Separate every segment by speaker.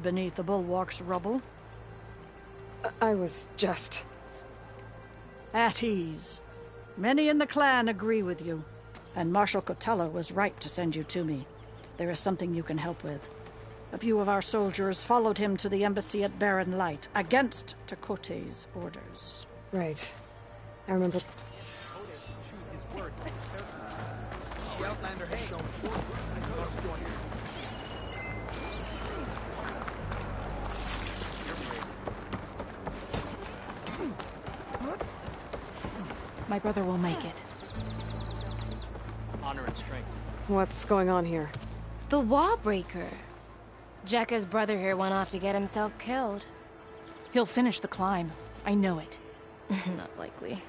Speaker 1: beneath the bulwark's rubble.
Speaker 2: I was just...
Speaker 1: At ease. Many in the clan agree with you, and Marshal Cotello was right to send you to me. There is something you can help with. A few of our soldiers followed him to the embassy at Barren Light, against Tekote's orders.
Speaker 2: Right. I remember...
Speaker 3: The Outlander has shown
Speaker 4: My brother will make it.
Speaker 3: honor and strength.
Speaker 2: What's going on here?
Speaker 5: The Wallbreaker. Jekka's brother here went off to get himself killed.
Speaker 4: He'll finish the climb. I know it.
Speaker 5: Not likely.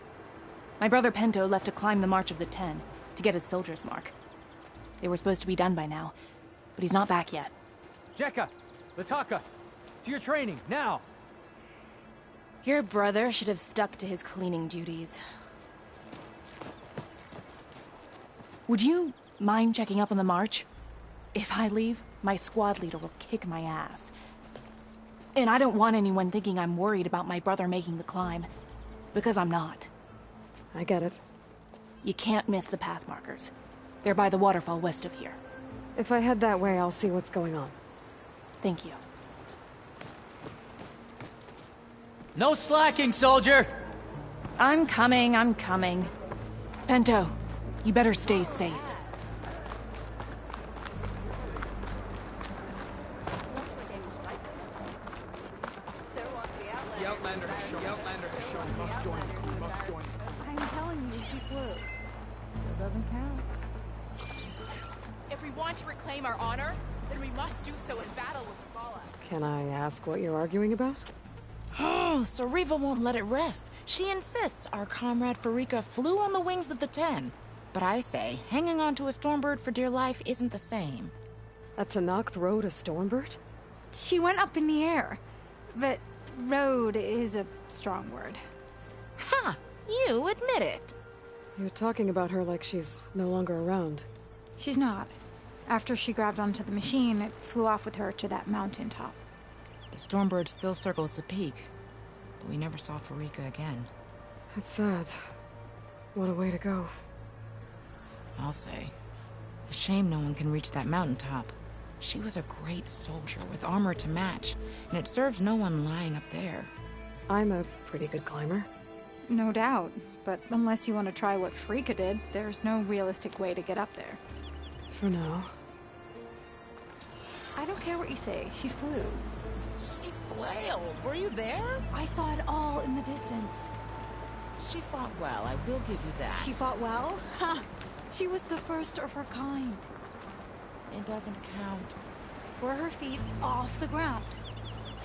Speaker 4: My brother Pento left to climb the March of the Ten, to get his soldier's mark. They were supposed to be done by now, but he's not back yet.
Speaker 3: Jekka! Lataka! To your training, now!
Speaker 5: Your brother should have stuck to his cleaning duties.
Speaker 4: Would you mind checking up on the march? If I leave, my squad leader will kick my ass. And I don't want anyone thinking I'm worried about my brother making the climb. Because I'm not.
Speaker 2: I get it.
Speaker 4: You can't miss the path markers. They're by the waterfall west of here.
Speaker 2: If I head that way, I'll see what's going on.
Speaker 4: Thank you.
Speaker 3: No slacking, soldier!
Speaker 4: I'm coming. Pento, you better stay safe.
Speaker 3: The Outlander has shown. You must join.
Speaker 5: I'm telling you, she flew. Still doesn't count.
Speaker 6: If we want to reclaim our honor, then we must do so in battle with Zavala.
Speaker 2: Can I ask what you're arguing about?
Speaker 7: Oh, Sariva won't let it rest. She insists our comrade Farika flew on the wings of the Ten. But I say, hanging onto a Stormbird for dear life isn't the same.
Speaker 2: A Tanakh rode a Stormbird?
Speaker 8: She went up in the air. But road is a strong word.
Speaker 7: Ha! You admit it.
Speaker 2: You're talking about her like she's no longer around.
Speaker 8: She's not. After she grabbed onto the machine, it flew off with her to that mountaintop.
Speaker 7: The Stormbird still circles the peak, but we never saw Farika again.
Speaker 2: It's sad. What a way to go.
Speaker 7: I'll say. A shame no one can reach that mountaintop. She was a great soldier with armor to match, and it serves no one lying up there.
Speaker 2: I'm a pretty good climber.
Speaker 8: No doubt. But unless you want to try what Frika did, there's no realistic way to get up there.
Speaker 2: For now.
Speaker 8: I don't care what you say. She flew.
Speaker 7: She flailed. Were you there?
Speaker 8: I saw it all in the distance.
Speaker 7: She fought well, I will give you that.
Speaker 8: She fought well? Ha! She was the first of her kind.
Speaker 7: It doesn't count.
Speaker 8: Were her feet off the ground?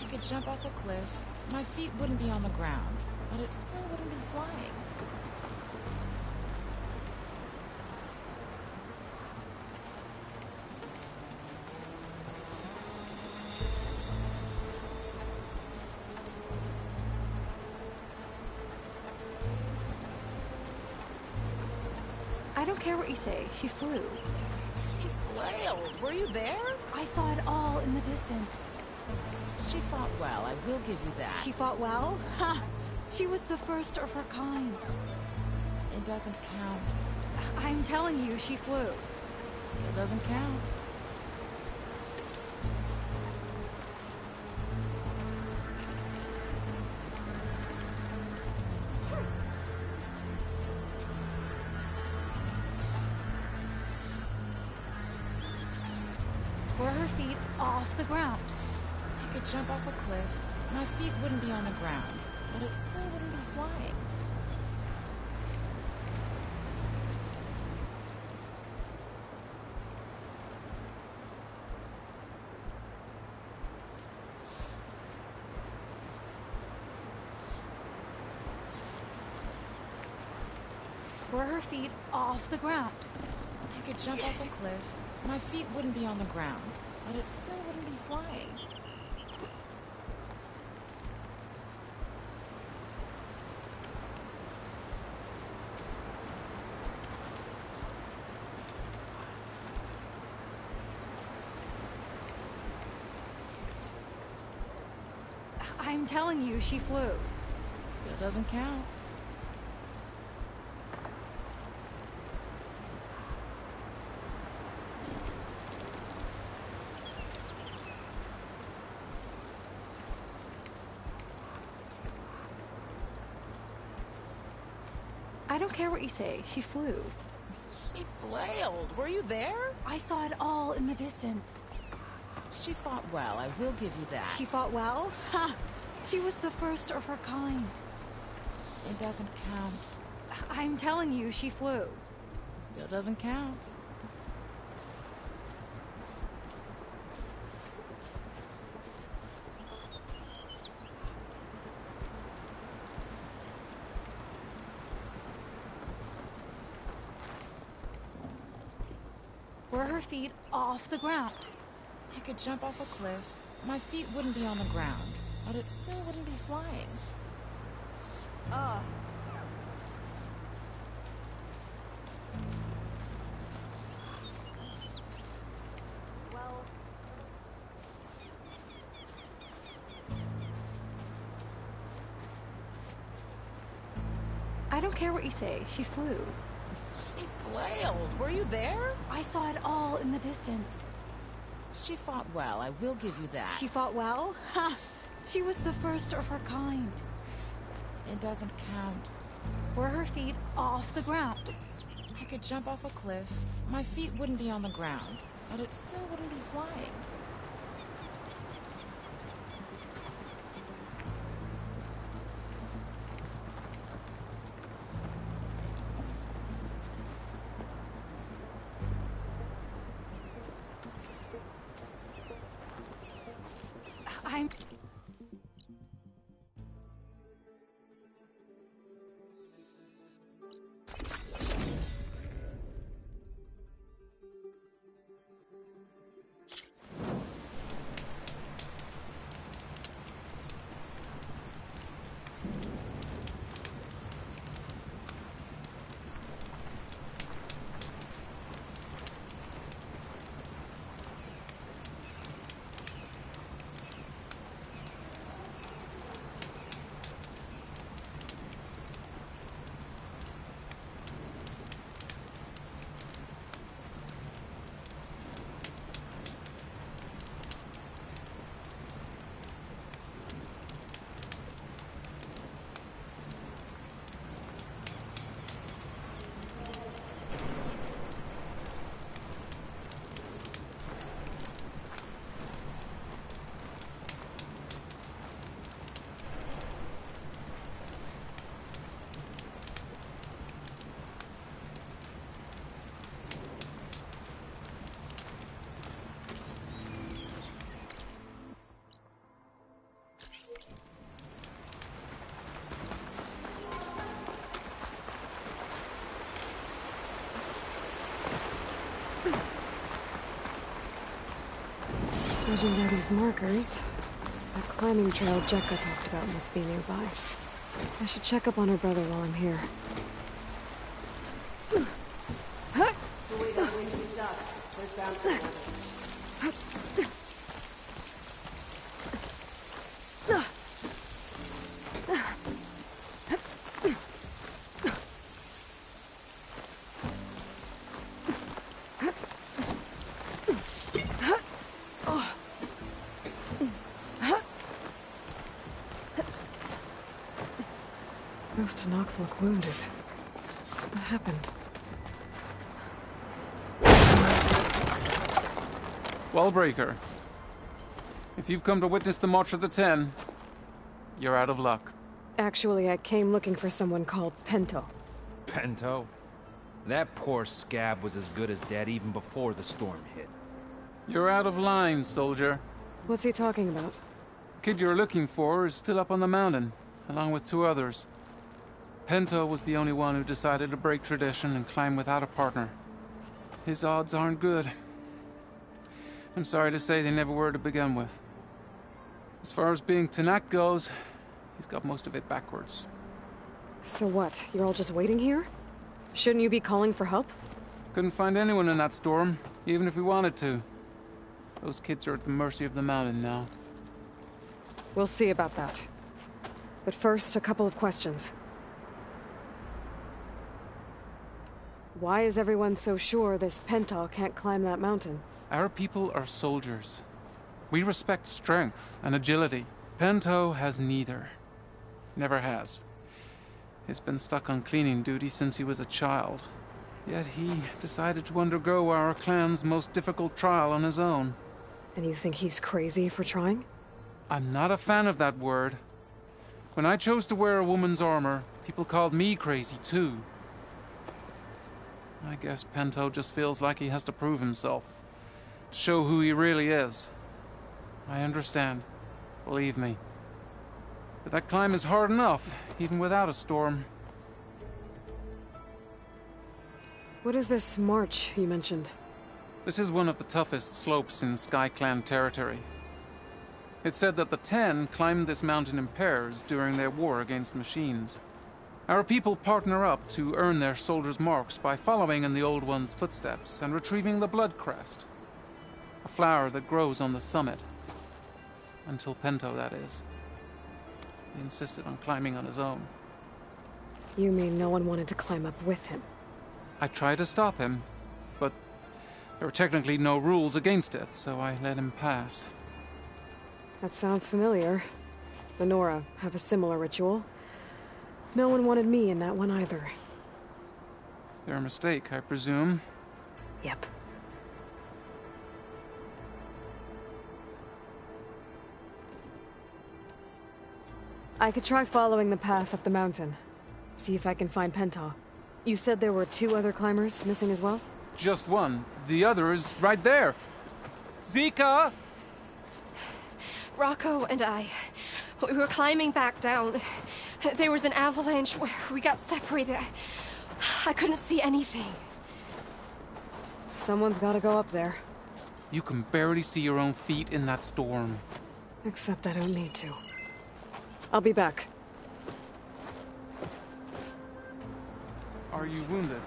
Speaker 7: I could jump off a cliff. My feet wouldn't be on the ground, but it still wouldn't be flying.
Speaker 8: I don't care what you say. She flew.
Speaker 7: She flailed. Were you there?
Speaker 8: I saw it all in the distance.
Speaker 7: She fought well, I will give you that.
Speaker 8: She fought well? Ha! She was the first of her kind.
Speaker 7: It doesn't count.
Speaker 8: I'm telling you, she flew.
Speaker 7: Still doesn't count.
Speaker 8: Were her feet off the ground?
Speaker 7: I could jump off a cliff. My feet wouldn't be on the ground, but it still wouldn't be flying.
Speaker 8: Were her feet off the ground?
Speaker 7: I could jump off a cliff. My feet wouldn't be on the ground, but it still wouldn't be flying.
Speaker 8: I'm telling you, she flew.
Speaker 7: Still doesn't count.
Speaker 8: I don't care what you say, she flew.
Speaker 7: She flailed. Were you there?
Speaker 8: I saw it all in the distance.
Speaker 7: She fought well, I will give you that.
Speaker 8: She fought well? Ha! She was the first of her kind.
Speaker 7: It doesn't count.
Speaker 8: I'm telling you, she flew.
Speaker 7: Still doesn't count.
Speaker 8: Were her feet off the ground?
Speaker 7: I could jump off a cliff. My feet wouldn't be on the ground, but it still wouldn't be flying.
Speaker 8: I don't care what you say, she flew.
Speaker 7: She flailed. Were you there?
Speaker 8: I saw it all in the distance.
Speaker 7: She fought well, I will give you that.
Speaker 8: She fought well? Ha! She was the first of her kind.
Speaker 7: It doesn't count.
Speaker 8: Were her feet off the ground?
Speaker 7: I could jump off a cliff. My feet wouldn't be on the ground, but it still wouldn't be flying.
Speaker 8: I'm...
Speaker 2: Judging by these markers, that climbing trail Jekka talked about must be nearby. I should check up on her brother while I'm here. Those Tenakth look wounded. What happened?
Speaker 9: Wallbreaker. If you've come to witness the March of the Ten, you're out of luck.
Speaker 2: Actually, I came looking for someone called Pento.
Speaker 10: Pento? That poor scab was as good as dead even before the storm hit.
Speaker 9: You're out of line, soldier.
Speaker 2: What's he talking about?
Speaker 9: The kid you're looking for is still up on the mountain, along with 2 others. Pento was the only one who decided to break tradition and climb without a partner. His odds aren't good. I'm sorry to say they never were to begin with. As far as being Tenakth goes, he's got most of it backwards.
Speaker 2: So what? You're all just waiting here? Shouldn't you be calling for help?
Speaker 9: Couldn't find anyone in that storm, even if we wanted to. Those kids are at the mercy of the mountain now.
Speaker 2: We'll see about that. But first, a couple of questions. Why is everyone so sure this Pentaw can't climb that mountain?
Speaker 9: Our people are soldiers. We respect strength and agility. Pentaw has neither. Never has. He's been stuck on cleaning duty since he was a child. Yet he decided to undergo our clan's most difficult trial on his own.
Speaker 2: And you think he's crazy for trying?
Speaker 9: I'm not a fan of that word. When I chose to wear a woman's armor, people called me crazy too. I guess Pentaw just feels like he has to prove himself. To show who he really is. I understand. Believe me. But that climb is hard enough, even without a storm.
Speaker 2: What is this march you mentioned?
Speaker 9: This is one of the toughest slopes in SkyClan territory. It's said that the Ten climbed this mountain in pairs during their war against machines. Our people partner up to earn their soldiers' marks by following in the Old One's footsteps and retrieving the Blood Crest, a flower that grows on the summit. Until Pentaw, that is. He insisted on climbing on his own.
Speaker 2: You mean no one wanted to climb up with him?
Speaker 9: I tried to stop him, but there were technically no rules against it, so I let him pass.
Speaker 2: That sounds familiar. The Nora have a similar ritual. No one wanted me in that one either.
Speaker 9: Their mistake, I presume.
Speaker 2: Yep. I could try following the path up the mountain. See if I can find Pentaw. You said there were 2 other climbers missing as well?
Speaker 9: Just one. The other is right there. Zika!
Speaker 11: Rocco and I, we were climbing back down. There was an avalanche where we got separated. I couldn't see anything.
Speaker 2: Someone's gotta go up there.
Speaker 9: You can barely see your own feet in that storm.
Speaker 2: Except I don't need to. I'll be back.
Speaker 9: Are you wounded?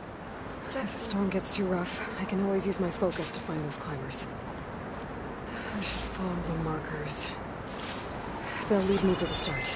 Speaker 2: If the storm gets too rough, I can always use my focus to find those climbers. I should follow the markers. They'll lead me to the start.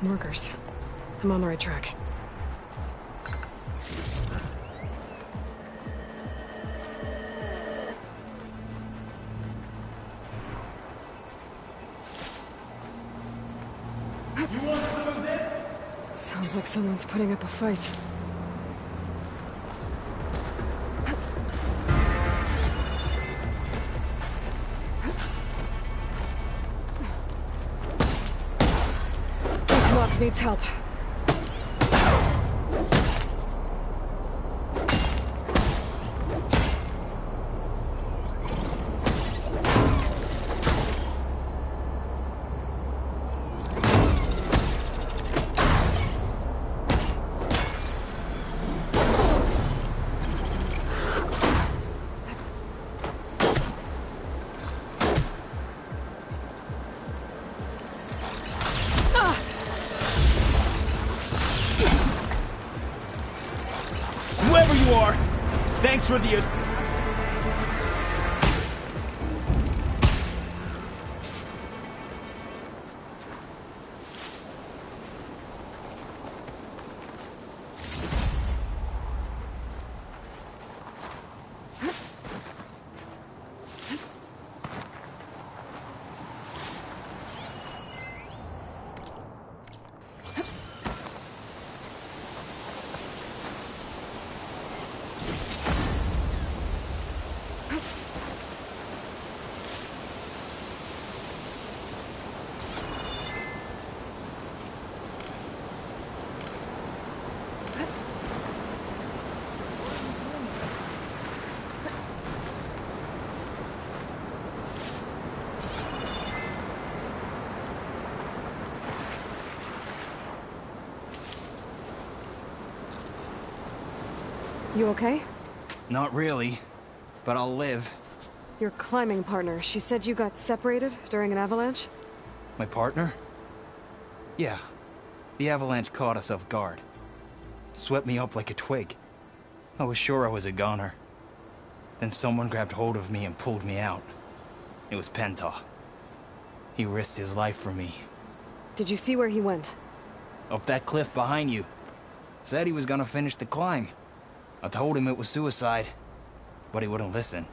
Speaker 2: Markers. I'm on the right track.
Speaker 12: You want some of this?
Speaker 2: Sounds like someone's putting up a fight. Needs help.
Speaker 12: Whoever you are, thanks for the...
Speaker 2: You okay?
Speaker 13: Not really, but I'll live.
Speaker 2: Your climbing partner, she said you got separated during an avalanche?
Speaker 13: My partner? Yeah. The avalanche caught us off guard. Swept me up like a twig. I was sure I was a goner. Then someone grabbed hold of me and pulled me out. It was Penta. He risked his life for me.
Speaker 2: Did you see where he went?
Speaker 13: Up that cliff behind you. Said he was gonna finish the climb. I told him it was suicide, but he wouldn't listen.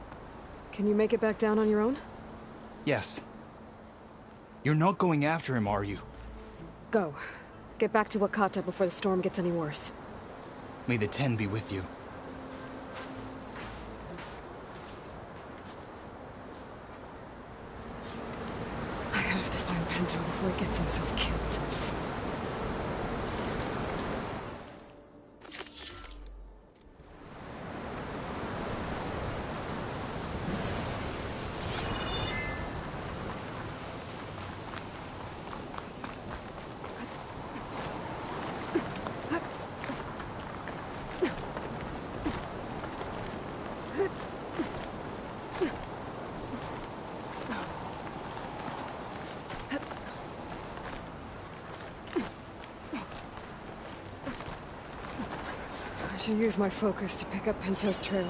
Speaker 2: Can you make it back down on your own?
Speaker 13: Yes. You're not going after him, are you?
Speaker 2: Go. Get back to Wakata before the storm gets any worse.
Speaker 13: May the Ten be with you.
Speaker 2: I have to find Pento before he gets himself killed. I should use my focus to pick up Pento's trail.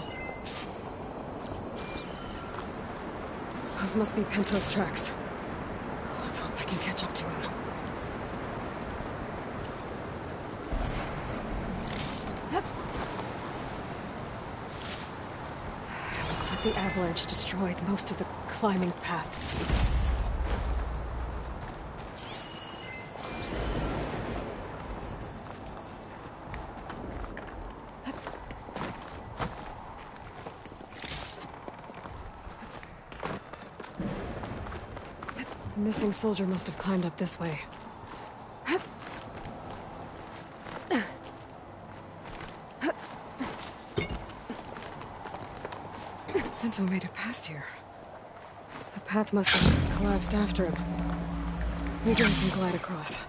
Speaker 2: Those must be Pento's tracks. Let's hope I can catch up to him. Looks like the avalanche destroyed most of the climbing path. The missing soldier must have climbed up this way. Pento made it past here. The path must have collapsed after him. Maybe I can glide across.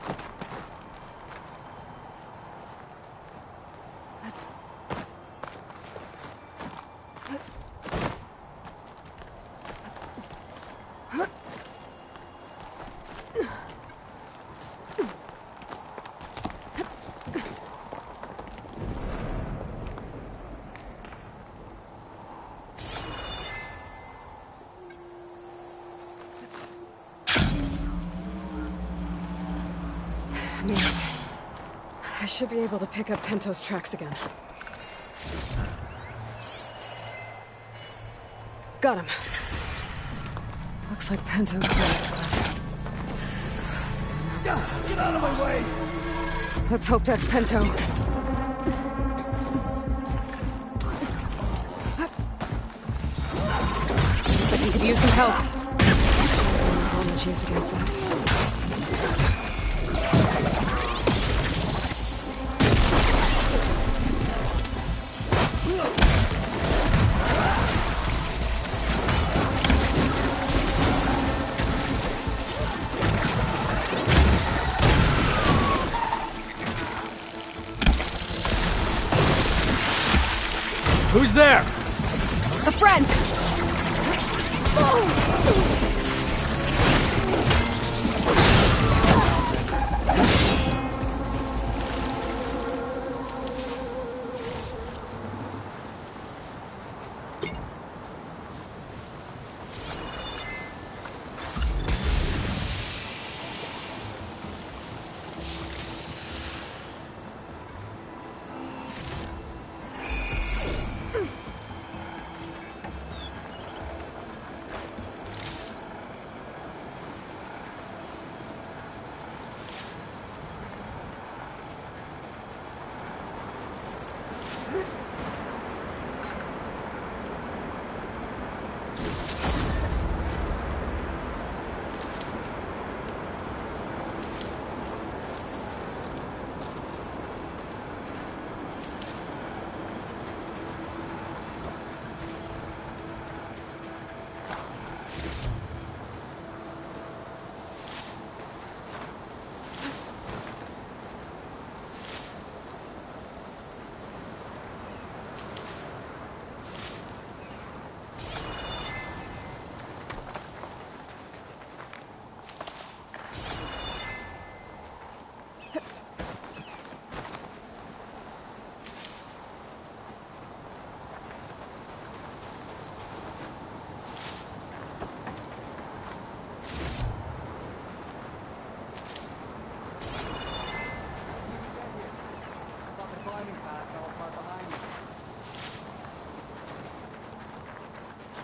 Speaker 2: I should be able to pick up Pento's tracks again. Got him. Looks like Pento climbed this cliff. The mountain's unstable. Out of my way! Let's hope that's Pento. Looks like he could use some help. There's not much use against that.
Speaker 12: Who's there?
Speaker 2: A friend!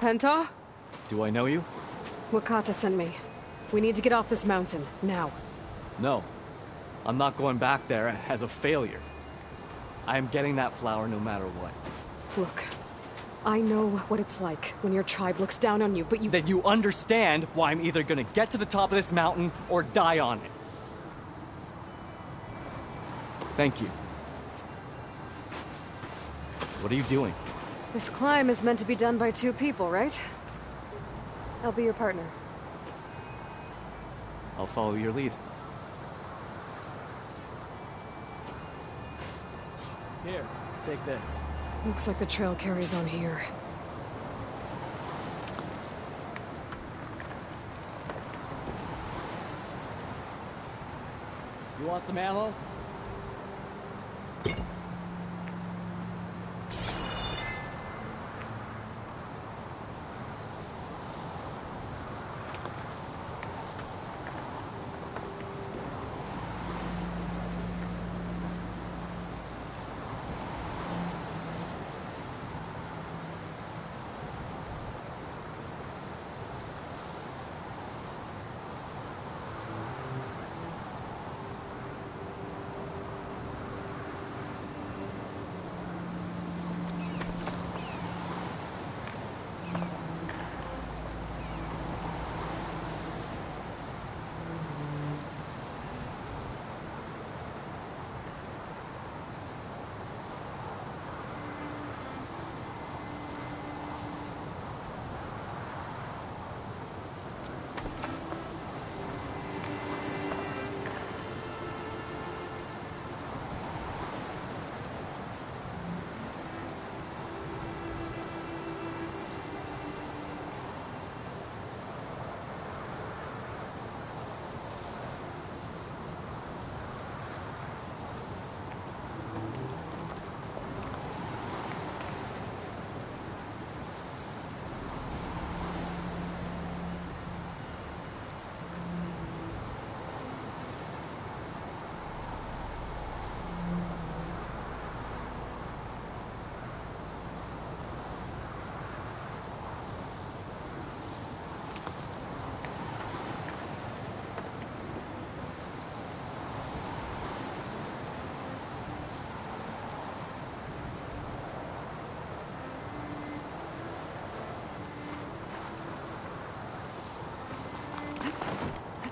Speaker 2: Penta?
Speaker 14: Do I know you?
Speaker 2: Wakata sent me. We need to get off this mountain, now.
Speaker 14: No. I'm not going back there as a failure. I am getting that flower no matter what.
Speaker 2: Look, I know what it's like when your tribe looks down on you, but you—
Speaker 14: That you understand why I'm either gonna get to the top of this mountain or die on it. Thank you. What are you doing?
Speaker 2: This climb is meant to be done by 2 people, right? I'll be your partner.
Speaker 14: I'll follow your lead. Here, take this.
Speaker 2: Looks like the trail carries on here.
Speaker 14: You want some ammo?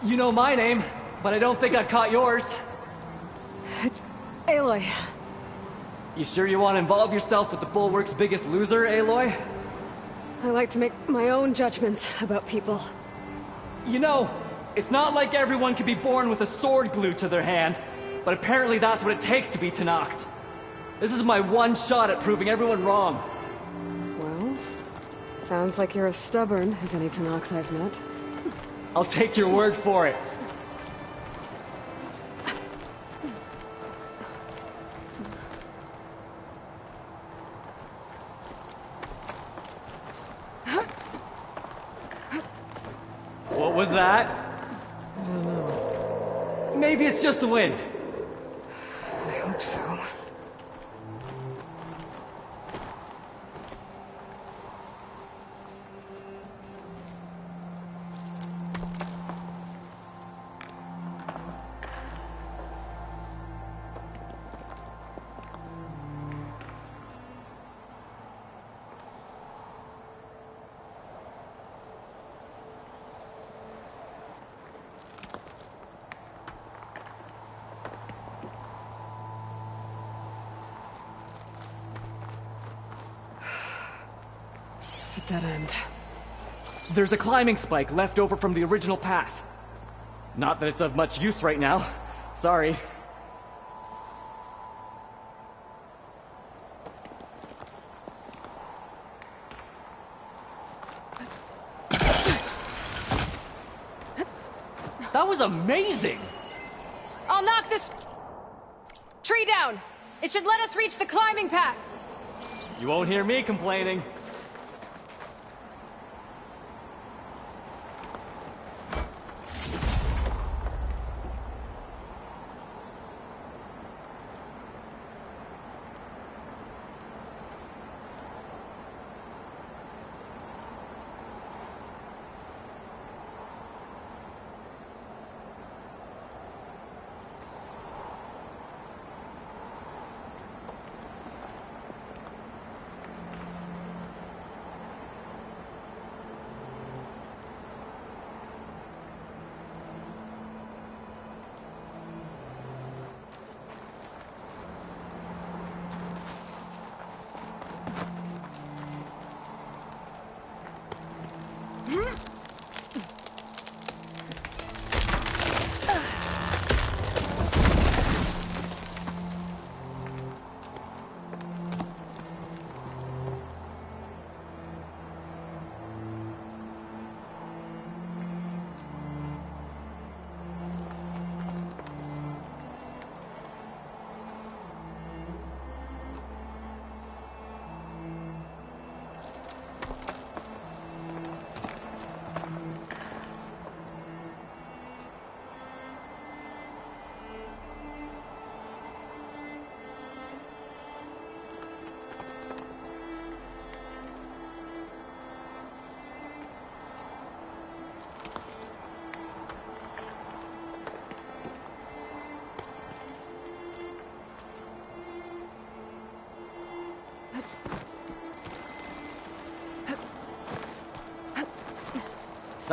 Speaker 14: You know my name, but I don't think I've caught yours.
Speaker 2: It's Aloy.
Speaker 14: You sure you want to involve yourself with the Bulwark's biggest loser, Aloy?
Speaker 2: I like to make my own judgments about people.
Speaker 14: You know, it's not like everyone can be born with a sword glued to their hand, but apparently that's what it takes to be Tenakth. This is my one shot at proving everyone wrong.
Speaker 2: Well, sounds like you're as stubborn as any Tenakth I've met.
Speaker 14: I'll take your word for it. What was that? Maybe it's just the wind.
Speaker 2: I hope so. It's a dead end.
Speaker 14: There's a climbing spike left over from the original path. Not that it's of much use right now. Sorry. That was amazing!
Speaker 11: I'll knock this tree down. It should let us reach the climbing path.
Speaker 14: You won't hear me complaining.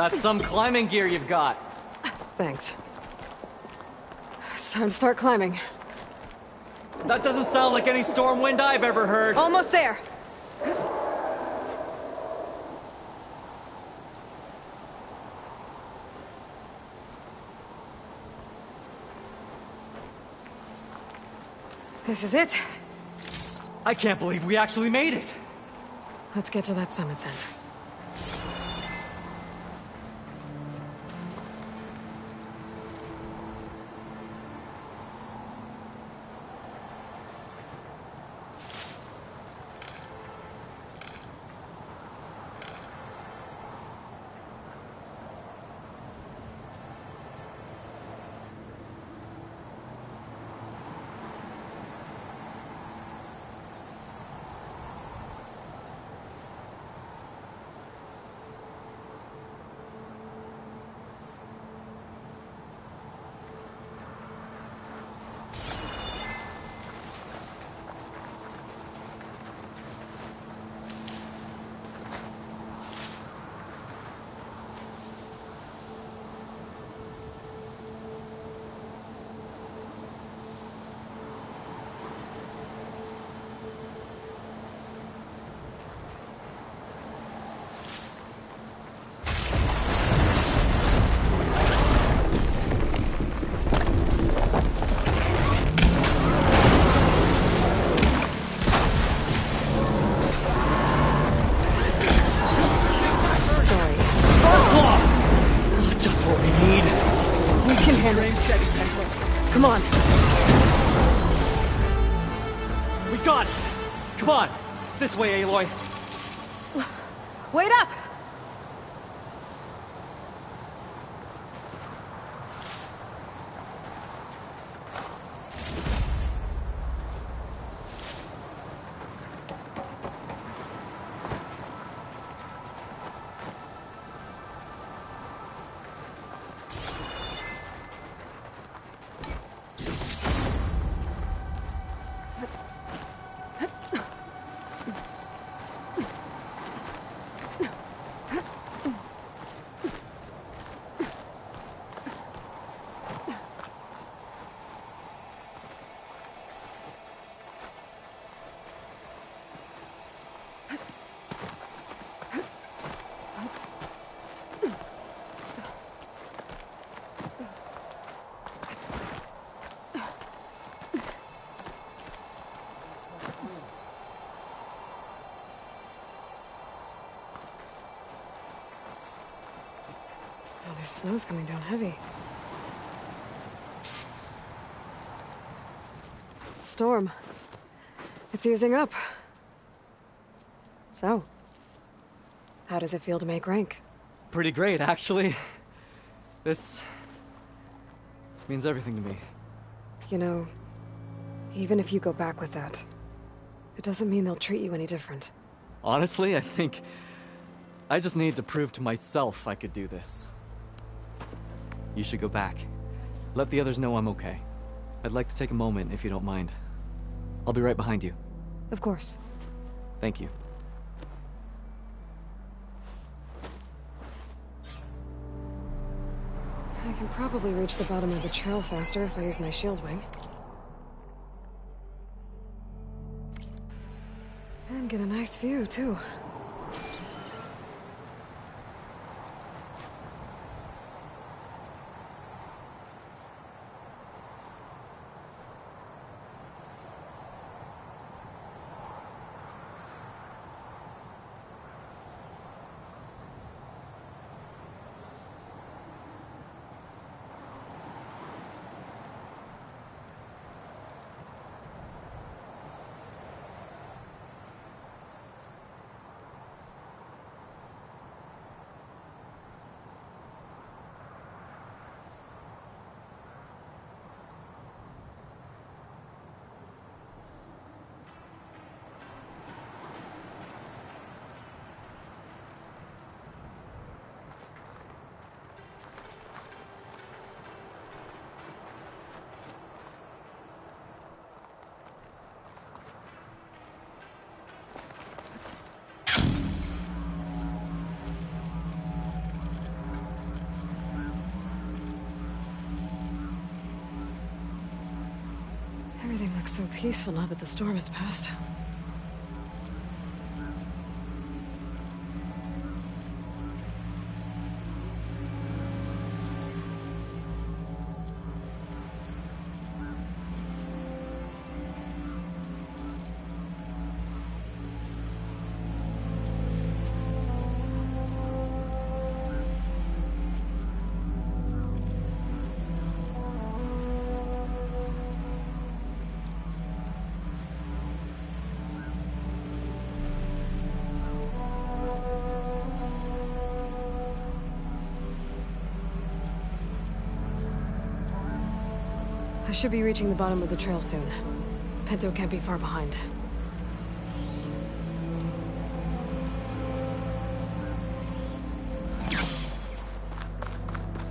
Speaker 14: That's some climbing gear you've got.
Speaker 2: Thanks. It's time to start climbing.
Speaker 14: That doesn't sound like any storm wind I've ever heard.
Speaker 2: Almost there. This is it.
Speaker 14: I can't believe we actually made it.
Speaker 2: Let's get to that summit then. Come on.
Speaker 14: We got it. Come on. This way, Aloy.
Speaker 2: Wait up! Oh, this snow's coming down heavy. Storm. It's easing up. So, how does it feel to make rank?
Speaker 14: Pretty great, actually. This means everything to me.
Speaker 2: You know, even if you go back with that, it doesn't mean they'll treat you any different.
Speaker 14: Honestly, I think I just need to prove to myself I could do this. You should go back. Let the others know I'm okay. I'd like to take a moment, if you don't mind. I'll be right behind you.
Speaker 2: Of course.
Speaker 14: Thank you.
Speaker 2: I can probably reach the bottom of the trail faster if I use my shield wing. And get a nice view, too. Everything looks so peaceful now that the storm has passed. I should be reaching the bottom of the trail soon. Pinto can't be far behind.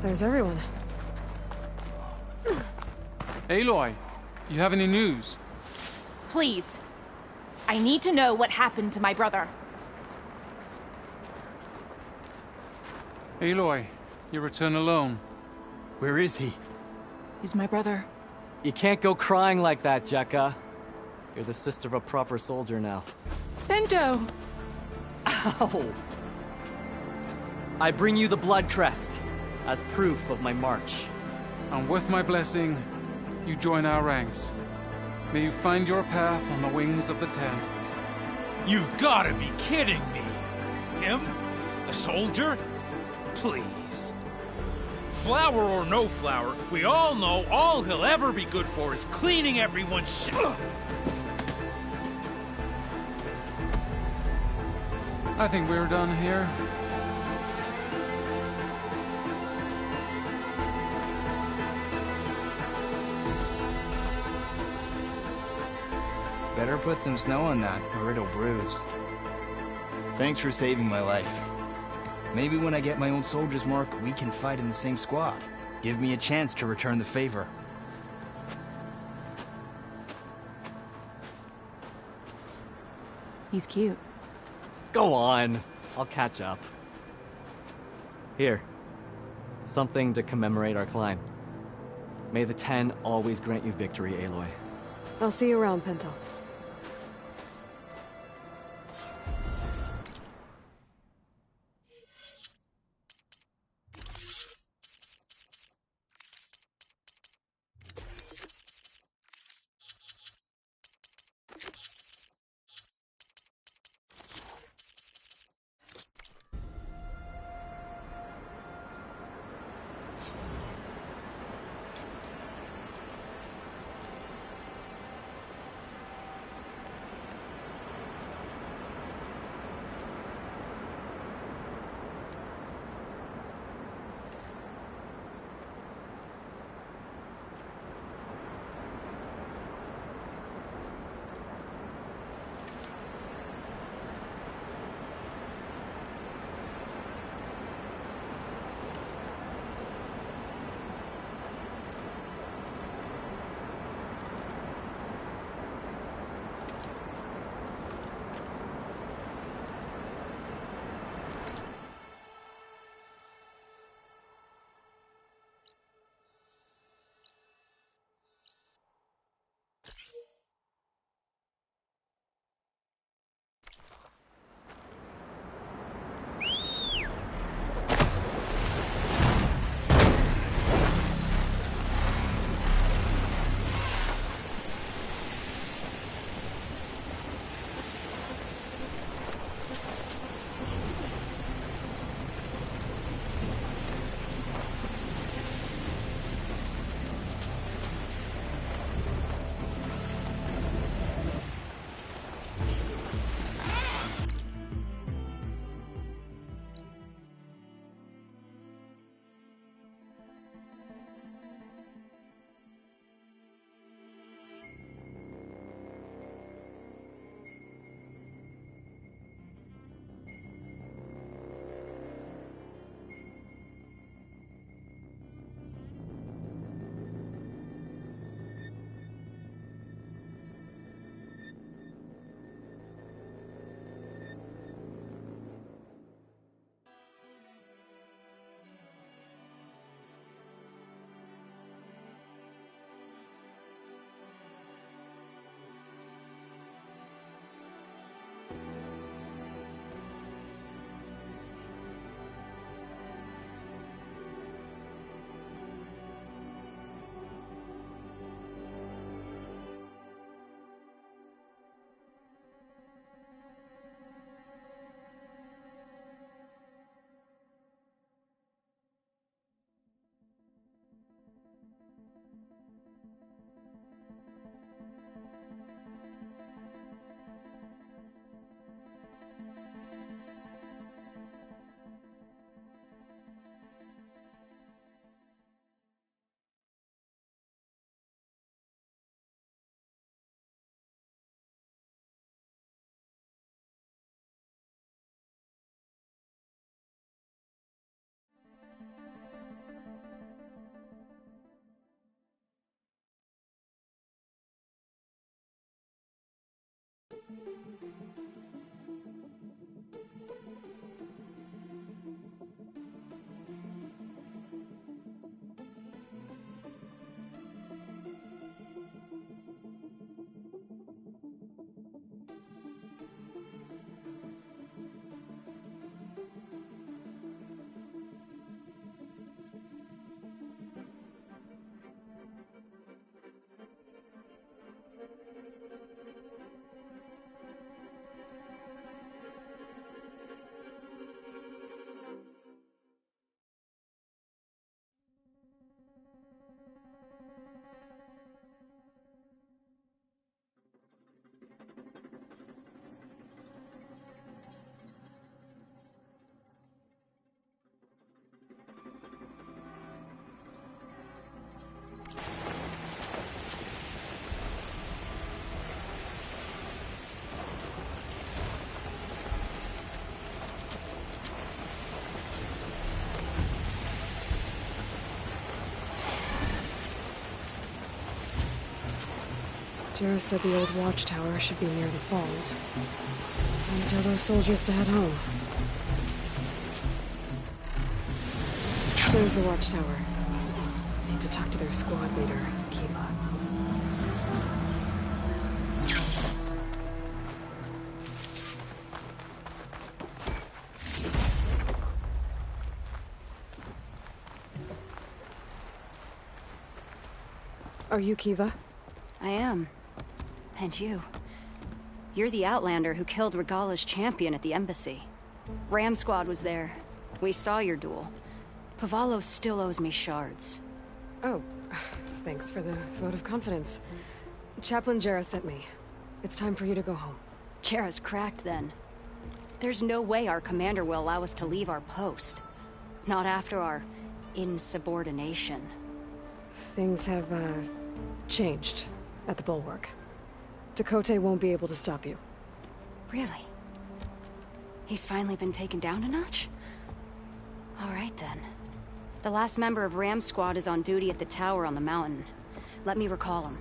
Speaker 2: There's everyone.
Speaker 9: Aloy, you have any news?
Speaker 4: Please. I need to know what happened to my brother.
Speaker 9: Aloy, you return alone.
Speaker 13: Where is he?
Speaker 4: He's my brother.
Speaker 14: You can't go crying like that, Jekka. You're the sister of a proper soldier now.
Speaker 4: Pinto!
Speaker 14: Ow! I bring you the blood crest as proof of my march.
Speaker 9: And with my blessing, you join our ranks. May you find your path on the wings of the Ten.
Speaker 12: You've gotta be kidding me! Him? A soldier? Please. Flower or no flower, we all know all he'll ever be good for is cleaning everyone's shit.
Speaker 9: I think we're done here.
Speaker 13: Better put some snow on that, or it'll bruise. Thanks for saving my life. Maybe when I get my old soldier's mark, we can fight in the same squad. Give me a chance to return the favor.
Speaker 4: He's cute.
Speaker 14: Go on. I'll catch up. Here. Something to commemorate our climb. May the Ten always grant you victory, Aloy.
Speaker 2: I'll see you around, Pinto. Jarrah said the old watchtower should be near the falls. And tell those soldiers to head home. There's the watchtower. I need to talk to their squad leader, Kiva. Are you Kiva?
Speaker 15: I am. And you. You're the Outlander who killed Regalla's champion at the embassy. Ram Squad was there. We saw your duel. Pavallo still owes me shards.
Speaker 2: Oh, thanks for the vote of confidence. Chaplain Jarrah sent me. It's time for you to go home.
Speaker 15: Jarrah's cracked then. There's no way our commander will allow us to leave our post. Not after our insubordination.
Speaker 2: Things have, changed at the Bulwark. Tekotteh won't be able to stop you.
Speaker 15: Really? He's finally been taken down a notch? All right then. The last member of Ram Squad is on duty at the tower on the mountain. Let me recall him.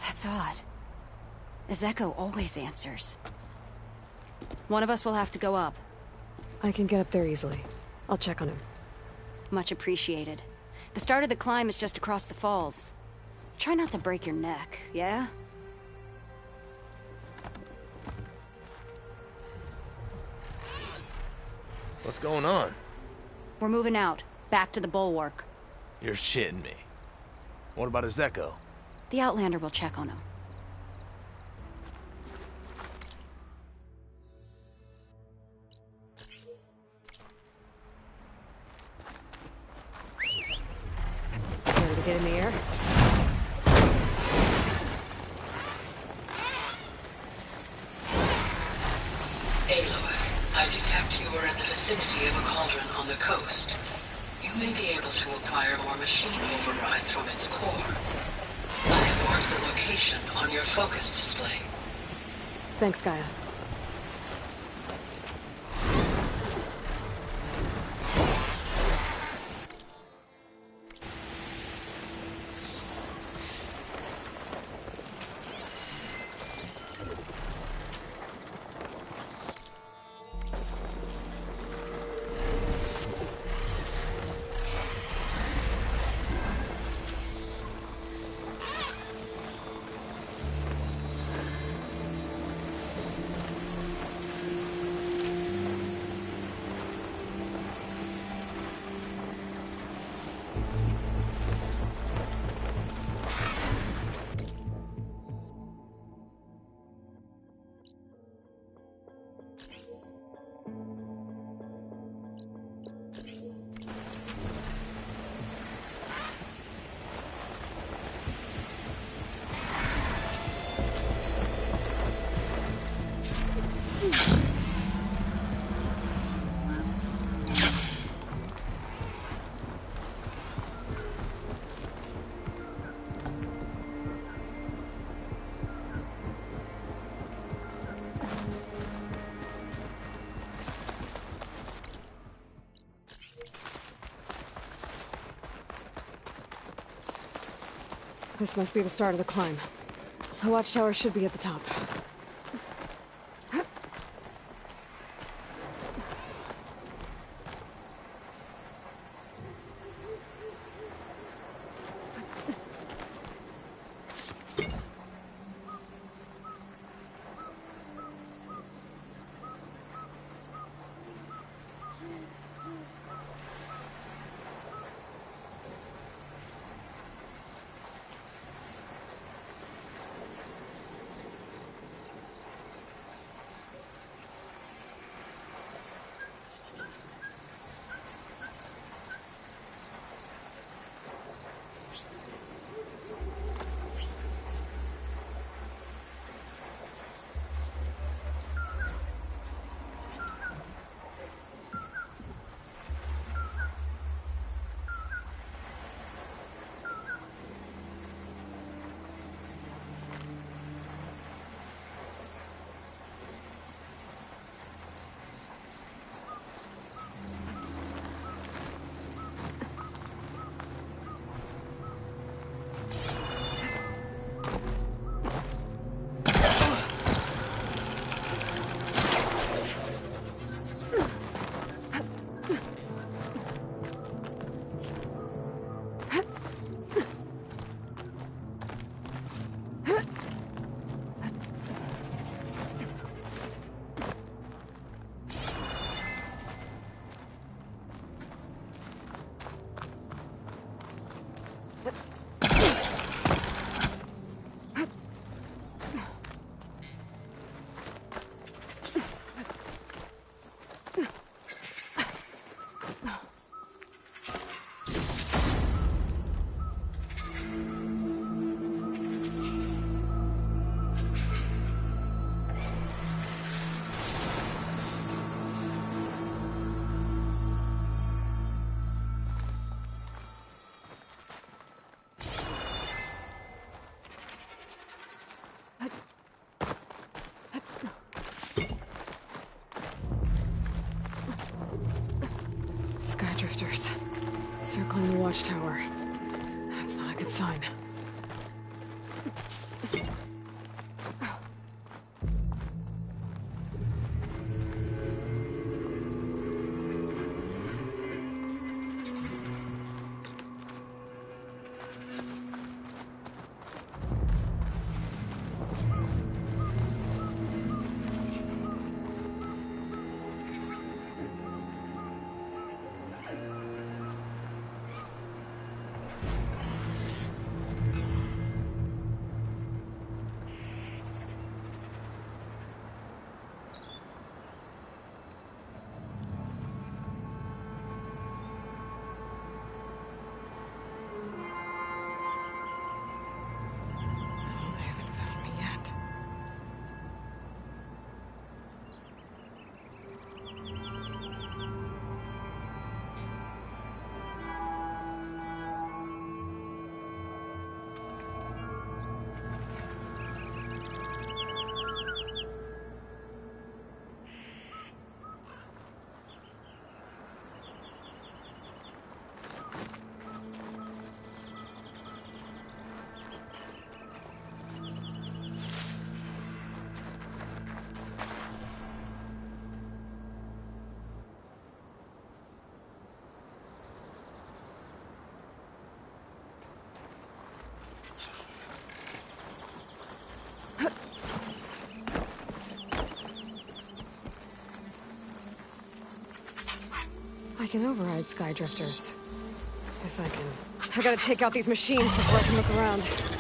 Speaker 15: That's odd. Ezeko always answers. One of us will have to go up.
Speaker 2: I can get up there easily. I'll check on him.
Speaker 15: Much appreciated. The start of the climb is just across the falls. Try not to break your neck, yeah?
Speaker 16: What's going on?
Speaker 15: We're moving out, back to the Bulwark.
Speaker 16: You're shitting me. What about Ezeko?
Speaker 15: The Outlander will check on him.
Speaker 2: Ready to get in the air?
Speaker 17: Aloy, I detect you are in the vicinity of a cauldron on the coast. You may be able to acquire more machine overrides from its core. I have marked the location on your focus display.
Speaker 2: Thanks, Gaia. This must be the start of the climb. The watchtower should be at the top. Skydrifters. Circling the watchtower. That's not a good sign. I can override Skydrifters. If I can. I gotta take out these machines before I can look around.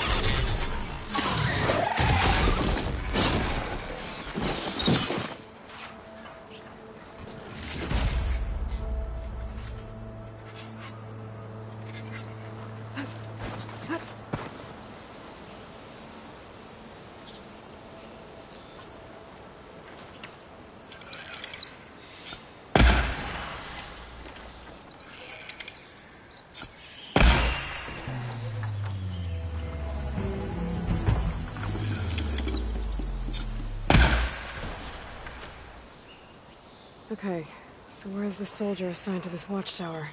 Speaker 2: Okay, so where is the soldier assigned to this watchtower?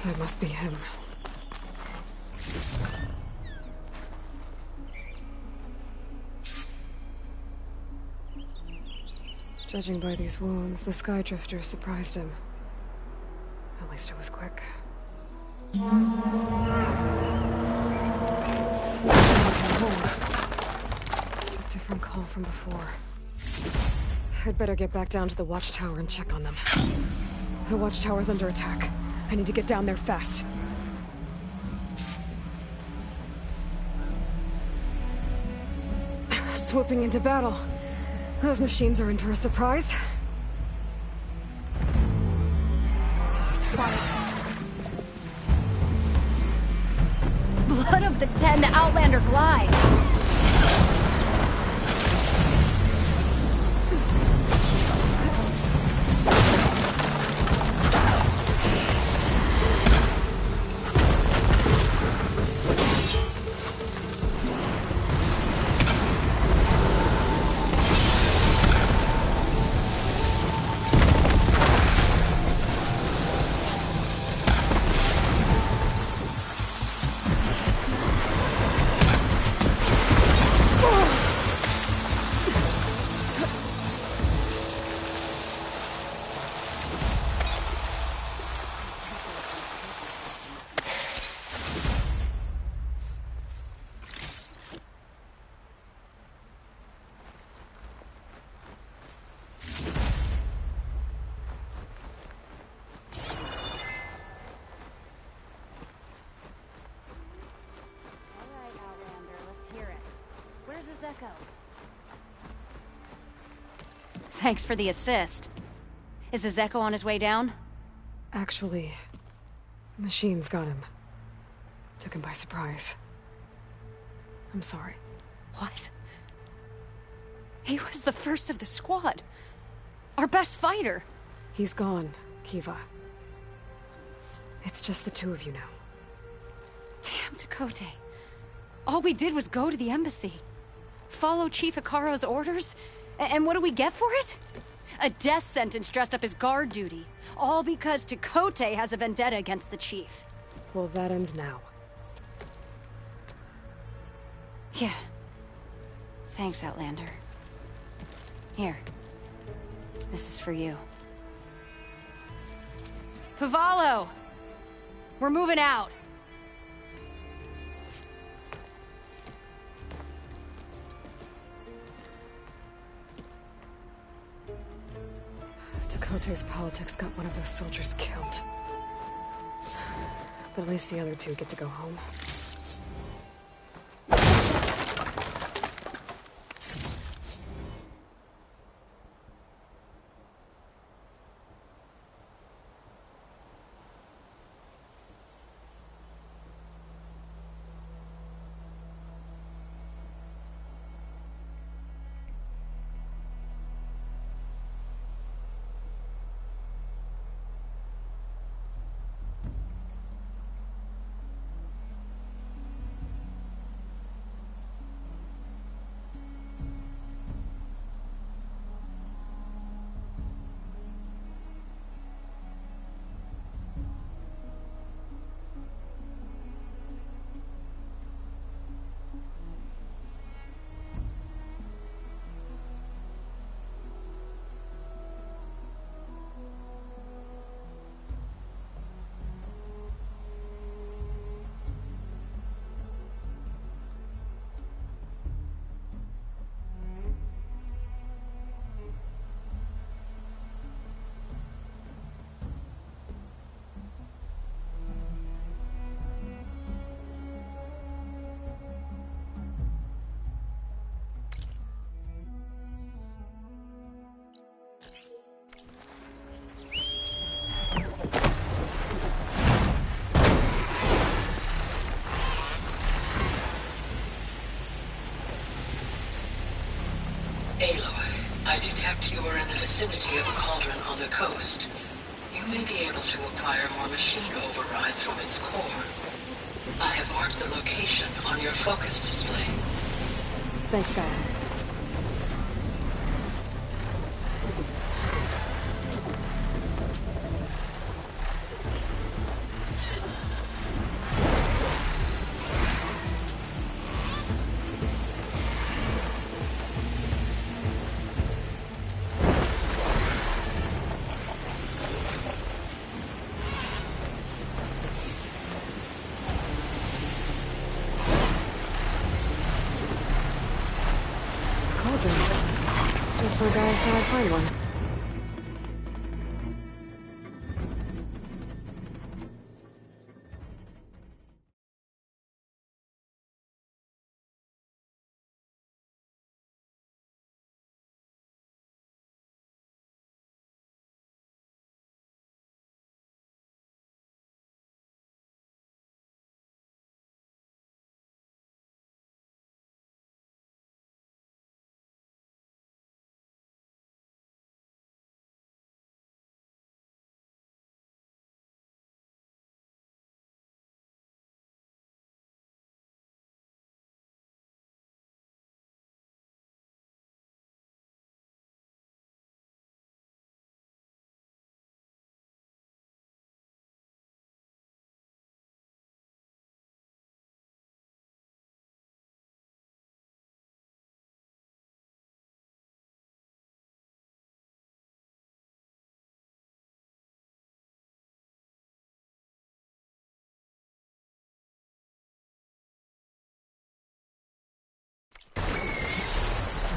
Speaker 2: That must be him. Judging by these wounds, the Skydrifter surprised him. At least it was quick. It's a different call from before. I'd better get back down to the watchtower and check on them. The watchtower's under attack. I need to get down there fast. Swooping into battle. Those machines are in for a surprise. Spotted.
Speaker 15: Blood of the Ten, the Outlander glides! Thanks for the assist. Is the Zeko on his way down?
Speaker 2: Actually, machines got him. Took him by surprise. I'm sorry.
Speaker 15: What? He was the first of the squad. Our best fighter.
Speaker 2: He's gone, Kiva. It's just the two of you now.
Speaker 15: Damn Tekotteh. All we did was go to the embassy. Follow Chief Hekarro's orders? And what do we get for it? A death sentence dressed up as guard duty. All because Tekotteh has a vendetta against the chief.
Speaker 2: Well, that ends now.
Speaker 15: Yeah. Thanks, Outlander. Here. This is for you. Puvalo! We're moving out.
Speaker 2: Tekotteh's politics got one of those soldiers killed. But at least the other two get to go home.
Speaker 17: Aloy, I detect you are in the vicinity of a cauldron on the coast. You may be able to acquire more machine overrides from its core. I have marked the location on your focus display.
Speaker 2: Thanks, Gaia. for a guy who said I'd find one.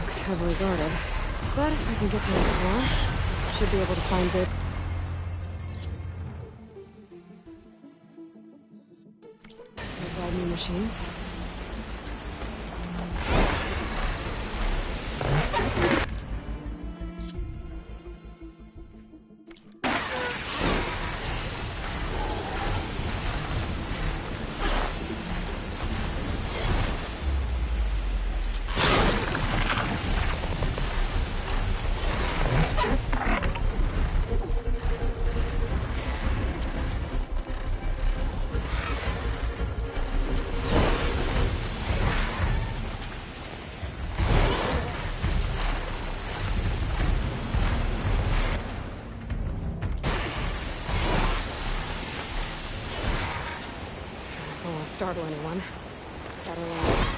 Speaker 2: Looks heavily guarded. But if I can get to explore, should be able to find it. Provide new machines. Don't want to startle anyone. Better learn.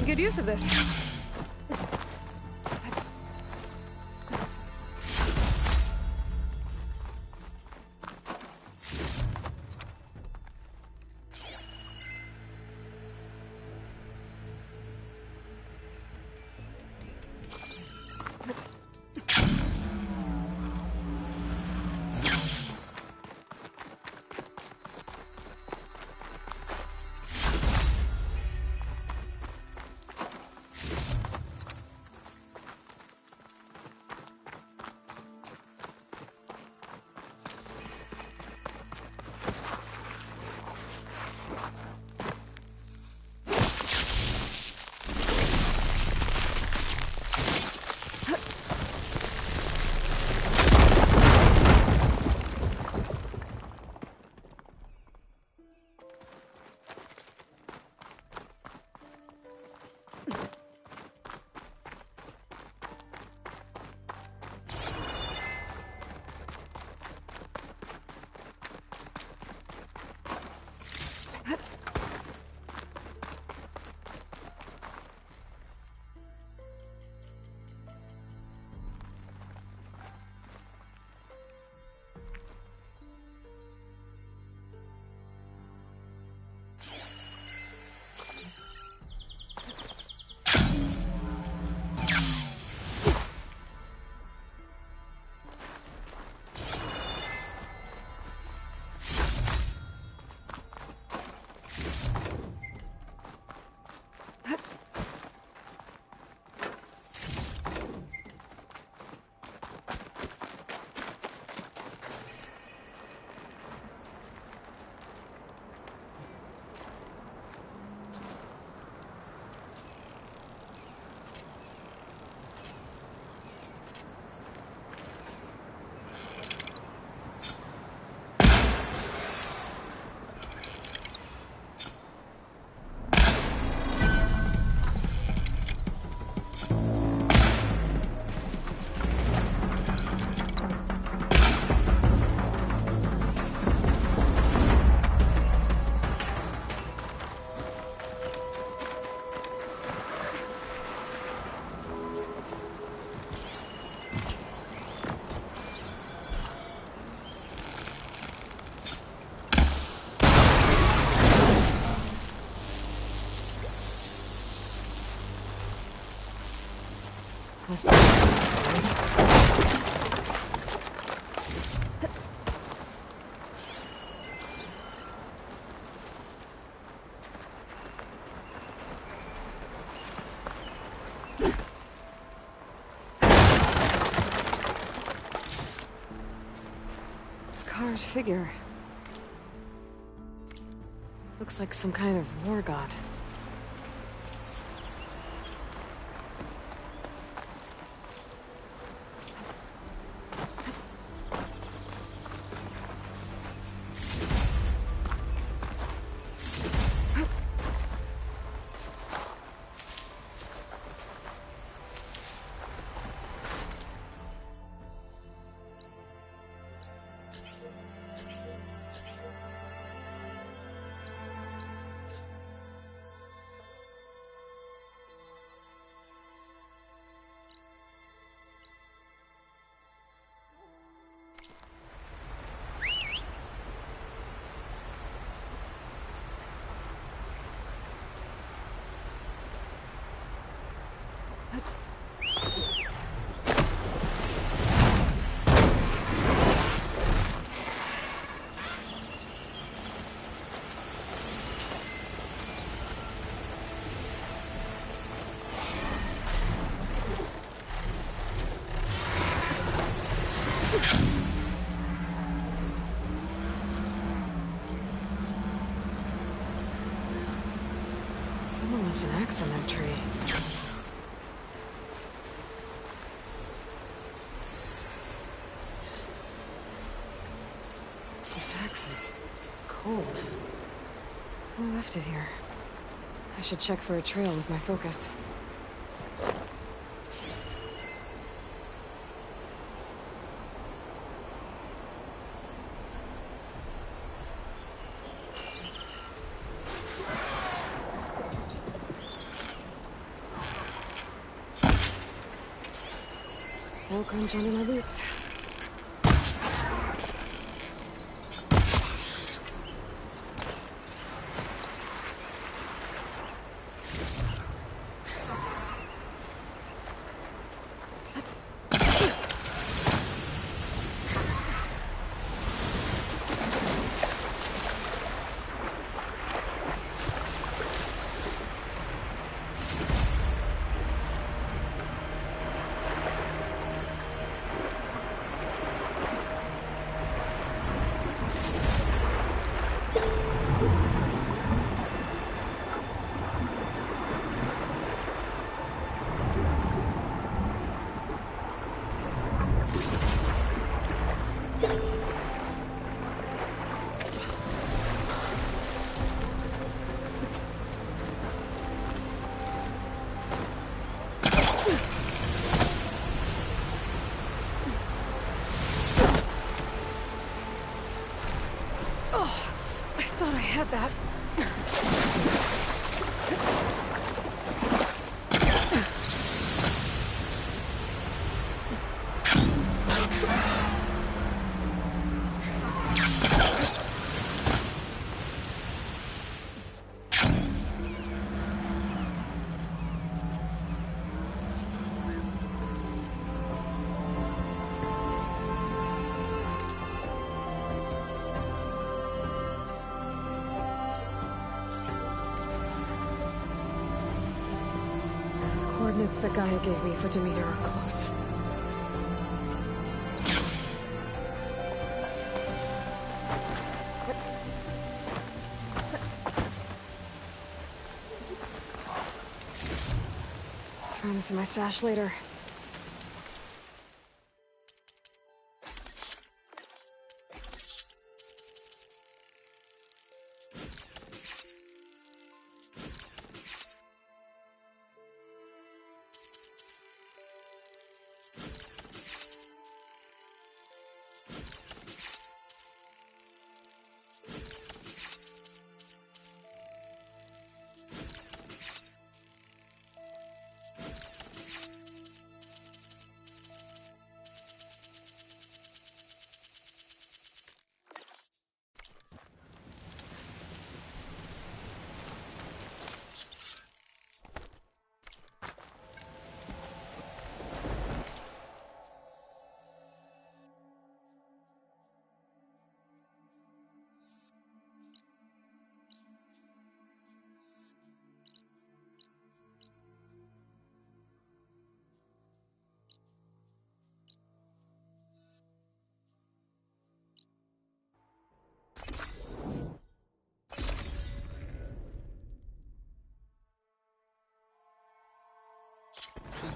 Speaker 2: Good use of this. Must be figure. Looks like some kind of war god. Someone left an axe on that tree. This axe is cold. Who left it here? I should check for a trail with my focus. Snow crunch under my boots. Had that. Coordinates that Gaia gave me for Demeter are close. Find this in my stash later.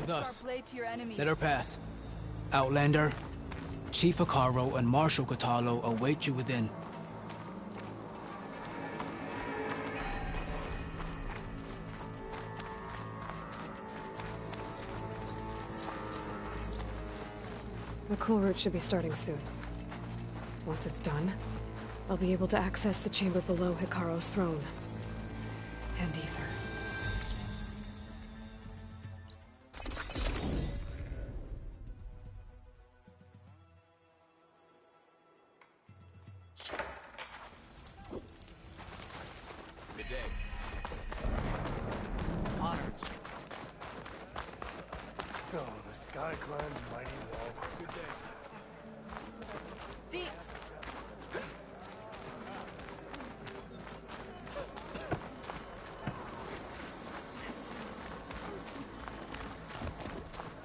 Speaker 18: with us. Let her pass. Outlander, Chief Hekarro and Marshal Kotallo await you within.
Speaker 2: The cool route should be starting soon. Once it's done, I'll be able to access the chamber below Hekarro's throne. And Ether.
Speaker 16: Good day.
Speaker 18: Honored.
Speaker 19: So, the Sky Clan's mighty wall.
Speaker 16: Good day.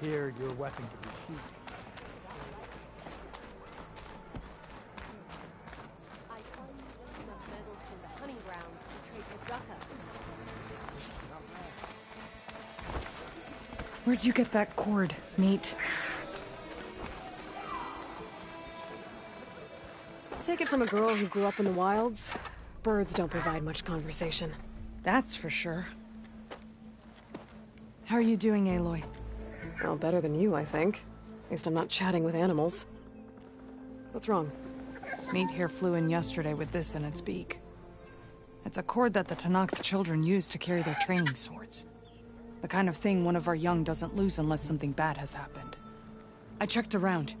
Speaker 3: Here, your weapon can be sheathed.
Speaker 20: I saw you lifting up metals from the hunting grounds to trade for Ducka.
Speaker 2: Where'd you get that cord, Meat? Take it from a girl who grew up in the wilds. Birds don't provide much conversation.
Speaker 21: That's for sure. How are you doing, Aloy?
Speaker 2: Well, better than you, I think. At least I'm not chatting with animals. What's wrong?
Speaker 21: Meat here flew in yesterday with this in its beak. It's a cord that the Tenakth children use to carry their training swords. The kind of thing one of our young doesn't lose unless something bad has happened. I checked around.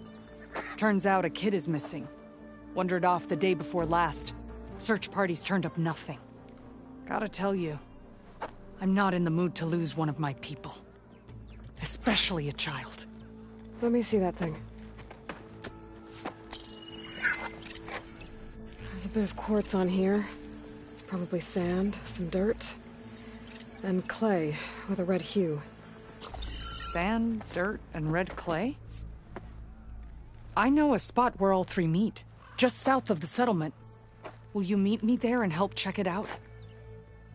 Speaker 21: Turns out a kid is missing. Wandered off the day before last. Search parties turned up nothing. Gotta tell you, I'm not in the mood to lose one of my people. Especially a child.
Speaker 2: Let me see that thing. There's a bit of quartz on here. It's probably sand, some dirt, and clay with a red hue.
Speaker 21: Sand, dirt, and red clay? I know a spot where all three meet. Just south of the settlement. Will you meet me there and help check it out?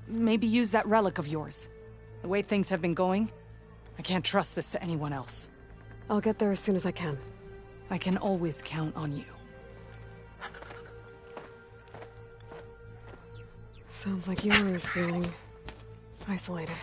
Speaker 21: Maybe use that relic of yours. The way things have been going, I can't trust this to anyone else.
Speaker 2: I'll get there as soon as I can.
Speaker 21: I can always count on you.
Speaker 2: Sounds like Yara is feeling isolated.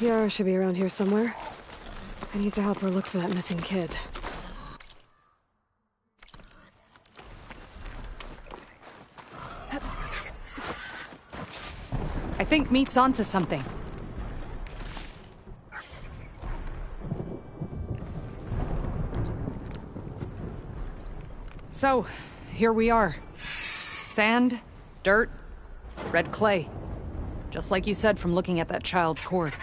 Speaker 2: Yara should be around here somewhere. I need to help her look for that missing kid.
Speaker 21: I think Meat's onto something. So, here we are. Sand, dirt, red clay. Just like you said from looking at that child's cord.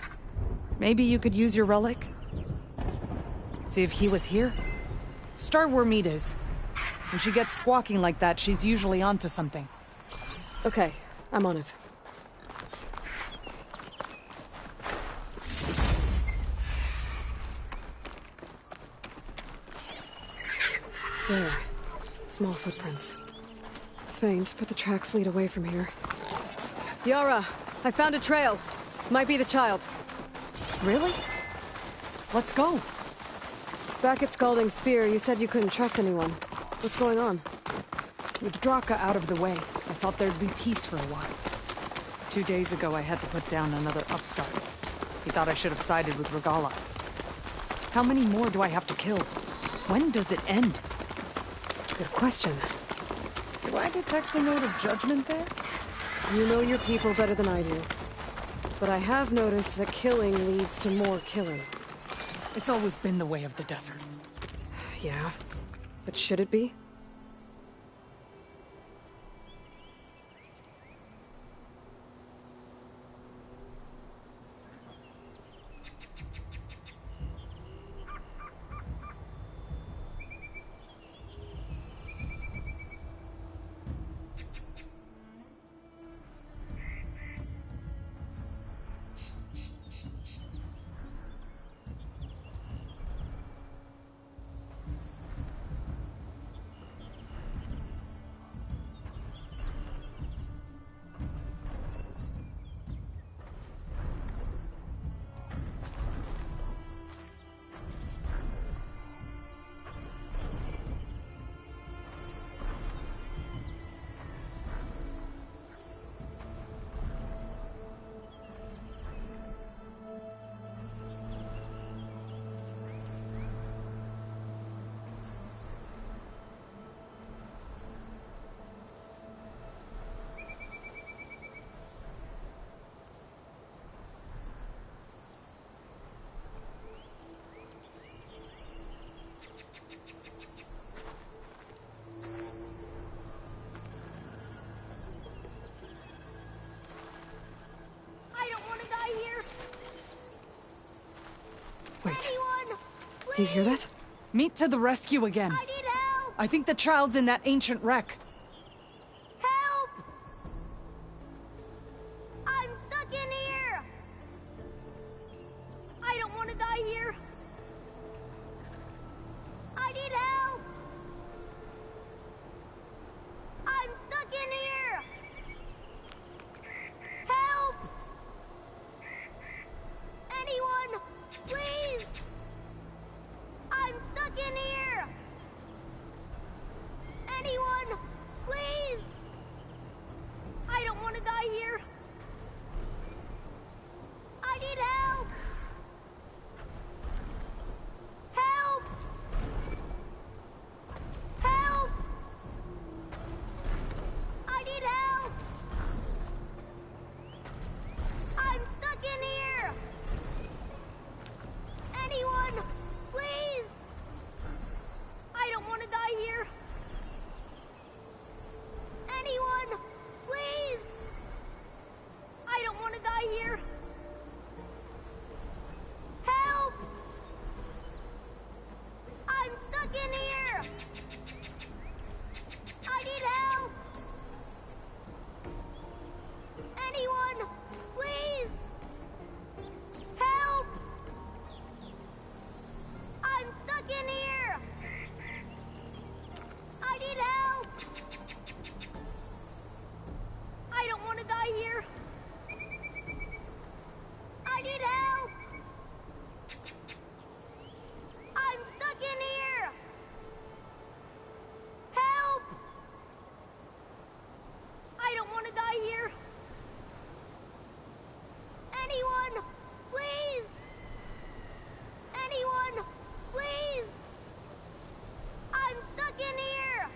Speaker 21: Maybe you could use your relic? See if he was here? Start where Meat is. When she gets squawking like that, she's usually onto something.
Speaker 2: Okay, I'm on it. There. Small footprints. Faint, but the tracks lead away from here. Yara! I found a trail! Might be the child.
Speaker 21: Really? Let's go.
Speaker 2: Back at Scalding Spear, you said you couldn't trust anyone. What's going on?
Speaker 21: With Draka out of the way, I thought there'd be peace for a while. 2 days ago, I had to put down another upstart. He thought I should have sided with Regalla. How many more do I have to kill? When does it end?
Speaker 2: Good question.
Speaker 21: Do I detect a note of judgment there?
Speaker 2: You know your people better than I do. But I have noticed that killing leads to more killing.
Speaker 21: It's always been the way of the desert.
Speaker 2: Yeah, but should it be? You hear that?
Speaker 21: Meet to the rescue again. I need help! I think the child's in that ancient wreck.
Speaker 1: Help! I'm stuck in here! I don't want to die here. I need help! I'm stuck in here! Help! Anyone, please! I'm stuck in here! Anyone, please! I don't want to die here. I need help! Help! Help! I need help! I'm stuck in here! Anyone, please! I don't want to die here. Anyone, please! I don't want to die here. Help! I'm stuck in here! I need help! Anyone, please! Help! I'm stuck in here! I need help! I don't want to die here. I need help! I'm stuck in here! Help! I don't want to die here. Anyone, please! Anyone, please! I'm stuck in here!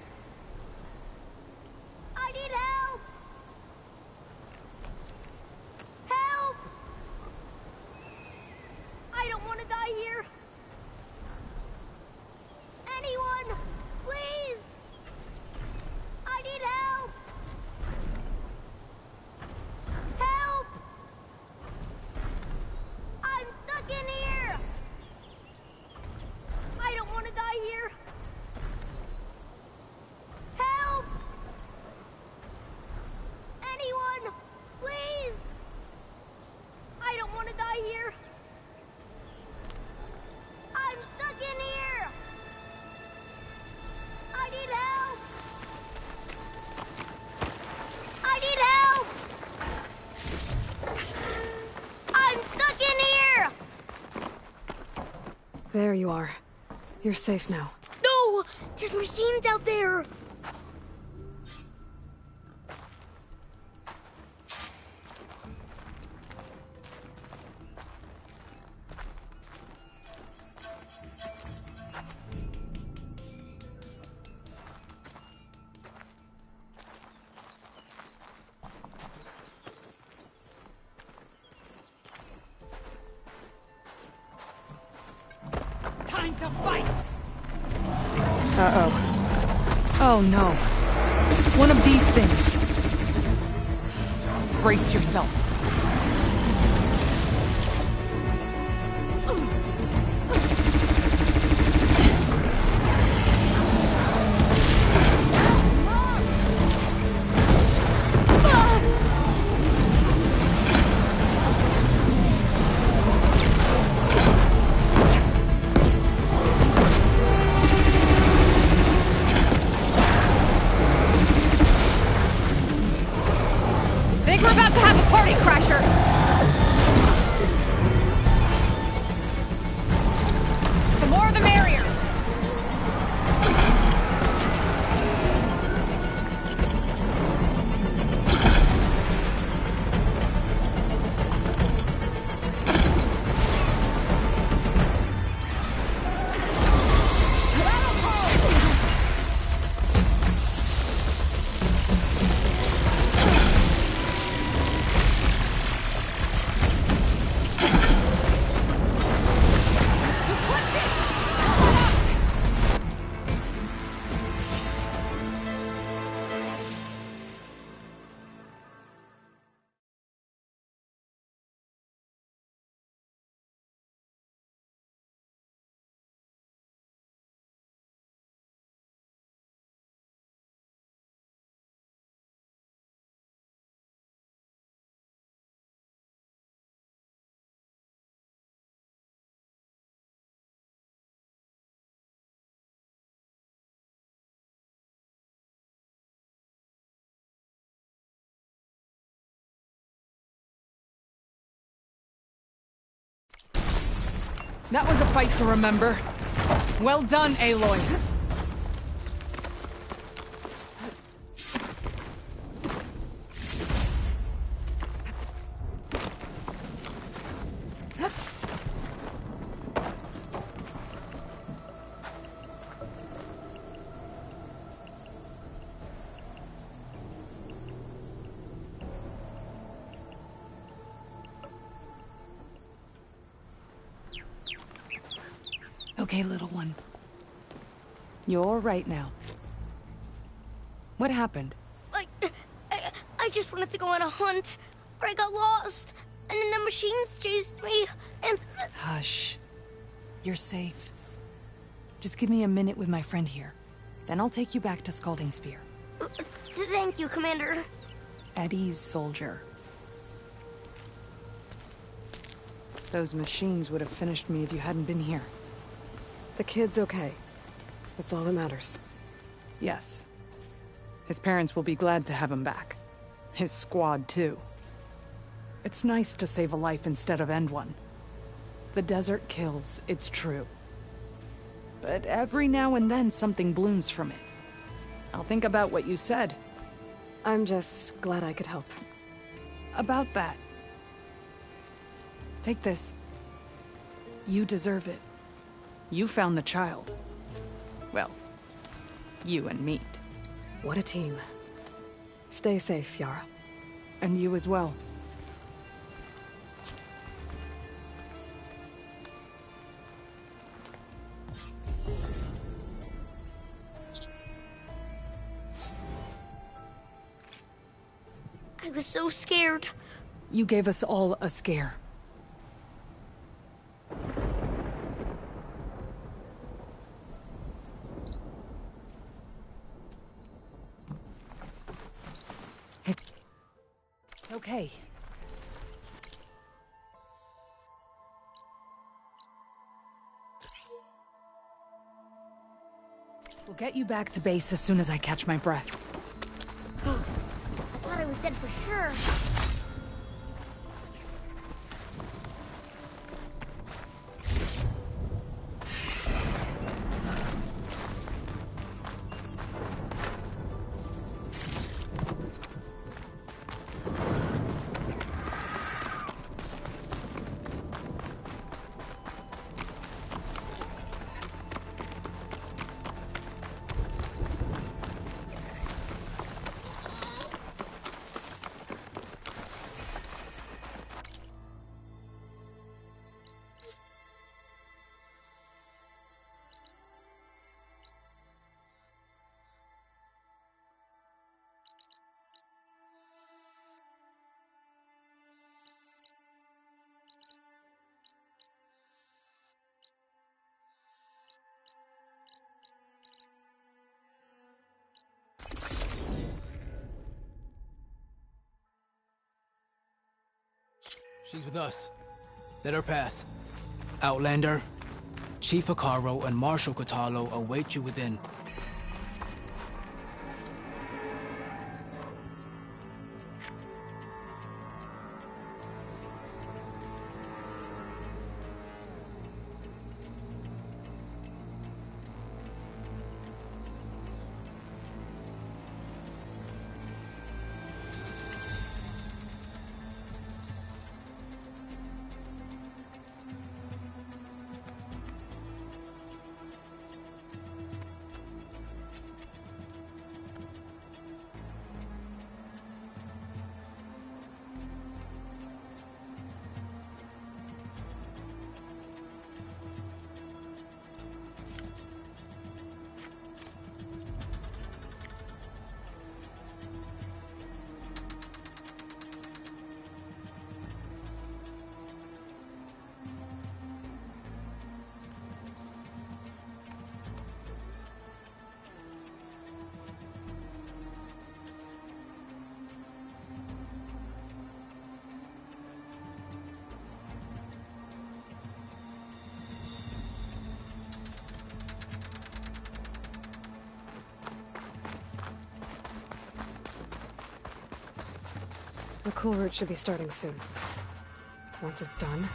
Speaker 1: I need help! Help! I don't want to die here. Anyone, please! I need help! Help! I'm stuck in here! I don't want to die here. Help! Anyone, please! I don't want to die here. I'm stuck in here! I need help! I need help! I'm stuck in here!
Speaker 2: There you are. You're safe now.
Speaker 1: No! There's machines out there!
Speaker 6: Time to fight!
Speaker 21: Uh-oh. Oh no. One of these things. Brace yourself.
Speaker 11: Think we're about to have a party crasher! The more the merrier!
Speaker 21: That was a fight to remember. Well done, Aloy. Okay, little one. You're all right now. What happened?
Speaker 1: I just wanted to go on a hunt, but I got lost, and then the machines chased me, and...
Speaker 21: Hush. You're safe. Just give me a minute with my friend here. Then I'll take you back to Scalding Spear.
Speaker 1: Thank you, Commander.
Speaker 21: At ease, soldier. Those machines would have finished me if you hadn't been here.
Speaker 2: The kid's okay. That's all that matters.
Speaker 21: Yes. His parents will be glad to have him back. His squad, too. It's nice to save a life instead of end one. The desert kills, it's true. But every now and then something blooms from it. I'll think about what you said.
Speaker 2: I'm just glad I could help.
Speaker 21: About that. Take this. You deserve it. You found the child. Well, you and Meat.
Speaker 2: What a team. Stay safe, Yara.
Speaker 21: And you as well.
Speaker 1: I was so scared.
Speaker 21: You gave us all a scare. Okay. We'll get you back to base as soon as I catch my breath.
Speaker 1: I thought I was dead for sure.
Speaker 18: She's with us. Let her pass. Outlander, Chief Hekarro and Marshal Kotallo await you within.
Speaker 2: The cool route should be starting soon. Once it's done,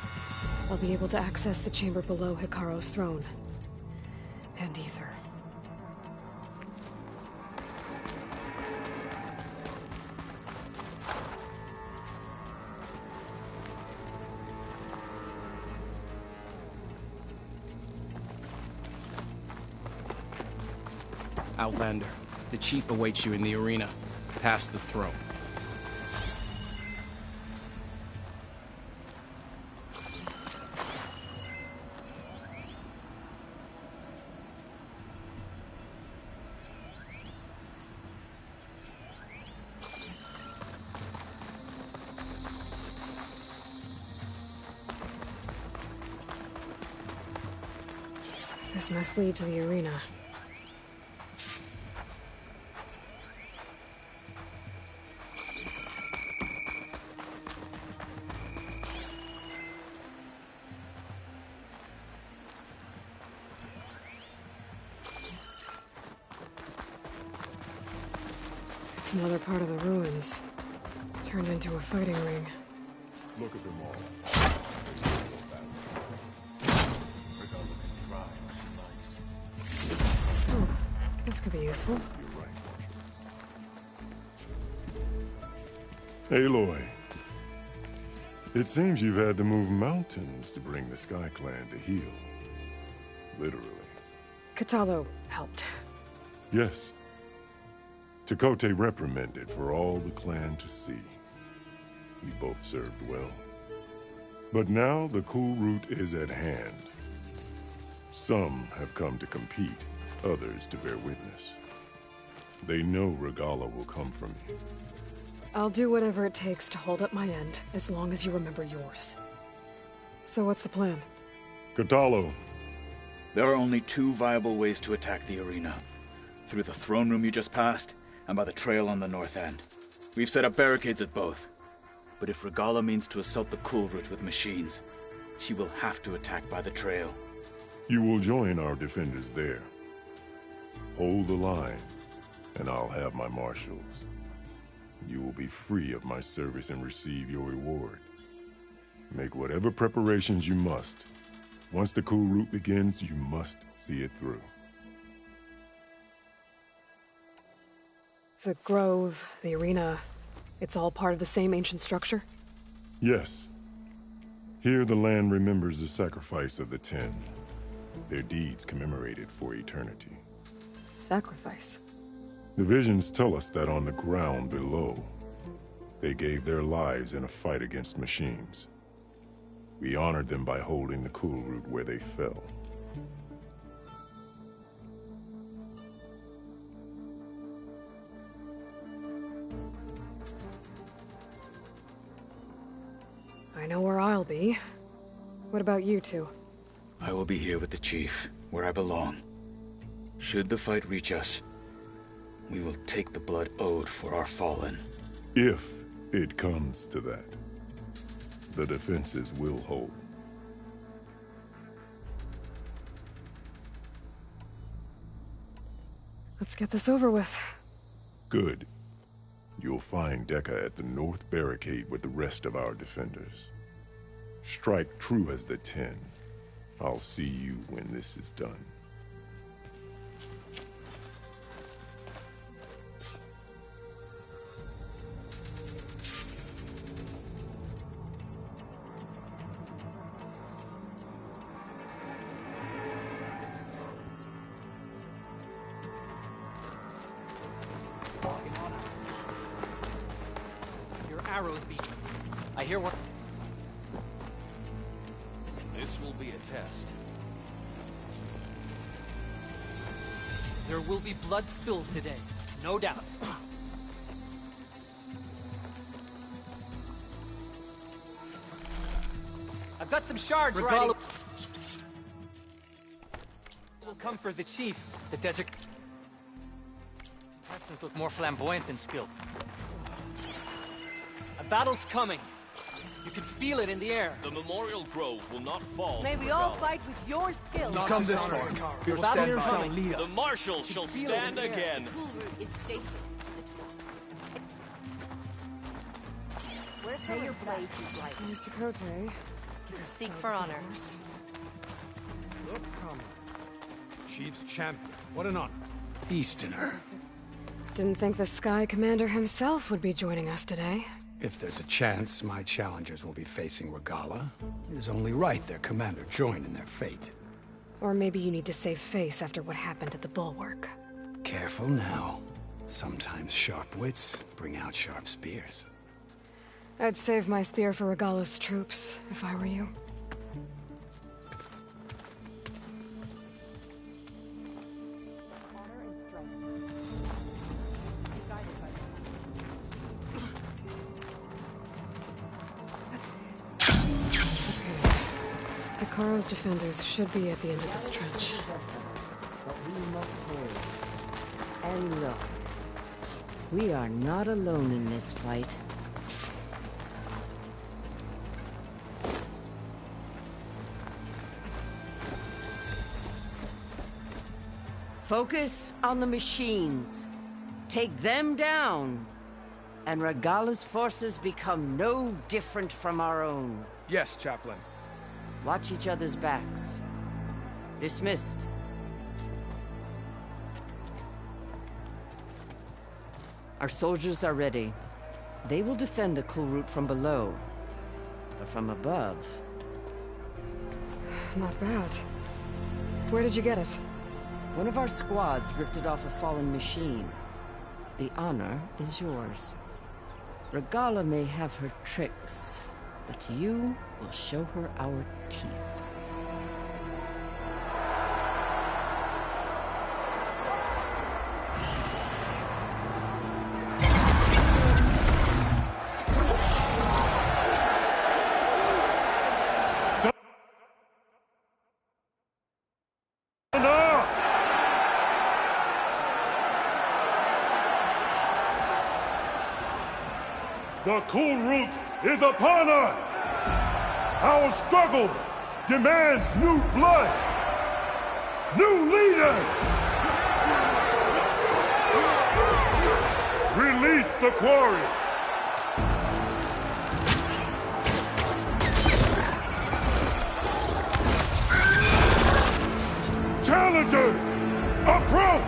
Speaker 2: I'll be able to access the chamber below Hikaro's throne. And Ether.
Speaker 5: Outlander, the chief awaits you in the arena, past the throne.
Speaker 2: This must lead to the arena. It's another part of the ruins, turned into a fighting ring.
Speaker 22: Look at them all.
Speaker 2: Oh, this could be useful.
Speaker 22: Aloy, it seems you've had to move mountains to bring the Sky Clan to heel. Literally.
Speaker 2: Kotallo helped.
Speaker 22: Yes. Tekote reprimanded for all the clan to see. We both served well. But now the cool route is at hand. Some have come to compete, others to bear witness. They know Regalla will come for me.
Speaker 2: I'll do whatever it takes to hold up my end, as long as you remember yours. So what's the plan?
Speaker 22: Kotallo.
Speaker 23: There are only two viable ways to attack the arena. Through the throne room you just passed, and by the trail on the north end. We've set up barricades at both. But if Regalla means to assault the cool route with machines, she will have to attack by the trail.
Speaker 22: You will join our defenders there. Hold the line, and I'll have my marshals. You will be free of my service and receive your reward. Make whatever preparations you must. Once the cool route begins, you must see it through.
Speaker 2: The grove, the arena, it's all part of the same ancient structure?
Speaker 22: Yes. Here the land remembers the sacrifice of the Ten. Their deeds commemorated for eternity.
Speaker 2: Sacrifice?
Speaker 22: The visions tell us that on the ground below, they gave their lives in a fight against machines. We honored them by holding the cool route where they fell.
Speaker 2: I know where I'll be. What about you two?
Speaker 23: I will be here with the chief, where I belong. Should the fight reach us, we will take the blood owed for our fallen.
Speaker 22: If it comes to that, the defenses will hold.
Speaker 2: Let's get this over with.
Speaker 22: Good. You'll find Dekka at the north barricade with the rest of our defenders. Strike true as the Ten. I'll see you when this is done.
Speaker 3: Your arrows beat. I hear one.
Speaker 10: This will be a test.
Speaker 3: There will be blood spilled today, no doubt. I've got some shards ready. Will come for the chief. The desert contestants look more flamboyant than skilled. A battle's coming. You can feel it in the air.
Speaker 24: The Memorial Grove will not fall.
Speaker 20: May we all fight with your skills.
Speaker 18: You've come this far. We will stand by and lead us.
Speaker 24: The marshals shall stand again.
Speaker 20: Cool route is sacred. Where's your blades like?
Speaker 2: Mr. Kote,
Speaker 11: Seek for honor.
Speaker 7: Look, come. Chief's champion. What an honor.
Speaker 21: Easterner. Didn't think the Sky Commander himself would be joining us today.
Speaker 7: If there's a chance my challengers will be facing Regalla, it is only right their commander join in their fate.
Speaker 21: Or maybe you need to save face after what happened at the Bulwark.
Speaker 7: Careful now. Sometimes sharp wits bring out sharp spears.
Speaker 21: I'd save my spear for Regalla's troops, if I were you. Hekarro's defenders should be at the end of this trench.
Speaker 8: But we must hold. And look, we are not alone in this fight. Focus on the machines. Take them down, and Regalla's forces become no different from our own.
Speaker 5: Yes, Chaplain.
Speaker 8: Watch each other's backs. Dismissed. Our soldiers are ready. They will defend the Kulrut from below. But from above...
Speaker 21: Not bad. Where did you get it?
Speaker 8: One of our squads ripped it off a fallen machine. The honor is yours. Regalla may have her tricks, but you will show her our teeth.
Speaker 22: The Kulrut is upon us! Our struggle demands new blood! New leaders! Release the quarry! Challengers, approach!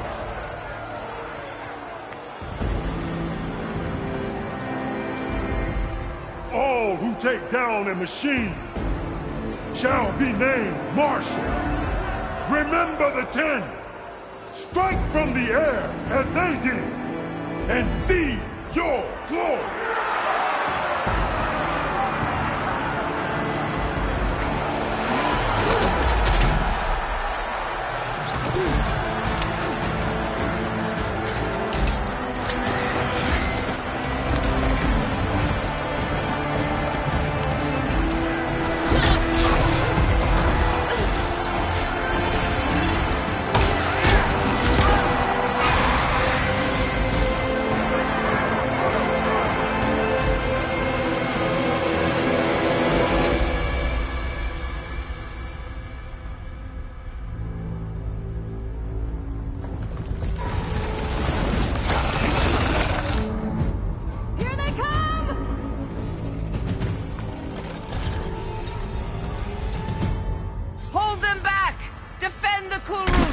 Speaker 22: All who take down a machine shall be named Marshal. Remember the 10. Strike from the air as they did, and seize your glory.
Speaker 8: Hold them back! Defend the Kulrut!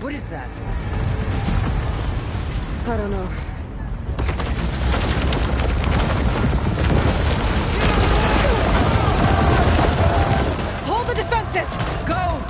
Speaker 8: What is that?
Speaker 2: I don't know. Hold the defenses! Go!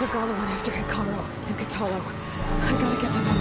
Speaker 2: Regalla went after Hekarro and Kotallo. I gotta get to them.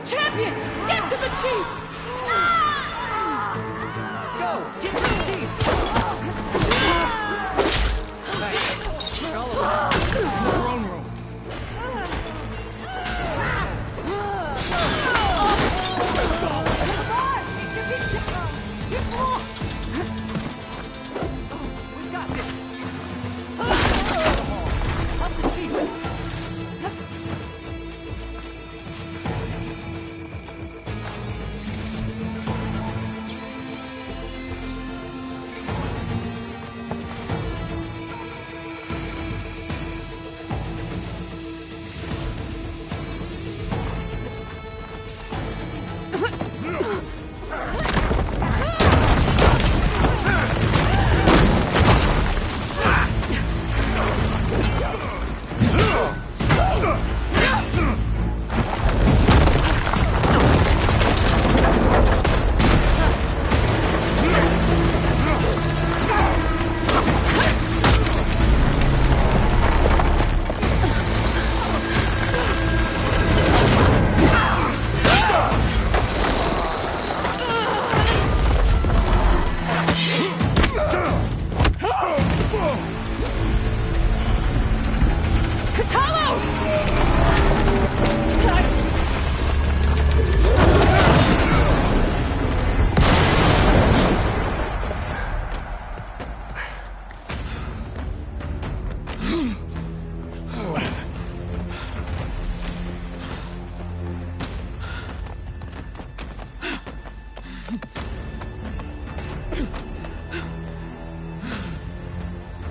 Speaker 6: Champion! Get to the chief!
Speaker 3: Go! Get to the chief! Thanks. Regalla, in the throne room. We got this! Up the chief!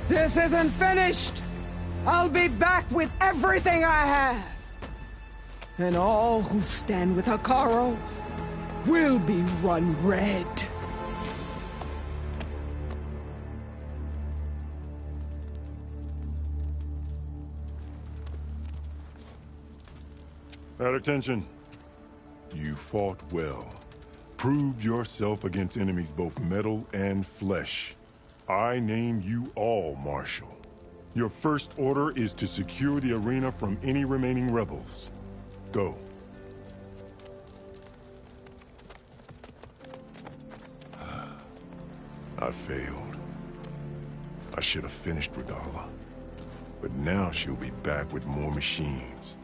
Speaker 4: This isn't finished! I'll be back with everything I have! And all who stand with Hekarro will be run red.
Speaker 22: At attention. You fought well. Proved yourself against enemies both metal and flesh. I name you all Marshal. Your first order is to secure the arena from any remaining rebels. Go. I failed. I should have finished Regalla. But now she'll be back with more machines.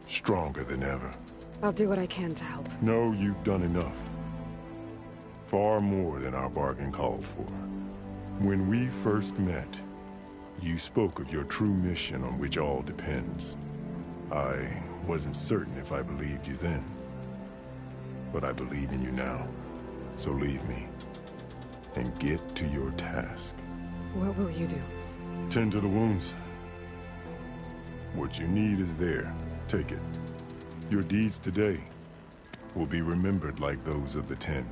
Speaker 22: Stronger than ever.
Speaker 2: I'll do what I can to help.
Speaker 22: No, you've done enough. Far more than our bargain called for. When we first met, you spoke of your true mission on which all depends. I wasn't certain if I believed you then. But I believe in you now. So leave me. And get to your task.
Speaker 2: What will you do?
Speaker 22: Tend to the wounds. What you need is there. Take it. Your deeds today will be remembered like those of the 10.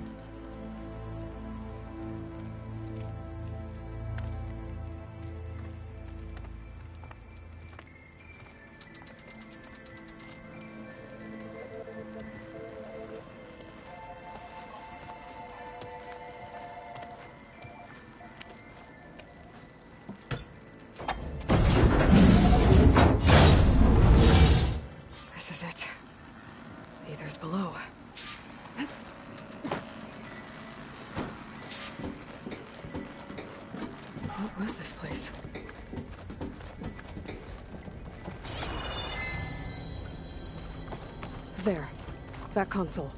Speaker 2: This is it. Aether's below. What was this place? There. That console.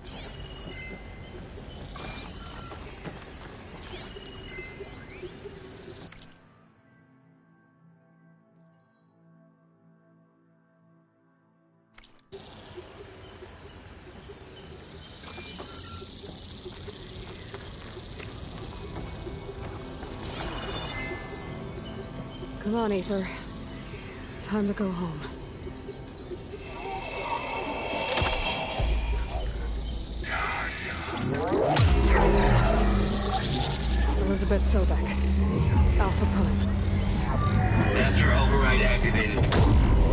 Speaker 2: Come on, Aether. Time to go home. Yes. Elizabeth Sobek. Alpha Prime.
Speaker 9: Master override activated.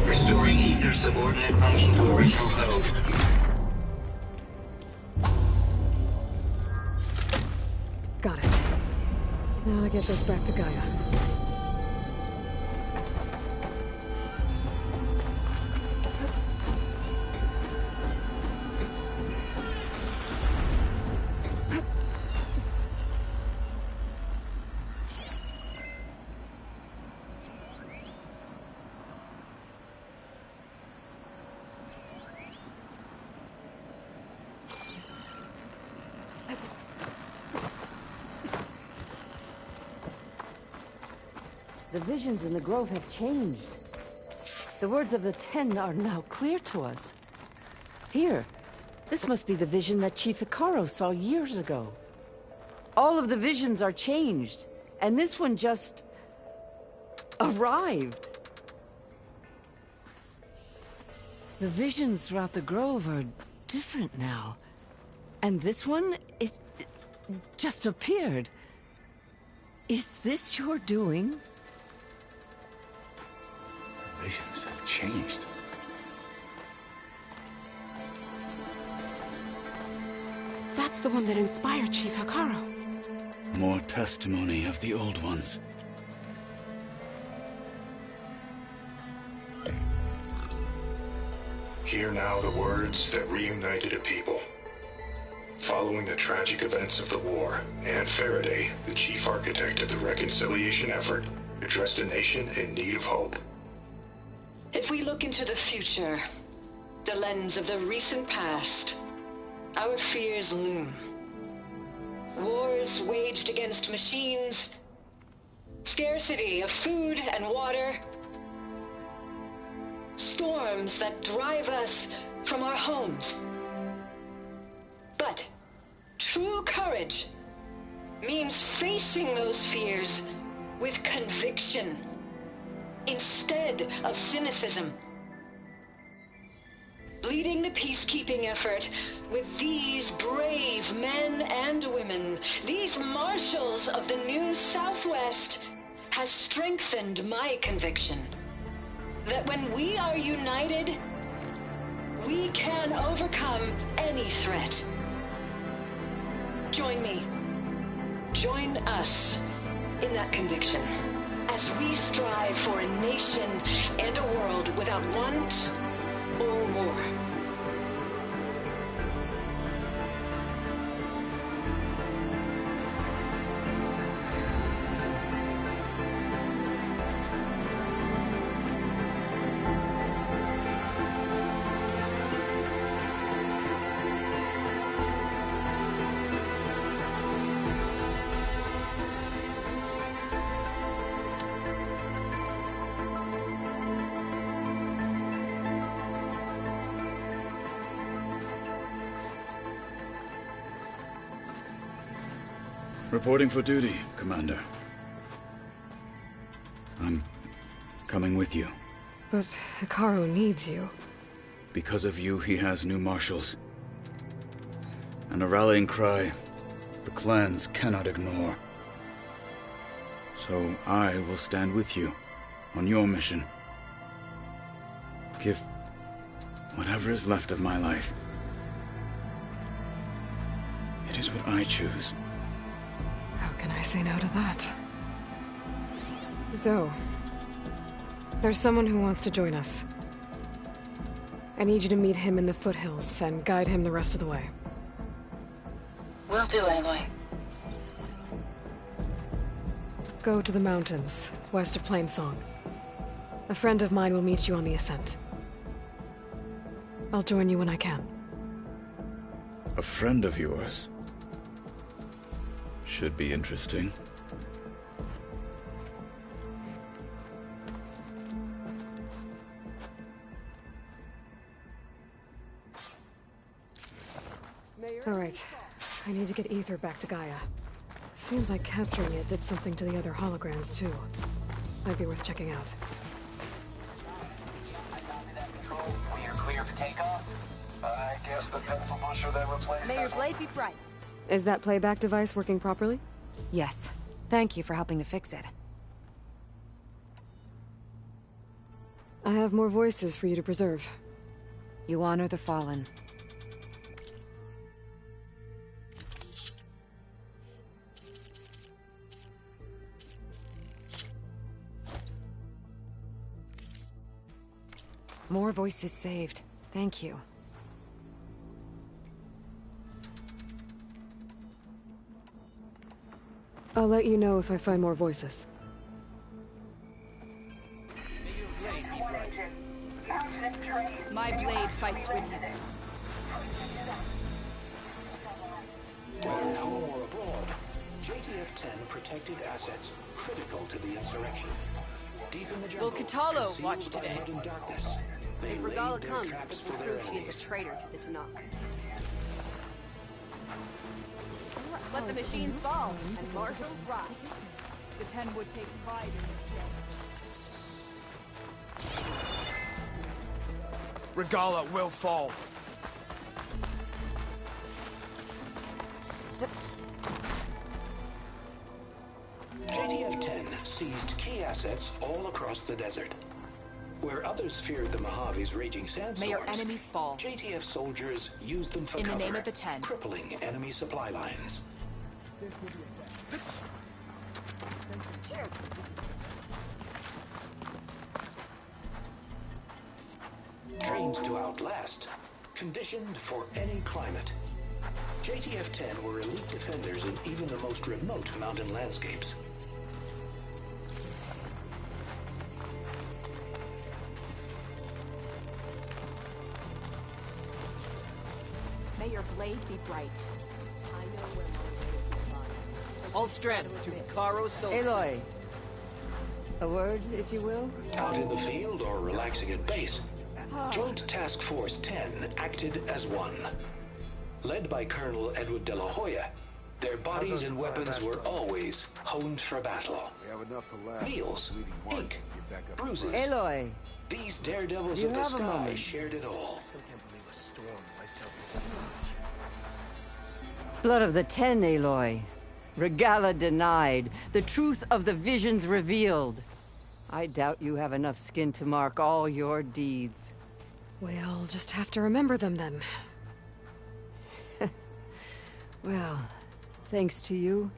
Speaker 9: Restoring Aether subordinate function to original code.
Speaker 2: Got it. Now to get this back to Gaia.
Speaker 8: The visions in the Grove have changed. The words of the 10 are now clear to us. Here, this must be the vision that Chief Hekarro saw years ago. All of the visions are changed, and this one just arrived. The visions throughout the Grove are different now. And this one, it just appeared. Is this your doing?
Speaker 7: Visions have changed.
Speaker 6: That's the one that inspired Chief Hekarro.
Speaker 23: More testimony of the old ones.
Speaker 12: Hear now the words that reunited a people. Following the tragic events of the war, Anne Faraday, the chief architect of the reconciliation effort, addressed a nation in need of hope.
Speaker 17: If we look into the future, the lens of the recent past, our fears loom. Wars waged against machines, scarcity of food and water, storms that drive us from our homes. But true courage means facing those fears with conviction instead of cynicism. Leading the peacekeeping effort with these brave men and women, these marshals of the New Southwest, has strengthened my conviction that when we are united, we can overcome any threat. Join me. Join us in that conviction as we strive for a nation and a world without want or war.
Speaker 23: Reporting for duty, Commander. I'm coming with you.
Speaker 2: But Hekarro needs you.
Speaker 23: Because of you, he has new marshals. And a rallying cry the clans cannot ignore. So I will stand with you on your mission. Give whatever is left of my life. It is what I choose.
Speaker 2: How can I say no to that? Zoe, there's someone who wants to join us. I need you to meet him in the foothills and guide him the rest of the way.
Speaker 17: Will do, Aloy.
Speaker 2: Go to the mountains, west of Plainsong. A friend of mine will meet you on the ascent. I'll join you when I can.
Speaker 23: A friend of yours? Should be interesting.
Speaker 2: All right. I need to get Ether back to Gaia. Seems like capturing it did something to the other holograms, too. Might be worth checking out.
Speaker 13: We are clear for takeoff. I guess the pencil pusher that replaced
Speaker 20: May your blade be bright.
Speaker 2: Is that playback device working properly?
Speaker 14: Yes. Thank you for helping to fix it.
Speaker 2: I have more voices for you to preserve.
Speaker 14: You honor the fallen. More voices saved. Thank you.
Speaker 2: I'll let you know if I find more voices.
Speaker 6: My blade fights with you.
Speaker 15: Whether at home or abroad, JTF-10 protected assets critical to the insurrection. Deep in the jungle,
Speaker 6: Will Kotallo
Speaker 15: concealed
Speaker 6: watch
Speaker 15: by
Speaker 6: today?
Speaker 15: mud and darkness, they
Speaker 20: If
Speaker 15: laid
Speaker 20: Regalla
Speaker 15: their
Speaker 20: comes,
Speaker 15: traps
Speaker 20: this
Speaker 15: for
Speaker 20: will
Speaker 15: their
Speaker 20: prove she is
Speaker 15: enemies.
Speaker 20: a traitor to the Tanakh.
Speaker 6: Let the machines fall and marshals rise. The 10 would take pride in this day.
Speaker 18: Regalla will fall.
Speaker 15: JTF-10 seized key assets all across the desert. Where others feared the Mojave's raging sandstorms,
Speaker 6: May your enemies fall.
Speaker 15: JTF soldiers used them for
Speaker 6: In the
Speaker 15: cover,
Speaker 6: name of the 10.
Speaker 15: crippling enemy supply lines. Trained to outlast, conditioned for any climate. JTF-10 were elite defenders in even the most remote mountain landscapes.
Speaker 6: May your blade be bright.
Speaker 20: I know where my blade is lying.
Speaker 3: All strand to Hekarro's soul.
Speaker 8: Aloy. A word, if you will?
Speaker 15: Out in the field or relaxing at base, Joint Task Force 10 acted as one. Led by Colonel Edward De La Hoya, their bodies and weapons were always honed for battle. Meals, ink, bruises.
Speaker 8: Aloy,
Speaker 15: These daredevils
Speaker 8: you
Speaker 15: of the
Speaker 8: have a
Speaker 15: sky
Speaker 8: moment.
Speaker 15: shared it all.
Speaker 8: Blood of the Ten, Aloy. Regala denied. The truth of the visions revealed. I doubt you have enough skin to mark all your deeds.
Speaker 2: We'll just have to remember them then.
Speaker 8: Well, thanks to you,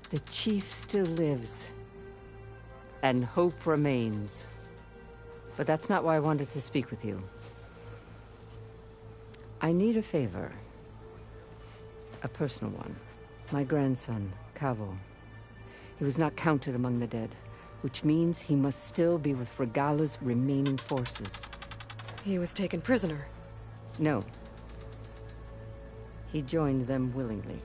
Speaker 8: the Chief still lives. And hope remains. But that's not why I wanted to speak with you. I need a favor. A personal one. My grandson, Kavo. He was not counted among the dead, which means he must still be with Regala's remaining forces.
Speaker 2: He was taken prisoner.
Speaker 8: No. He joined them willingly.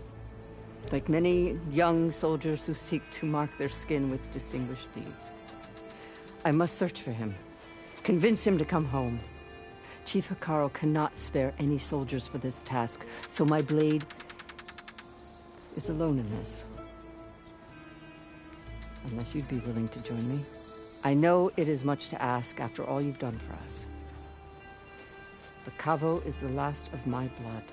Speaker 8: Like many young soldiers who seek to mark their skin with distinguished deeds. I must search for him. Convince him to come home. Chief Hekarro cannot spare any soldiers for this task, so my blade is alone in this. Unless you'd be willing to join me. I know it is much to ask after all you've done for us. But Kavo is the last of my blood.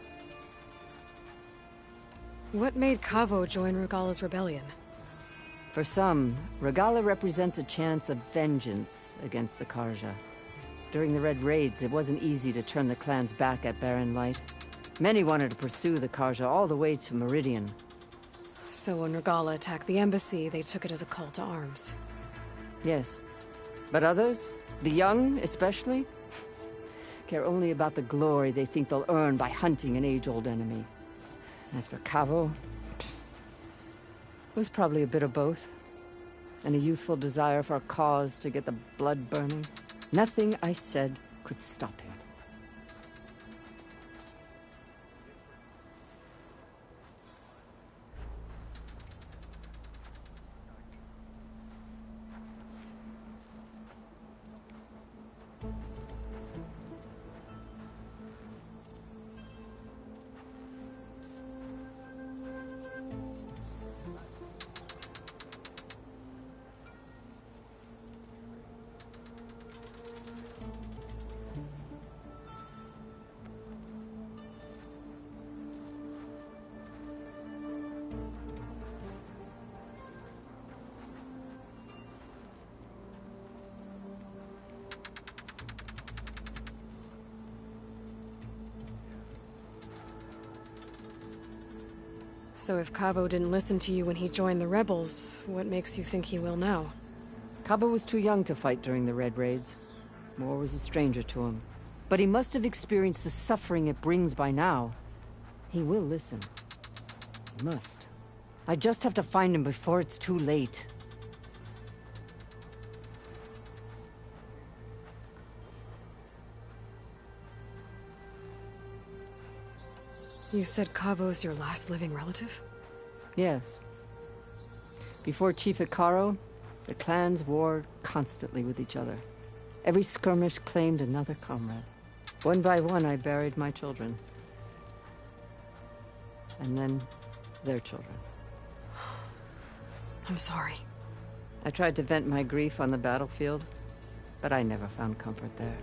Speaker 2: What made Kavo join Regala's rebellion?
Speaker 8: For some, Regala represents a chance of vengeance against the Karja. During the Red Raids, it wasn't easy to turn the clans back at Barren Light. Many wanted to pursue the Karja all the way to Meridian.
Speaker 2: So when Regala attacked the embassy, they took it as a call to arms.
Speaker 8: Yes. But others, the young especially, care only about the glory they think they'll earn by hunting an age-old enemy. As for Kavo, it was probably a bit of both. And a youthful desire for a cause to get the blood burning. Nothing I said could stop him.
Speaker 2: So if Kavo didn't listen to you when he joined the rebels, what makes you think he will now?
Speaker 8: Kavo was too young to fight during the Red Raids. War was a stranger to him. But he must have experienced the suffering it brings by now. He will listen. He must. I just have to find him before it's too late.
Speaker 2: You said Kavo's your last living relative?
Speaker 8: Yes. Before Chief Hekarro, the clans warred constantly with each other. Every skirmish claimed another comrade. One by one, I buried my children. And then, their children.
Speaker 2: I'm sorry.
Speaker 8: I tried to vent my grief on the battlefield, but I never found comfort there.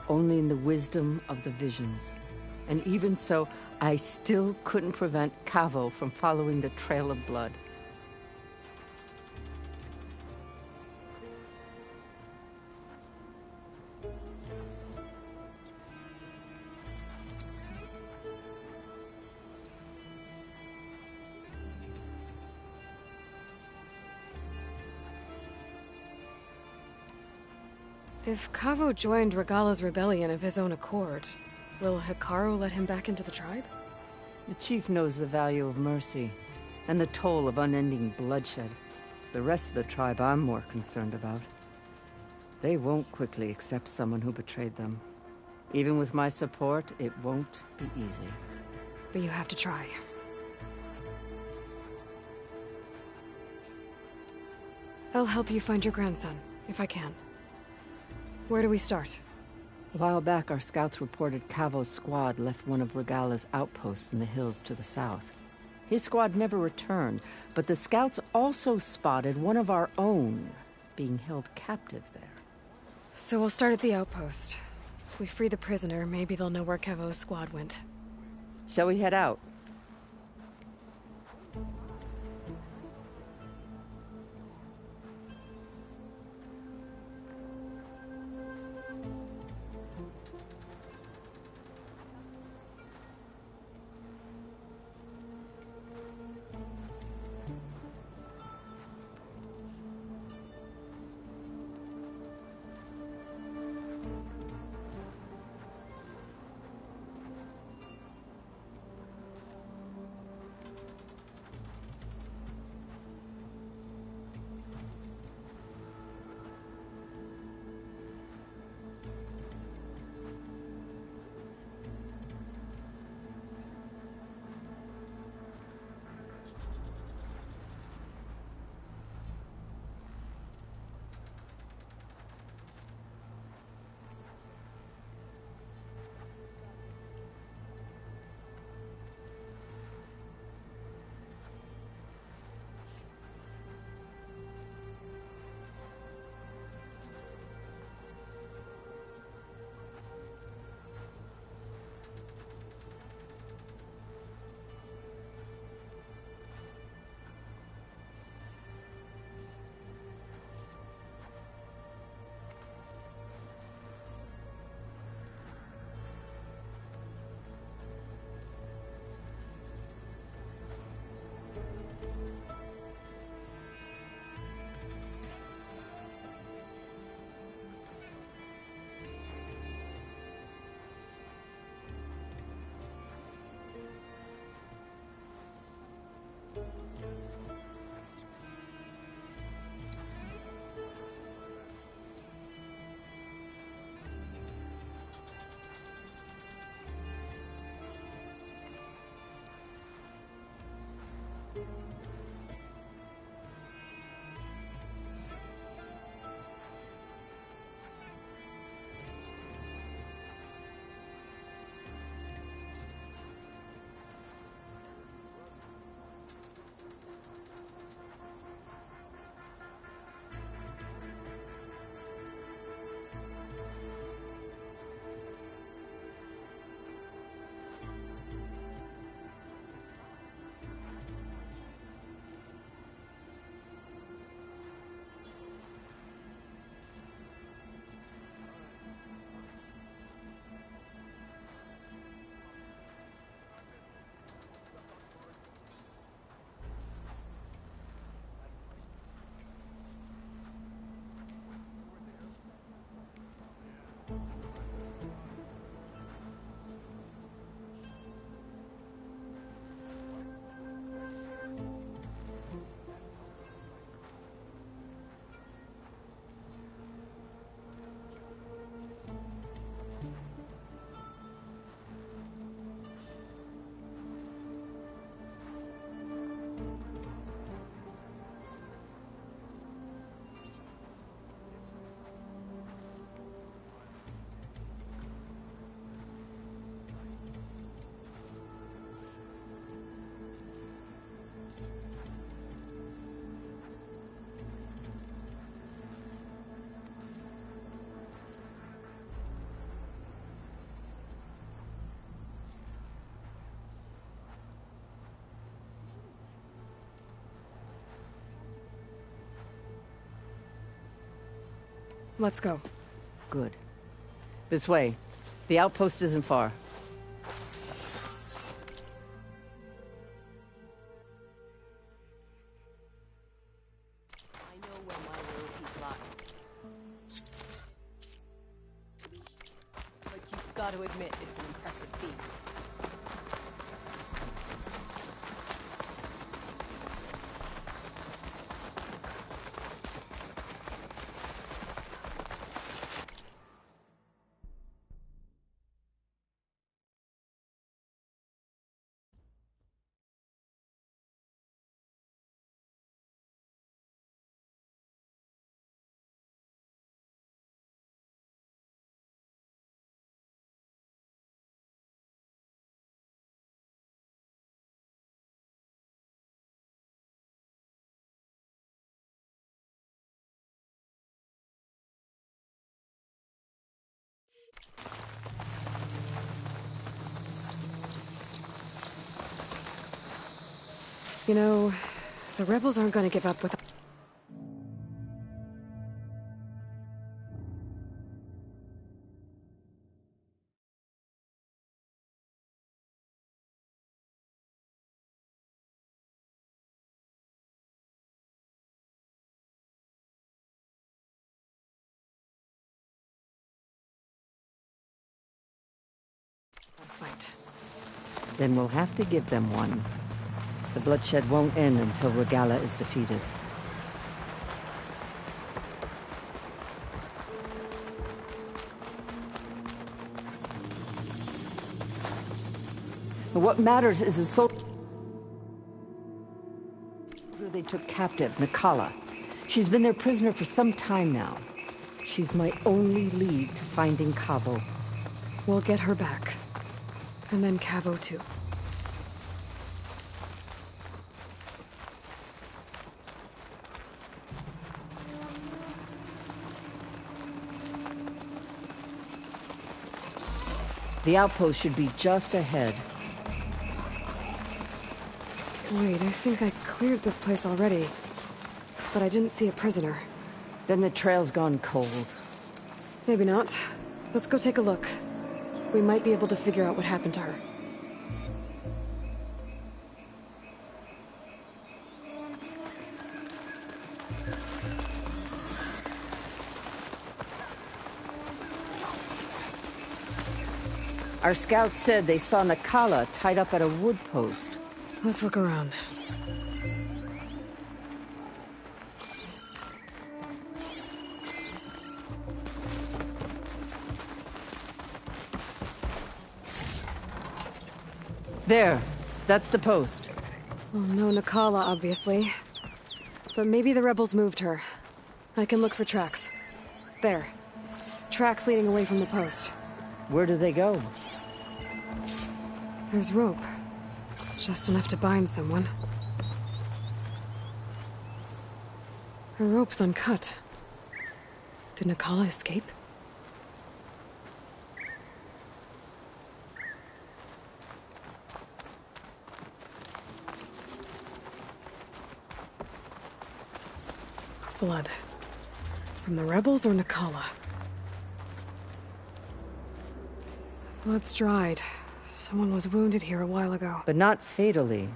Speaker 8: Only in the wisdom of the visions. And even so, I still couldn't prevent Kavo from following the trail of blood.
Speaker 2: If Kavo joined Regala's rebellion of his own accord, will Hekarro let him back into the tribe?
Speaker 8: The chief knows the value of mercy, and the toll of unending bloodshed. It's the rest of the tribe I'm more concerned about. They won't quickly accept someone who betrayed them. Even with my support, it won't be easy.
Speaker 2: But you have to try. I'll help you find your grandson, if I can. Where do we start?
Speaker 8: A while back, our scouts reported Cavo's squad left one of Regala's outposts in the hills to the south. His squad never returned, but the scouts also spotted one of our own being held captive there.
Speaker 2: So we'll start at the outpost. If we free the prisoner, maybe they'll know where Cavo's squad went.
Speaker 8: Shall we head out?
Speaker 2: Let's go.
Speaker 8: Good. This way. The outpost isn't far.
Speaker 20: I know where my loyalties lie. But you've got to admit it's an impressive feat.
Speaker 2: You know, the rebels aren't going to give up with... fight.
Speaker 8: Then we'll have to give them one. The bloodshed won't end until Regalla is defeated. But what matters is the soldier they took captive, Nikala. She's been their prisoner for some time now. She's my only lead to finding Cavo.
Speaker 2: We'll get her back. And then Cavo too.
Speaker 8: The outpost should be just ahead.
Speaker 2: Wait, I think I cleared this place already. But I didn't see a prisoner.
Speaker 8: Then the trail's gone cold.
Speaker 2: Maybe not. Let's go take a look. We might be able to figure out what happened to her.
Speaker 8: Our scouts said they saw Nikala tied up at a wood post.
Speaker 2: Let's look around.
Speaker 8: There. That's the post.
Speaker 2: Well, no Nikala, obviously. But maybe the rebels moved her. I can look for tracks. There. Tracks leading away from the post.
Speaker 8: Where do they go?
Speaker 2: There's rope. Just enough to bind someone. Her rope's uncut. Did Nikala escape? Blood. From the rebels or Nikala? Blood's dried. Someone was wounded here a while ago.
Speaker 8: But not fatally.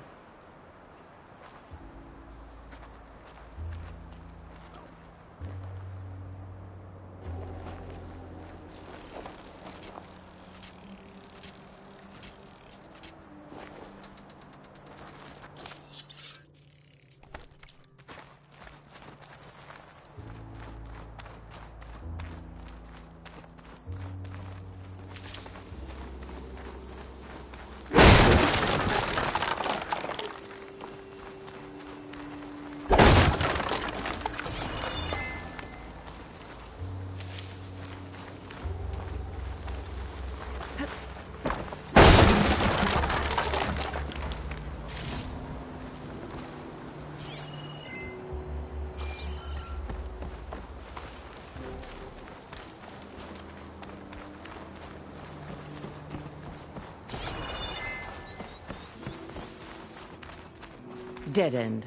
Speaker 8: Dead end.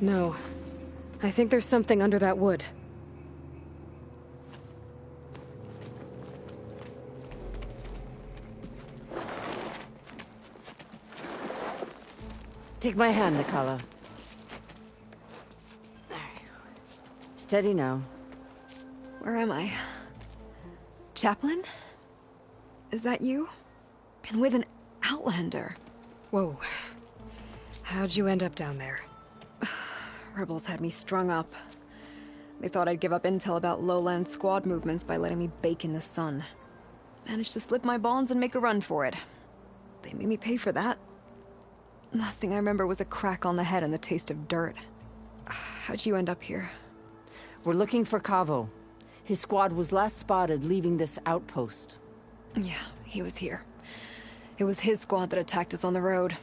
Speaker 2: No. I think there's something under that wood.
Speaker 8: Take my hand, Nikala. There. Steady now.
Speaker 14: Where am I? Chaplain? Is that you? And with an Outlander.
Speaker 2: Whoa. How'd you end up down there?
Speaker 14: Rebels had me strung up. They thought I'd give up intel about lowland squad movements by letting me bake in the sun. Managed to slip my bonds and make a run for it. They made me pay for that. Last thing I remember was a crack on the head and the taste of dirt. How'd you end up here?
Speaker 8: We're looking for Cavo. His squad was last spotted leaving this outpost.
Speaker 14: Yeah, he was here. It was his squad that attacked us on the road.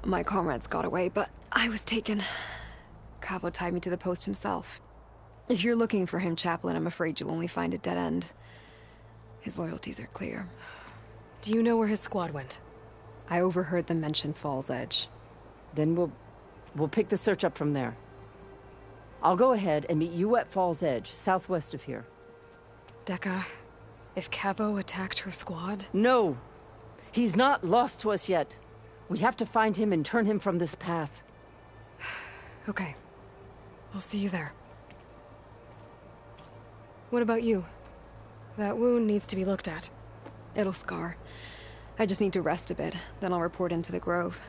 Speaker 14: My comrades got away, but I was taken. Cavo tied me to the post himself. If you're looking for him, Chaplain, I'm afraid you'll only find a dead end. His loyalties are clear.
Speaker 2: Do you know where his squad went?
Speaker 14: I overheard them mention Fall's Edge.
Speaker 8: Then we'll We'll pick the search up from there. I'll go ahead and meet you at Fall's Edge, southwest of here.
Speaker 2: Dekka, if Cavo attacked her squad?
Speaker 8: No! He's not lost to us yet. We have to find him and turn him from this path.
Speaker 2: Okay. I'll see you there. What about you? That wound needs to be looked at.
Speaker 14: It'll scar. I just need to rest a bit, then I'll report into the Grove.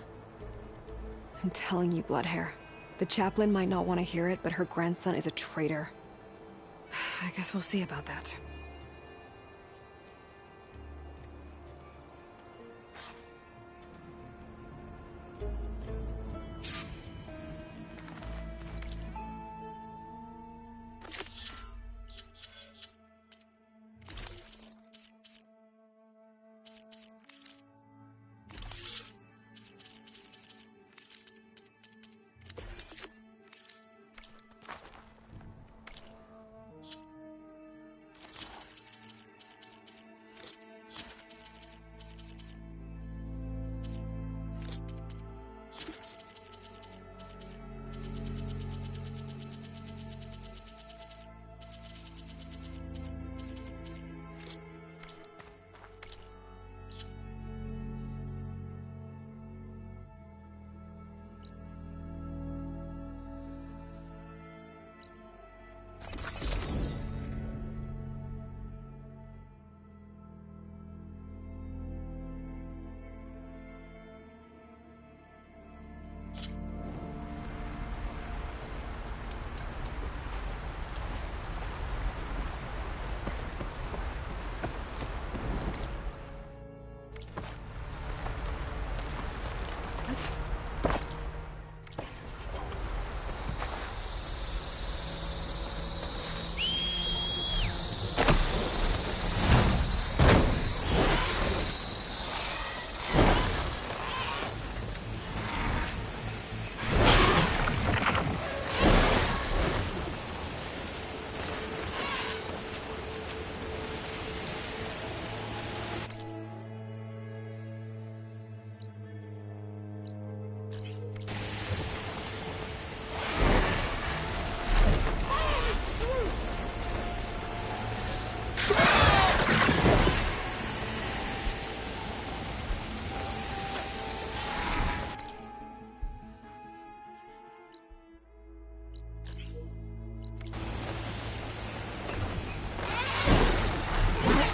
Speaker 14: I'm telling you, Bloodhair. The chaplain might not want to hear it, but her grandson is a traitor.
Speaker 2: I guess we'll see about that.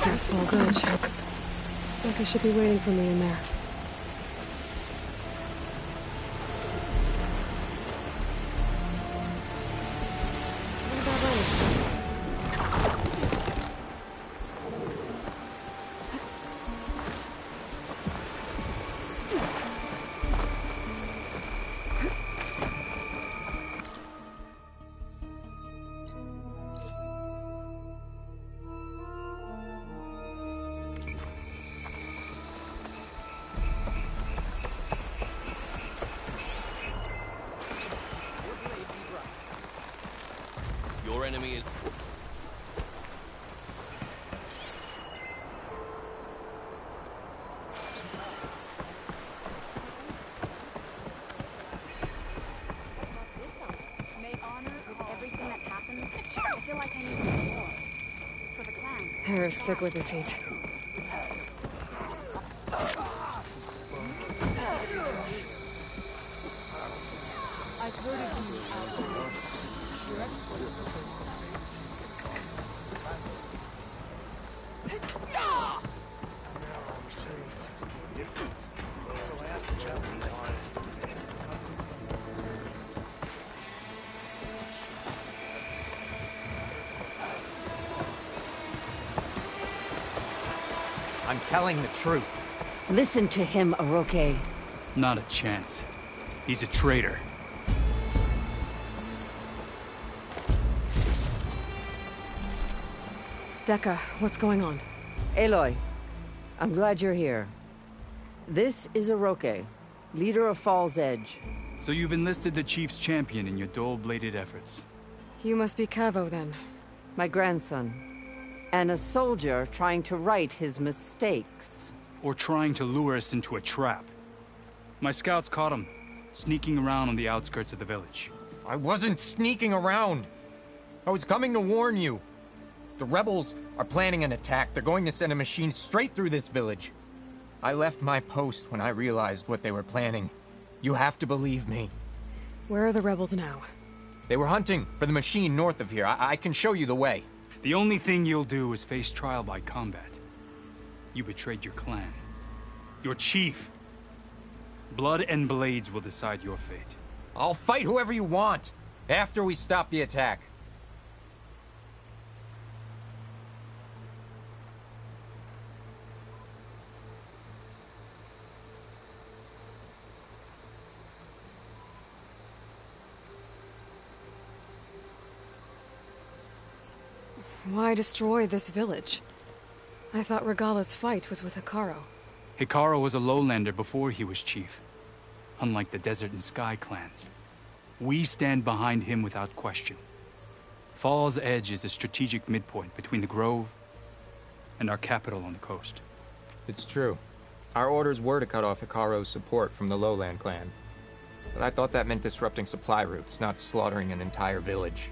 Speaker 2: There's Fall's Edge. Dekka should be waiting for me in there.
Speaker 24: Your enemy is...
Speaker 2: Harris sick with his heat.
Speaker 6: I've heard of you.
Speaker 3: I'm telling the truth.
Speaker 8: Listen to him, Oroke.
Speaker 5: Not a chance. He's a traitor.
Speaker 2: Dekka, what's going on?
Speaker 8: Aloy, I'm glad you're here. This is Oroke, leader of Fall's Edge.
Speaker 5: So you've enlisted the Chief's champion in your dull-bladed efforts.
Speaker 2: You must be Cavo, then.
Speaker 8: My grandson. And a soldier trying to right his mistakes.
Speaker 5: Or trying to lure us into a trap. My scouts caught him.
Speaker 1: sneaking around on the outskirts of the village.
Speaker 10: I wasn't sneaking around. I was coming to warn you. The rebels are planning an attack. They're going to send a machine straight through this village. I left my post when I realized what they were planning. You have to believe me.
Speaker 2: Where are the rebels now?
Speaker 10: They were hunting for the machine north of here. I can show you the way.
Speaker 1: The only thing you'll do is face trial by combat. You betrayed your clan. Your chief. Blood and blades will decide your fate.
Speaker 10: I'll fight whoever you want, after we stop the attack.
Speaker 2: Why destroy this village? I thought Regala's fight was with Hekarro.
Speaker 1: Hekarro was a lowlander before he was chief. Unlike the Desert and Sky clans. We stand behind him without question. Fall's Edge is a strategic midpoint between the Grove and our capital on the coast.
Speaker 10: It's true. Our orders were to cut off Hekarro's support from the Lowland clan. But I thought that meant disrupting supply routes, not slaughtering an entire village.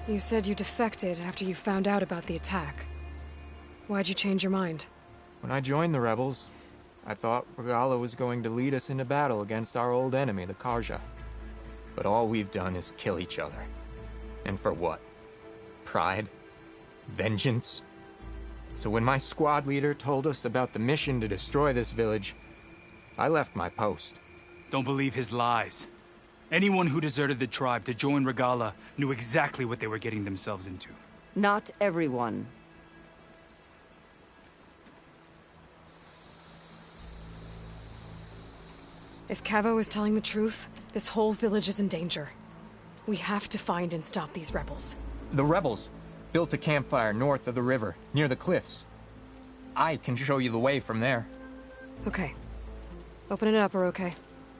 Speaker 2: You said you defected after you found out about the attack. Why'd you change your mind?
Speaker 10: When I joined the rebels, I thought Regala was going to lead us into battle against our old enemy, the Carja. But all we've done is kill each other. And for what? Pride? Vengeance? So when my squad leader told us about the mission to destroy this village, I left my post.
Speaker 1: Don't believe his lies. Anyone who deserted the tribe to join Regala knew exactly what they were getting themselves into.
Speaker 8: Not everyone.
Speaker 2: If Cavo is telling the truth, this whole village is in danger. We have to find and stop these rebels.
Speaker 10: The rebels built a campfire north of the river, near the cliffs. I can show you the way from there.
Speaker 2: Okay. Open it up, or okay?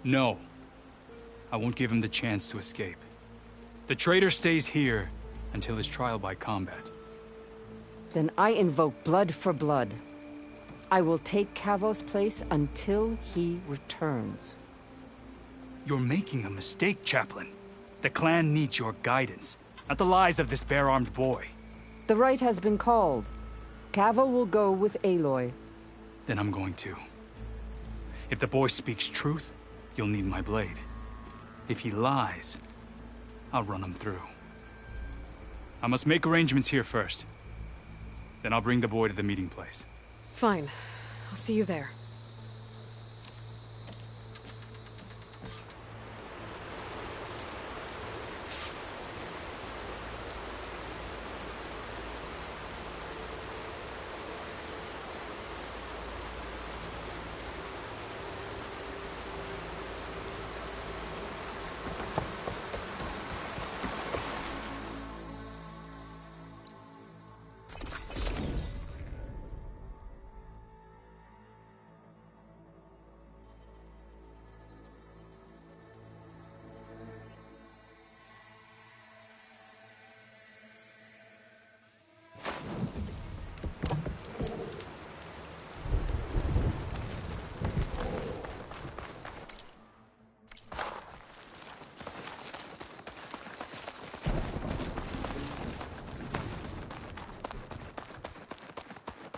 Speaker 1: No. I won't give him the chance to escape. The traitor stays here until his trial by combat.
Speaker 8: Then I invoke blood for blood. I will take Cavo's place until he returns.
Speaker 1: You're making a mistake, Chaplain. The clan needs your guidance, not the lies of this bare-armed boy.
Speaker 8: The right has been called. Cavo will go with Aloy.
Speaker 1: Then I'm going to. If the boy speaks truth, you'll need my blade. If he lies, I'll run him through. I must make arrangements here first. Then I'll bring the boy to the meeting place.
Speaker 2: Fine. I'll see you there.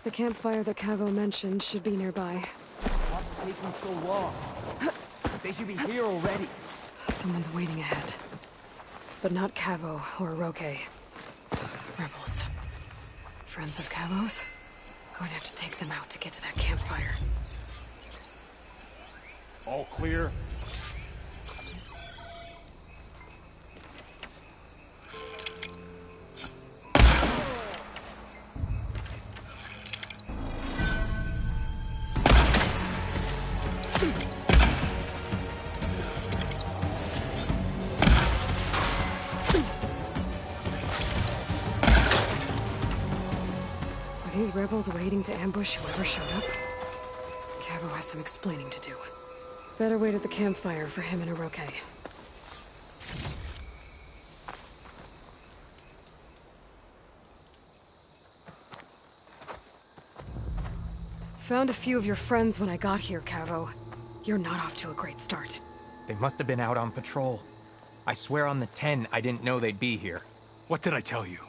Speaker 2: The campfire that Cavo mentioned should be nearby.
Speaker 18: What's taking so long? They should be here already.
Speaker 2: Someone's waiting ahead. But not Cavo or Roque. Rebels. Friends of Cavo's? Going to have to take them out to get to that campfire.
Speaker 22: All clear?
Speaker 2: these rebels waiting to ambush whoever showed up? Cavo has some explaining to do. Better wait at the campfire for him and Oroke. Found a few of your friends when I got here, Cavo. You're not off to a great start.
Speaker 10: They must have been out on patrol. I swear on the 10, I didn't know they'd be here.
Speaker 1: What did I tell you?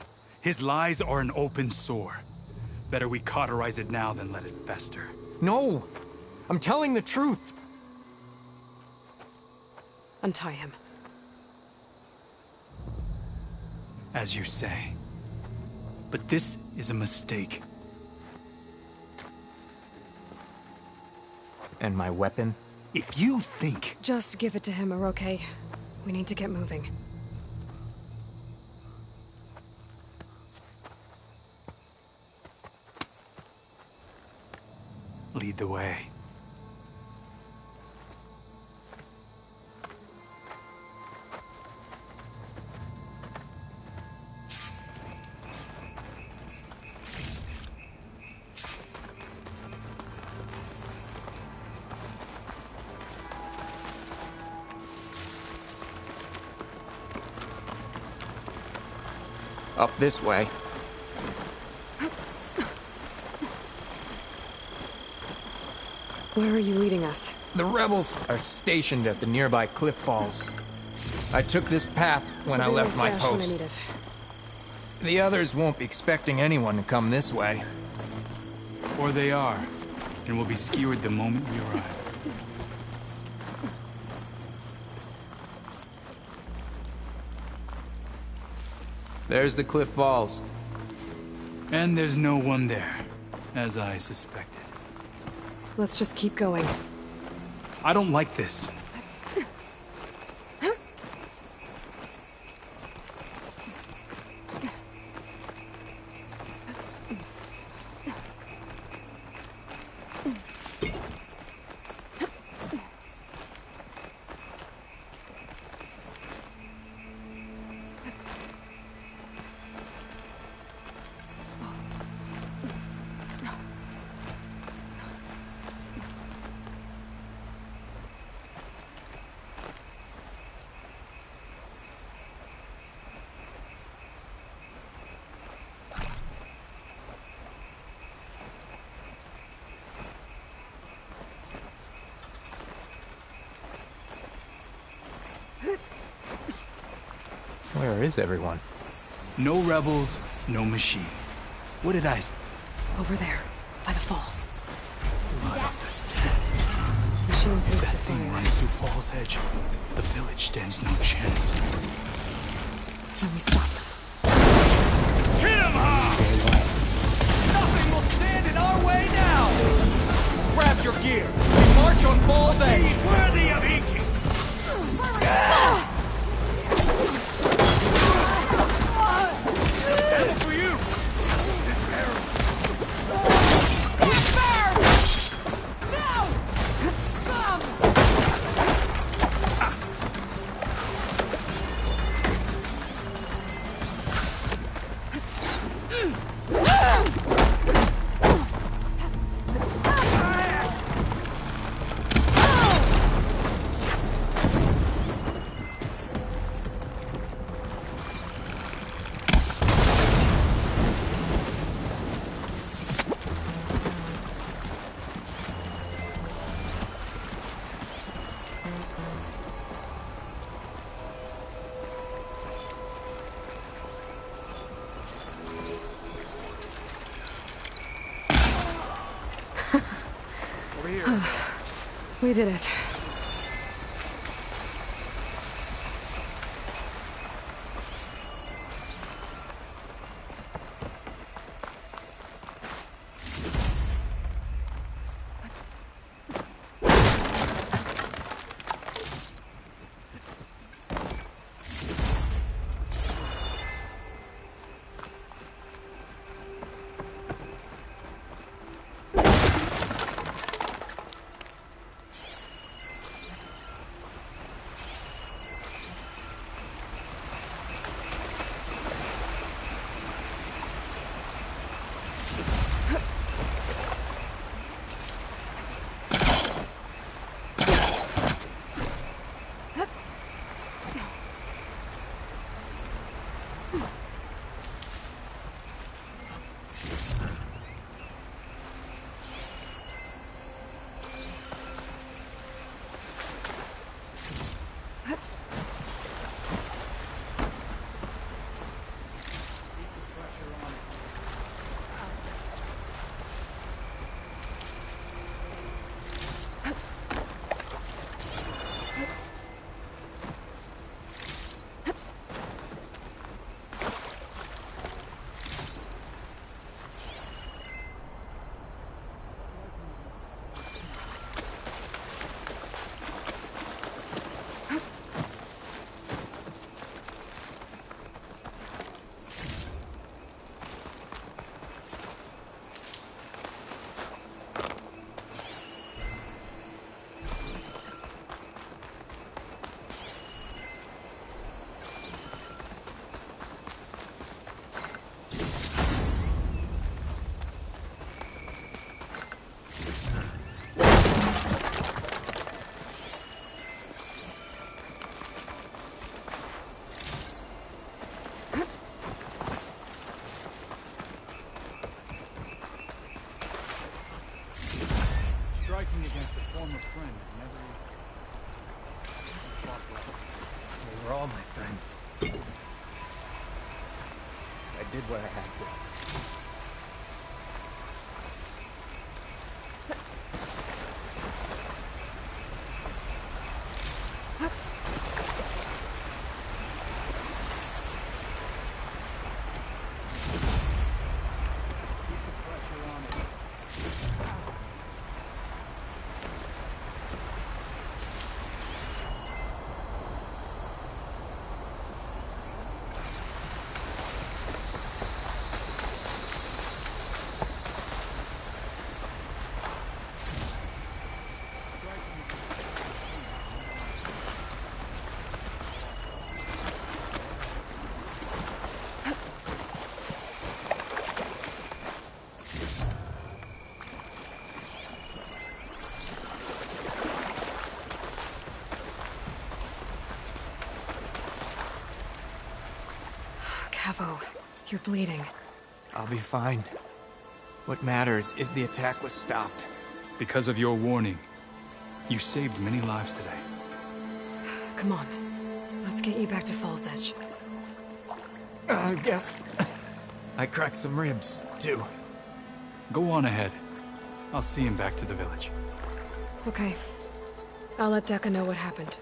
Speaker 1: His lies are an open sore. Better we cauterize it now than let it fester.
Speaker 10: No! I'm telling the truth!
Speaker 2: Untie him.
Speaker 1: As you say. But this is a mistake.
Speaker 10: And my weapon?
Speaker 1: If you think...
Speaker 2: Just give it to him, Oroke. We need to get moving.
Speaker 1: Lead the way.
Speaker 10: Up this way.
Speaker 2: Where are you leading us?
Speaker 10: The rebels are stationed at the nearby cliff falls. I took this path when I left my post. The others won't be expecting anyone to come this way.
Speaker 1: Or they are, and will be skewered the moment we arrive.
Speaker 10: There's the cliff falls.
Speaker 1: And there's no one there, as I suspected.
Speaker 2: Let's just keep going.
Speaker 1: I don't like this.
Speaker 10: Where is everyone?
Speaker 1: No rebels, no machine. What did I say?
Speaker 2: Over there, by the falls.
Speaker 1: Blood of the 10.
Speaker 2: Machines
Speaker 1: If
Speaker 2: moved
Speaker 1: that
Speaker 2: to
Speaker 1: thing
Speaker 2: fire.
Speaker 1: runs through Fall's Edge, the village stands no chance.
Speaker 2: When we stop.
Speaker 3: Hit him hard! Nothing will stand in our way now! Grab your gear. We march on Fall's Edge. Worthy of inking. Devil for you!
Speaker 2: We did it.
Speaker 11: Did what I had to.
Speaker 2: Cavo, you're bleeding.
Speaker 10: I'll be fine. What matters is the attack was stopped.
Speaker 1: Because of your warning, you saved many lives today.
Speaker 2: Come on. Let's get you back to Fall's Edge.
Speaker 10: I guess I cracked some ribs, too.
Speaker 1: Go on ahead. I'll see him back to the village.
Speaker 2: Okay. I'll let Dekka know what happened.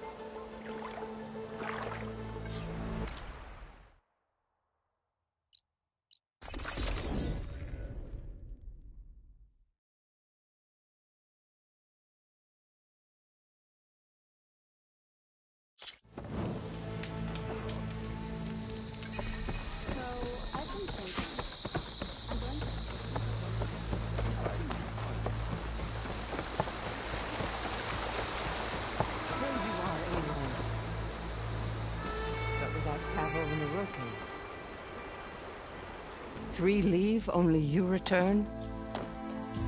Speaker 8: Three leave, only you return?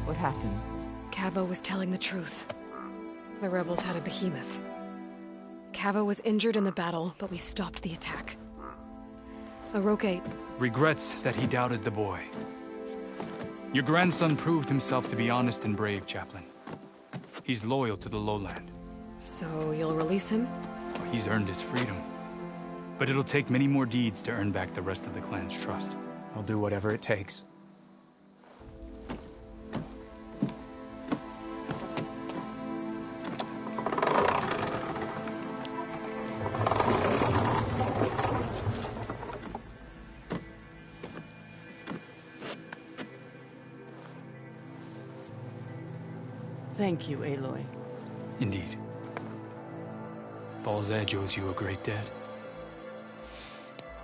Speaker 8: What happened?
Speaker 2: Cavo was telling the truth. The rebels had a behemoth. Cavo was injured in the battle, but we stopped the attack. Aroke
Speaker 1: regrets that he doubted the boy. Your grandson proved himself to be honest and brave, Chaplain. He's loyal to the lowland.
Speaker 2: So you'll release him?
Speaker 1: Well, he's earned his freedom. But it'll take many more deeds to earn back the rest of the clan's trust.
Speaker 10: I'll do whatever it takes.
Speaker 8: Thank you, Aloy.
Speaker 1: Indeed. Fall's Edge owes you a great debt.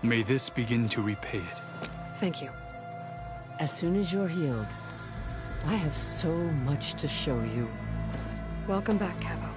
Speaker 1: May this begin to repay it.
Speaker 2: Thank you.
Speaker 8: As soon as you're healed, I have so much to show you.
Speaker 2: Welcome back, Cavo.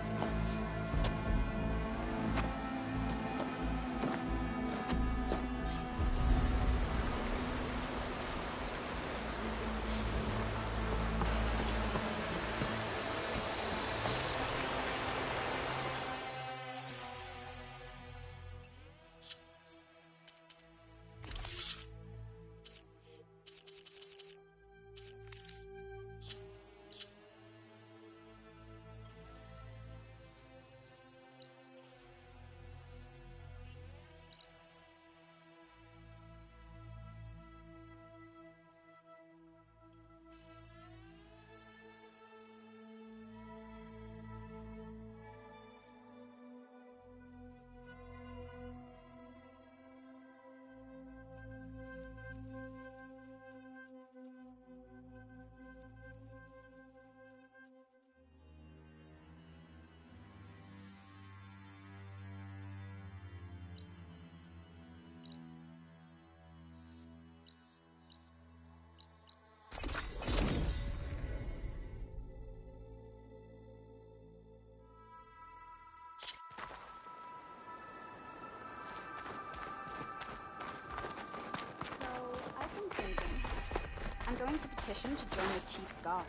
Speaker 16: I'm going to petition to join the Chief's Guard.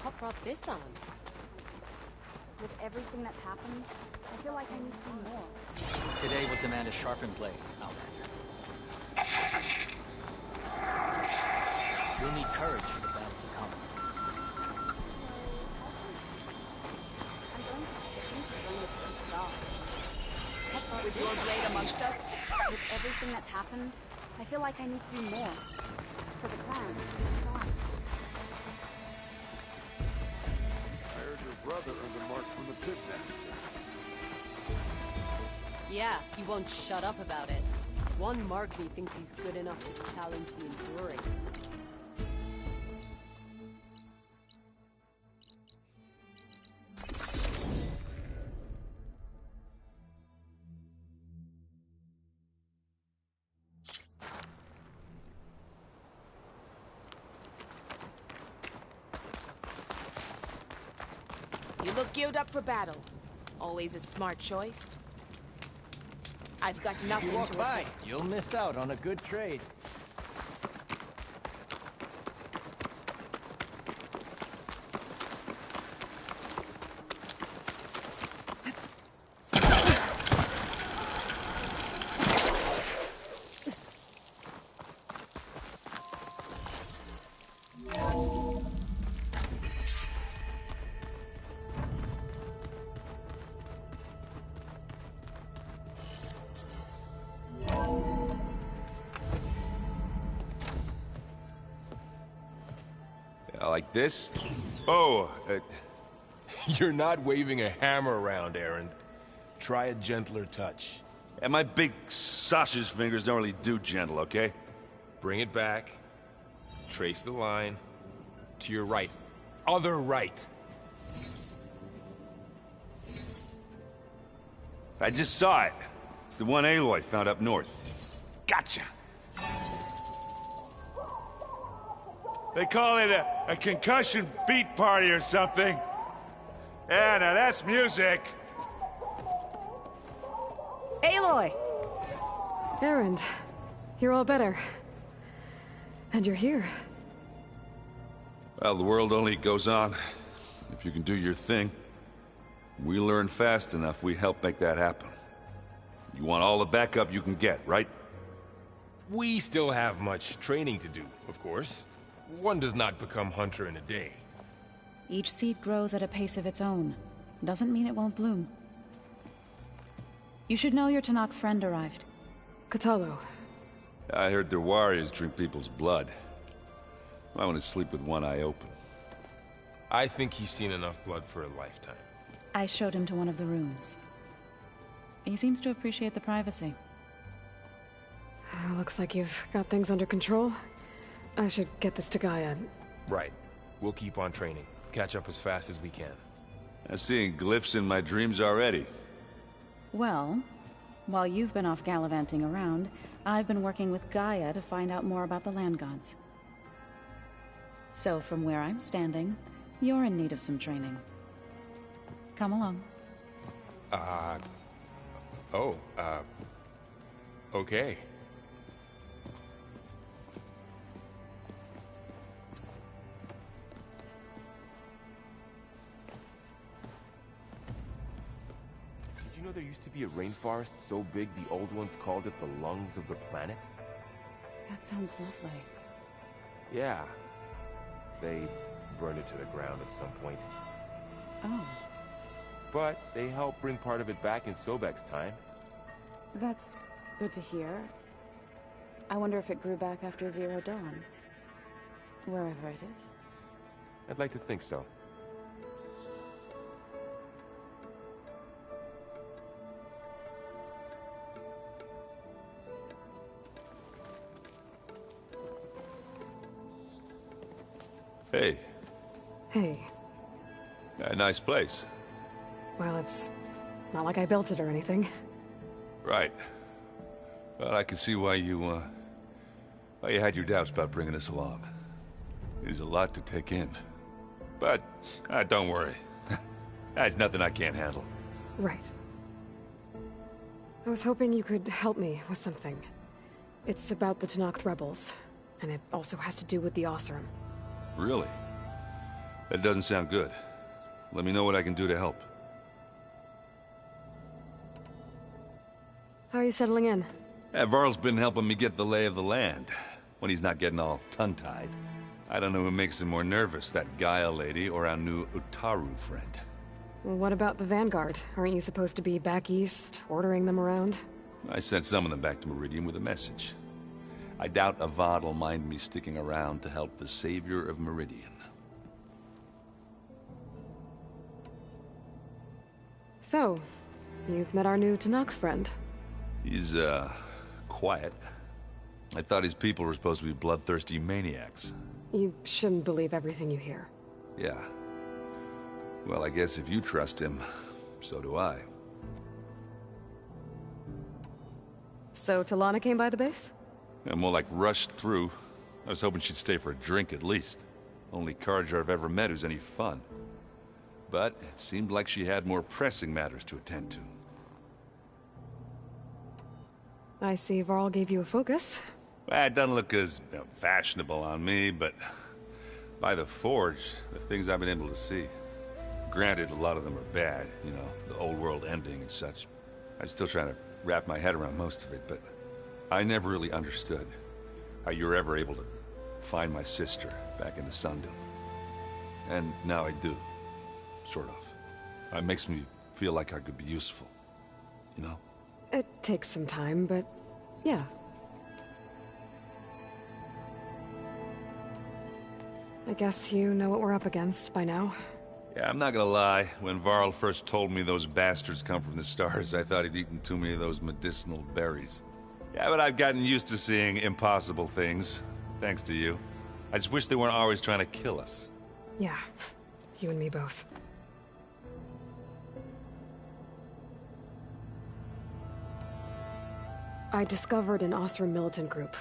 Speaker 20: What brought this on?
Speaker 16: With everything that's happened, I feel like I need to do more.
Speaker 11: Today will demand a sharpened blade, Outlander. You'll need courage for the battle to come.
Speaker 16: I'm going to petition to join the Chief's Guard.
Speaker 6: With your blade amongst us?
Speaker 16: With everything that's happened, I feel like I need to do more. For the clan.
Speaker 4: I heard your brother earned a mark from the Pitmaster.
Speaker 20: Yeah, he won't shut up about it. One Markney thinks he's good enough to challenge the Enduring.
Speaker 6: You look geared up for battle. Always a smart choice. I've got nothing
Speaker 11: If you walk
Speaker 6: to
Speaker 11: by,
Speaker 6: report.
Speaker 11: you'll miss out on a good trade.
Speaker 9: Like this? Oh,
Speaker 19: You're not waving a hammer around, Aaron. Try a gentler touch.
Speaker 9: And my big sausage fingers don't really do gentle, okay?
Speaker 19: Bring it back. Trace the line. To your right. Other right.
Speaker 9: I just saw it. It's the one Aloy found up north. Gotcha! They call it a concussion beat party or something. Yeah, now that's music.
Speaker 6: Aloy!
Speaker 2: Erend, you're all better. And you're here.
Speaker 9: Well, the world only goes on if you can do your thing. We learn fast enough, we help make that happen. You want all the backup you can get, right?
Speaker 19: We still have much training to do, of course. One does not become hunter in a day.
Speaker 21: Each seed grows at a pace of its own. Doesn't mean it won't bloom. You should know your Tenakth friend arrived.
Speaker 2: Kotallo.
Speaker 9: I heard their warriors drink people's blood. I want to sleep with one eye open.
Speaker 19: I think he's seen enough blood for a lifetime.
Speaker 21: I showed him to one of the rooms. He seems to appreciate the privacy.
Speaker 2: Looks like you've got things under control. I should get this to Gaia.
Speaker 19: Right. We'll keep on training. Catch up as fast as we can.
Speaker 9: I'm seeing glyphs in my dreams already.
Speaker 21: Well, while you've been off gallivanting around, I've been working with Gaia to find out more about the land gods. So from where I'm standing, you're in need of some training. Come along.
Speaker 19: Okay. Did you know there used to be a rainforest so big the old ones called it the lungs of the planet?
Speaker 21: That sounds lovely.
Speaker 19: Yeah. They burned it to the ground at some point.
Speaker 21: Oh.
Speaker 19: But they helped bring part of it back in Sobek's time.
Speaker 21: That's good to hear. I wonder if it grew back after Zero Dawn. Wherever it is.
Speaker 19: I'd like to think so.
Speaker 9: Hey.
Speaker 2: Hey.
Speaker 9: A nice place.
Speaker 2: Well, it's not like I built it or anything.
Speaker 9: Right. Well, I can see why you had your doubts about bringing us along. It is a lot to take in. But, don't worry. There's nothing I can't handle.
Speaker 2: Right. I was hoping you could help me with something. It's about the Tenakth rebels, and it also has to do with the Oseram.
Speaker 9: Really? That doesn't sound good. Let me know what I can do to help.
Speaker 2: How are you settling in?
Speaker 9: Varl's been helping me get the lay of the land, when he's not getting all tongue-tied. I don't know who makes him more nervous, that Gaia lady or our new Utaru friend.
Speaker 2: Well, what about the Vanguard? Aren't you supposed to be back east, ordering them around?
Speaker 9: I sent some of them back to Meridian with a message. I doubt Avad will mind me sticking around to help the savior of Meridian.
Speaker 2: So, you've met our new Tenakth friend.
Speaker 9: He's, quiet. I thought his people were supposed to be bloodthirsty maniacs.
Speaker 2: You shouldn't believe everything you hear.
Speaker 9: Yeah. Well, I guess if you trust him, so do I.
Speaker 2: So, Talana came by the base?
Speaker 9: Yeah, more like rushed through. I was hoping she'd stay for a drink at least. Only Carja I've ever met who's any fun. But it seemed like she had more pressing matters to attend to.
Speaker 2: I see Varl gave you a focus.
Speaker 9: Well, it doesn't look as fashionable on me, but by the Forge, the things I've been able to see. Granted, a lot of them are bad, you know, the old world ending and such. I'm still trying to wrap my head around most of it, but I never really understood how you were ever able to find my sister back in the Sundom. And now I do, sort of. It makes me feel like I could be useful, you know?
Speaker 2: It takes some time, but yeah. I guess you know what we're up against by now.
Speaker 9: Yeah, I'm not gonna lie. When Varl first told me those bastards come from the stars, I thought he'd eaten too many of those medicinal berries. Yeah, but I've gotten used to seeing impossible things, thanks to you. I just wish they weren't always trying to kill us.
Speaker 2: Yeah, you and me both. I discovered an Oseram militant group.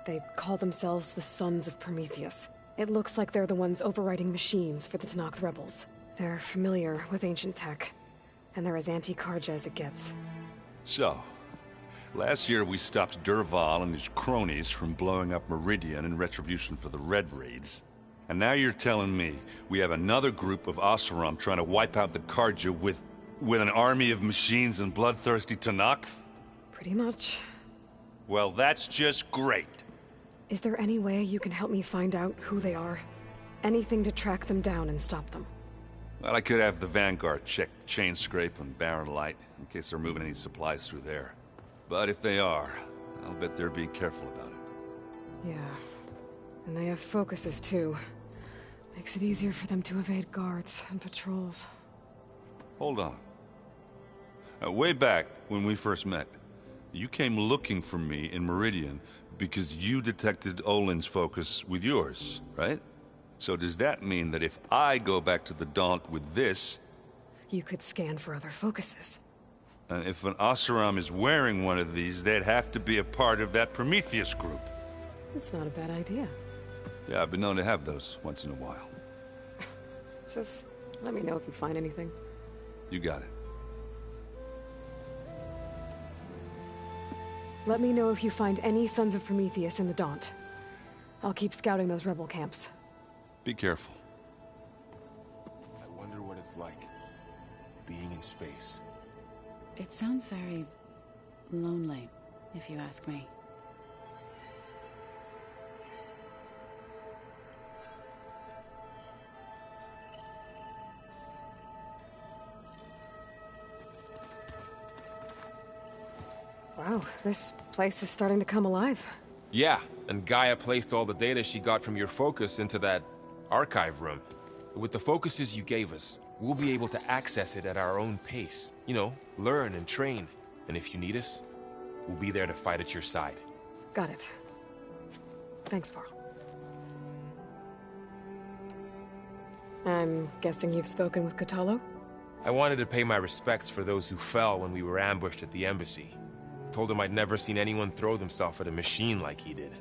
Speaker 2: They call themselves the Sons of Prometheus. It looks like they're the ones overriding machines for the Tenakth rebels. They're familiar with ancient tech, and they're as anti-Carja as it gets.
Speaker 9: So, last year we stopped Dervahl and his cronies from blowing up Meridian in retribution for the Red Raids. And now you're telling me we have another group of Oseram trying to wipe out the Carja with an army of machines and bloodthirsty Tenakth?
Speaker 2: Pretty much.
Speaker 9: Well, that's just great.
Speaker 2: Is there any way you can help me find out who they are? Anything to track them down and stop them?
Speaker 9: Well, I could have the Vanguard check Chain Scrape and Barren Light, in case they're moving any supplies through there. But if they are, I'll bet they're being careful about it.
Speaker 2: Yeah. And they have focuses, too. Makes it easier for them to evade guards and patrols.
Speaker 9: Hold on. Way back, when we first met, you came looking for me in Meridian because you detected Olin's focus with yours, right? So does that mean that if I go back to the Daunt with this...
Speaker 2: You could scan for other focuses.
Speaker 9: And if an Oseram is wearing one of these, they'd have to be a part of that Prometheus group.
Speaker 2: That's not a bad idea.
Speaker 9: Yeah, I've been known to have those once in a while.
Speaker 2: Just let me know if you find anything.
Speaker 9: You got it.
Speaker 2: Let me know if you find any Sons of Prometheus in the Daunt. I'll keep scouting those rebel camps.
Speaker 9: Be careful.
Speaker 19: I wonder what it's like, being in space.
Speaker 21: It sounds very lonely, if you ask me.
Speaker 2: Wow, this place is starting to come alive.
Speaker 19: Yeah, and Gaia placed all the data she got from your focus into that archive room. With the focuses you gave us, we'll be able to access it at our own pace. You know, learn and train. And if you need us, we'll be there to fight at your side.
Speaker 2: Got it. Thanks, Varl. I'm guessing you've spoken with Kotallo?
Speaker 19: I wanted to pay my respects for those who fell when we were ambushed at the embassy. Told him I'd never seen anyone throw themselves at a machine like he did.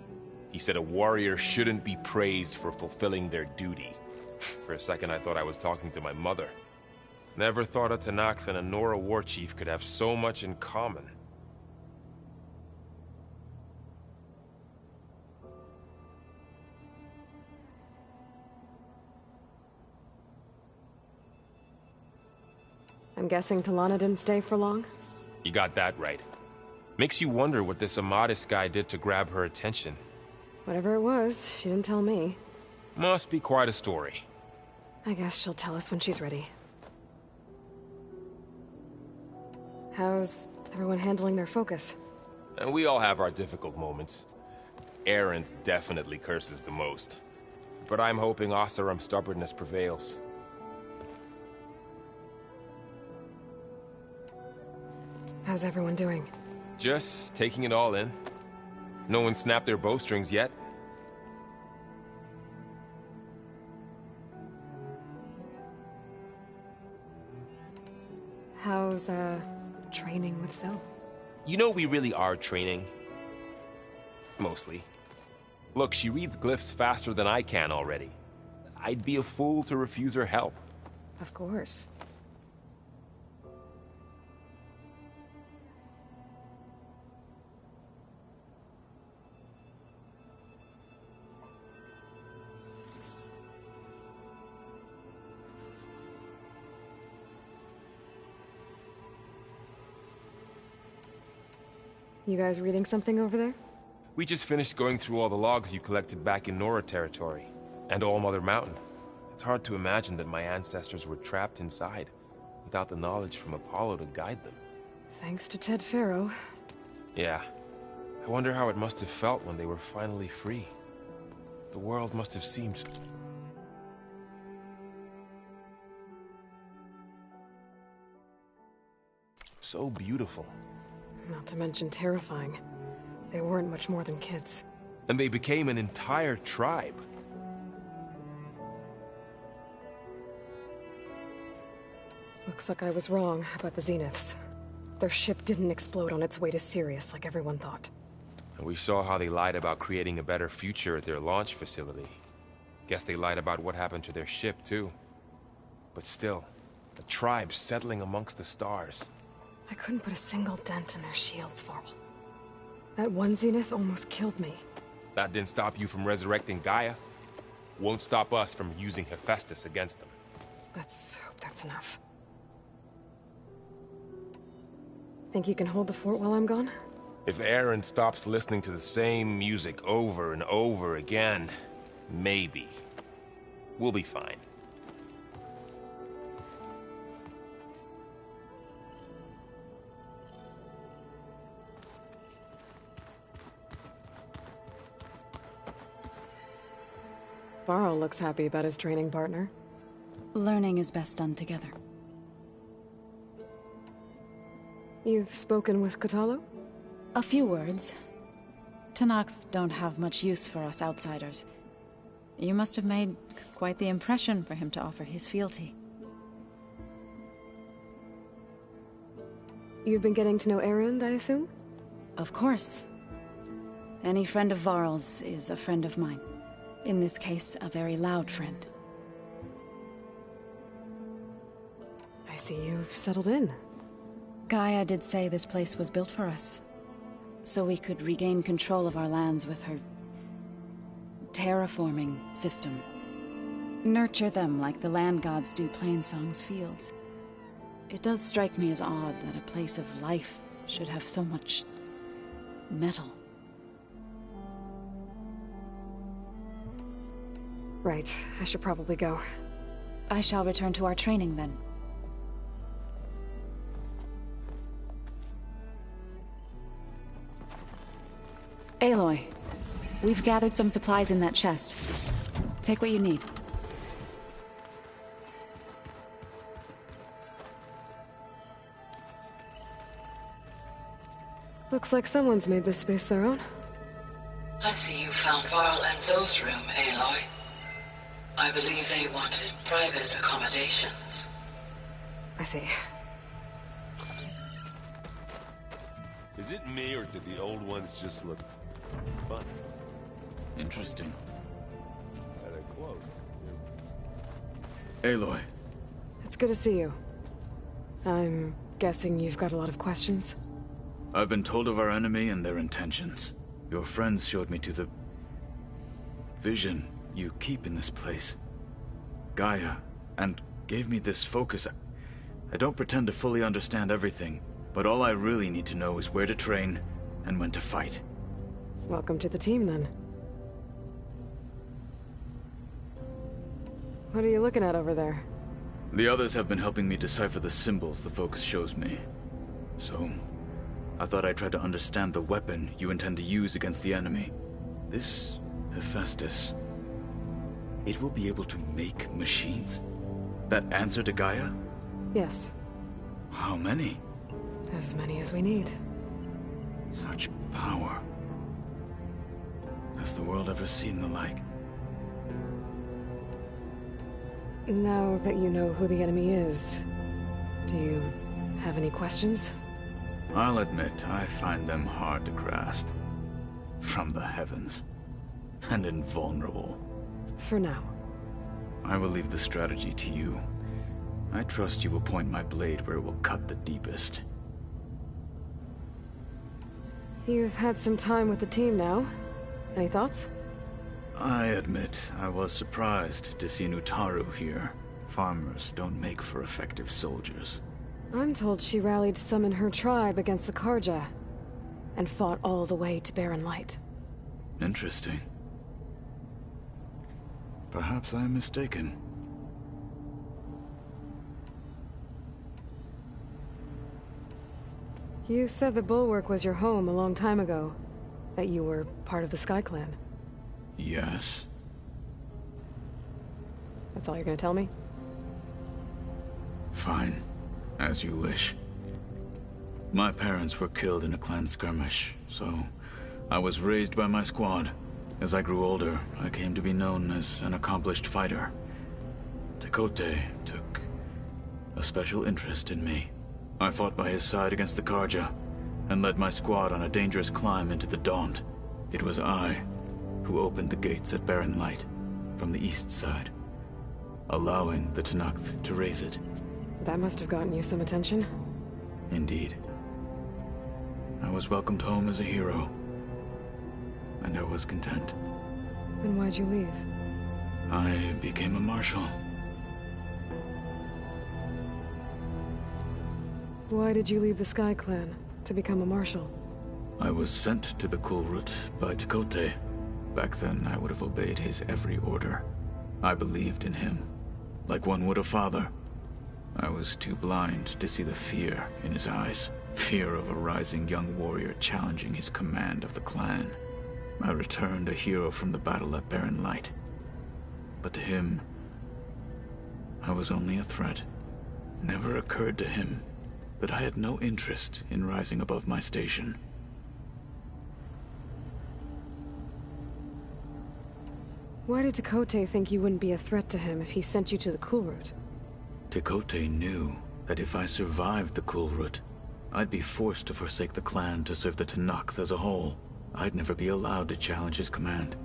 Speaker 19: He said a warrior shouldn't be praised for fulfilling their duty. For a second I thought I was talking to my mother. Never thought a Tenakth and a Nora war chief could have so much in common.
Speaker 2: I'm guessing Talana didn't stay for long?
Speaker 19: You got that right. Makes you wonder what this Amadis guy did to grab her attention.
Speaker 2: Whatever it was, she didn't tell me.
Speaker 19: Must be quite a story.
Speaker 2: I guess she'll tell us when she's ready. How's everyone handling their focus?
Speaker 19: And we all have our difficult moments. Erend definitely curses the most. But I'm hoping Oseram's stubbornness prevails.
Speaker 2: How's everyone doing?
Speaker 19: Just taking it all in. No one snapped their bowstrings yet.
Speaker 2: How's, training with Zoe?
Speaker 19: You know we really are training. Mostly. Look, she reads glyphs faster than I can already. I'd be a fool to refuse her help.
Speaker 2: Of course. You guys reading something over there?
Speaker 19: We just finished going through all the logs you collected back in Nora territory, and All Mother Mountain. It's hard to imagine that my ancestors were trapped inside, without the knowledge from Apollo to guide them.
Speaker 2: Thanks to Ted Faro.
Speaker 19: Yeah. I wonder how it must have felt when they were finally free. The world must have seemed so beautiful.
Speaker 2: Not to mention terrifying. They weren't much more than kids.
Speaker 19: And they became an entire tribe.
Speaker 2: Looks like I was wrong about the Zeniths. Their ship didn't explode on its way to Sirius like everyone thought.
Speaker 19: And we saw how they lied about creating a better future at their launch facility. Guess they lied about what happened to their ship, too. But still, a tribe settling amongst the stars.
Speaker 2: I couldn't put a single dent in their shields, Varl. That one Zenith almost killed me.
Speaker 19: That didn't stop you from resurrecting Gaia. Won't stop us from using Hephaestus against them.
Speaker 2: Let's hope that's enough. Think you can hold the fort while I'm gone?
Speaker 19: If Erend stops listening to the same music over and over again, maybe. We'll be fine.
Speaker 2: Varl looks happy about his training partner.
Speaker 21: Learning is best done together.
Speaker 2: You've spoken with Kotallo?
Speaker 21: A few words. Tenakth don't have much use for us outsiders. You must have made quite the impression for him to offer his fealty.
Speaker 2: You've been getting to know Erend, I assume?
Speaker 21: Of course. Any friend of Varl's is a friend of mine. In this case, a very loud friend.
Speaker 2: I see you've settled in.
Speaker 21: Gaia did say this place was built for us, so we could regain control of our lands with her terraforming system. Nurture them like the land gods do Plainsong's fields. It does strike me as odd that a place of life should have so much metal.
Speaker 2: Right, I should probably go.
Speaker 21: I shall return to our training then. Aloy, we've gathered some supplies in that chest. Take what you need.
Speaker 2: Looks like someone's made this space their own.
Speaker 7: I see you found Varl and Zoe's room, Aloy. I believe they wanted private accommodations.
Speaker 2: I see.
Speaker 4: Is it me, or did the old ones just look fun?
Speaker 12: Interesting.
Speaker 4: At a quote.
Speaker 12: Aloy.
Speaker 2: It's good to see you. I'm guessing you've got a lot of questions?
Speaker 12: I've been told of our enemy and their intentions. Your friends showed me to the vision you keep in this place, Gaia, and gave me this focus. I don't pretend to fully understand everything, but all I really need to know is where to train and when to fight.
Speaker 2: Welcome to the team, then. What are you looking at over there?
Speaker 12: The others have been helping me decipher the symbols the focus shows me. So, I thought I'd try to understand the weapon you intend to use against the enemy. This Hephaestus, it will be able to make machines that answer to Gaia?
Speaker 2: Yes.
Speaker 12: How many?
Speaker 2: As many as we need.
Speaker 12: Such power. Has the world ever seen the like?
Speaker 2: Now that you know who the enemy is, do you have any questions?
Speaker 12: I'll admit, I find them hard to grasp. From the heavens. And invulnerable.
Speaker 2: For now.
Speaker 12: I will leave the strategy to you. I trust you will point my blade where it will cut the deepest.
Speaker 2: You've had some time with the team now. Any thoughts?
Speaker 12: I admit, I was surprised to see Nutaru here. Farmers don't make for effective soldiers.
Speaker 2: I'm told she rallied some in her tribe against the Karja, and fought all the way to Barren Light.
Speaker 12: Interesting. Perhaps I am mistaken.
Speaker 2: You said the Bulwark was your home a long time ago. That you were part of the Sky Clan.
Speaker 12: Yes.
Speaker 2: That's all you're gonna tell me?
Speaker 12: Fine. As you wish. My parents were killed in a clan skirmish, so I was raised by my squad. As I grew older, I came to be known as an accomplished fighter. Tekote took a special interest in me. I fought by his side against the Karja, and led my squad on a dangerous climb into the Daunt. It was I who opened the gates at Barren Light, from the east side, allowing the Tenakth to raise it.
Speaker 2: That must have gotten you some attention.
Speaker 12: Indeed. I was welcomed home as a hero, and I was content.
Speaker 2: Then why'd you leave?
Speaker 12: I became a marshal.
Speaker 2: Why did you leave the Sky Clan to become a marshal?
Speaker 12: I was sent to the Kulrut by Tekote. Back then, I would have obeyed his every order. I believed in him, like one would a father. I was too blind to see the fear in his eyes. Fear of a rising young warrior challenging his command of the clan. I returned a hero from the battle at Barren Light. But to him, I was only a threat. Never occurred to him that I had no interest in rising above my station.
Speaker 2: Why did Tekote think you wouldn't be a threat to him if he sent you to the Kulrut?
Speaker 12: Tekote knew that if I survived the Kulrut, I'd be forced to forsake the clan to serve the Tenakth as a whole. I'd never be allowed to challenge his command,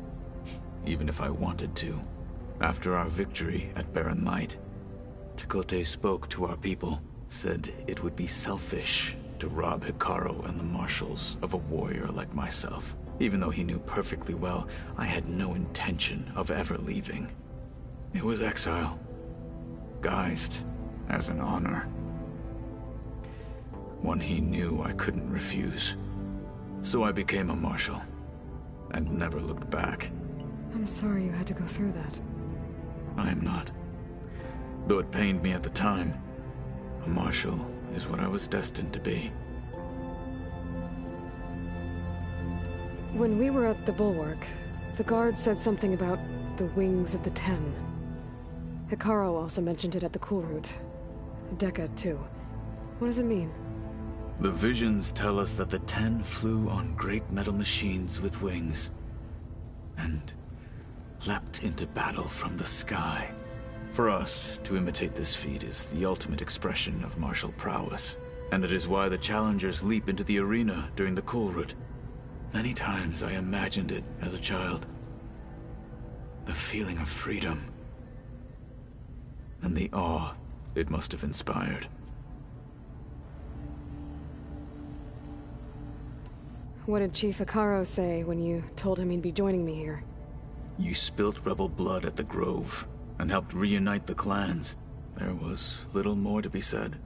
Speaker 12: even if I wanted to. After our victory at Barren Light, Tekote spoke to our people, said it would be selfish to rob Hekarro and the marshals of a warrior like myself, even though he knew perfectly well I had no intention of ever leaving. It was exile, guised as an honor. One he knew I couldn't refuse. So I became a marshal, and never looked back.
Speaker 2: I'm sorry you had to go through that.
Speaker 12: I am not. Though it pained me at the time, a marshal is what I was destined to be.
Speaker 2: When we were at the Bulwark, the guard said something about the Wings of the Ten. Hekarro also mentioned it at the Kulrut. Dekka, too. What does it mean?
Speaker 12: The visions tell us that the Ten flew on great metal machines with wings, and leapt into battle from the sky. For us, to imitate this feat is the ultimate expression of martial prowess, and it is why the challengers leap into the arena during the Kulrut. Many times I imagined it as a child. The feeling of freedom, and the awe it must have inspired.
Speaker 2: What did Chief Hekarro say when you told him he'd be joining me here?
Speaker 12: You spilt rebel blood at the Grove, and helped reunite the clans. There was little more to be said.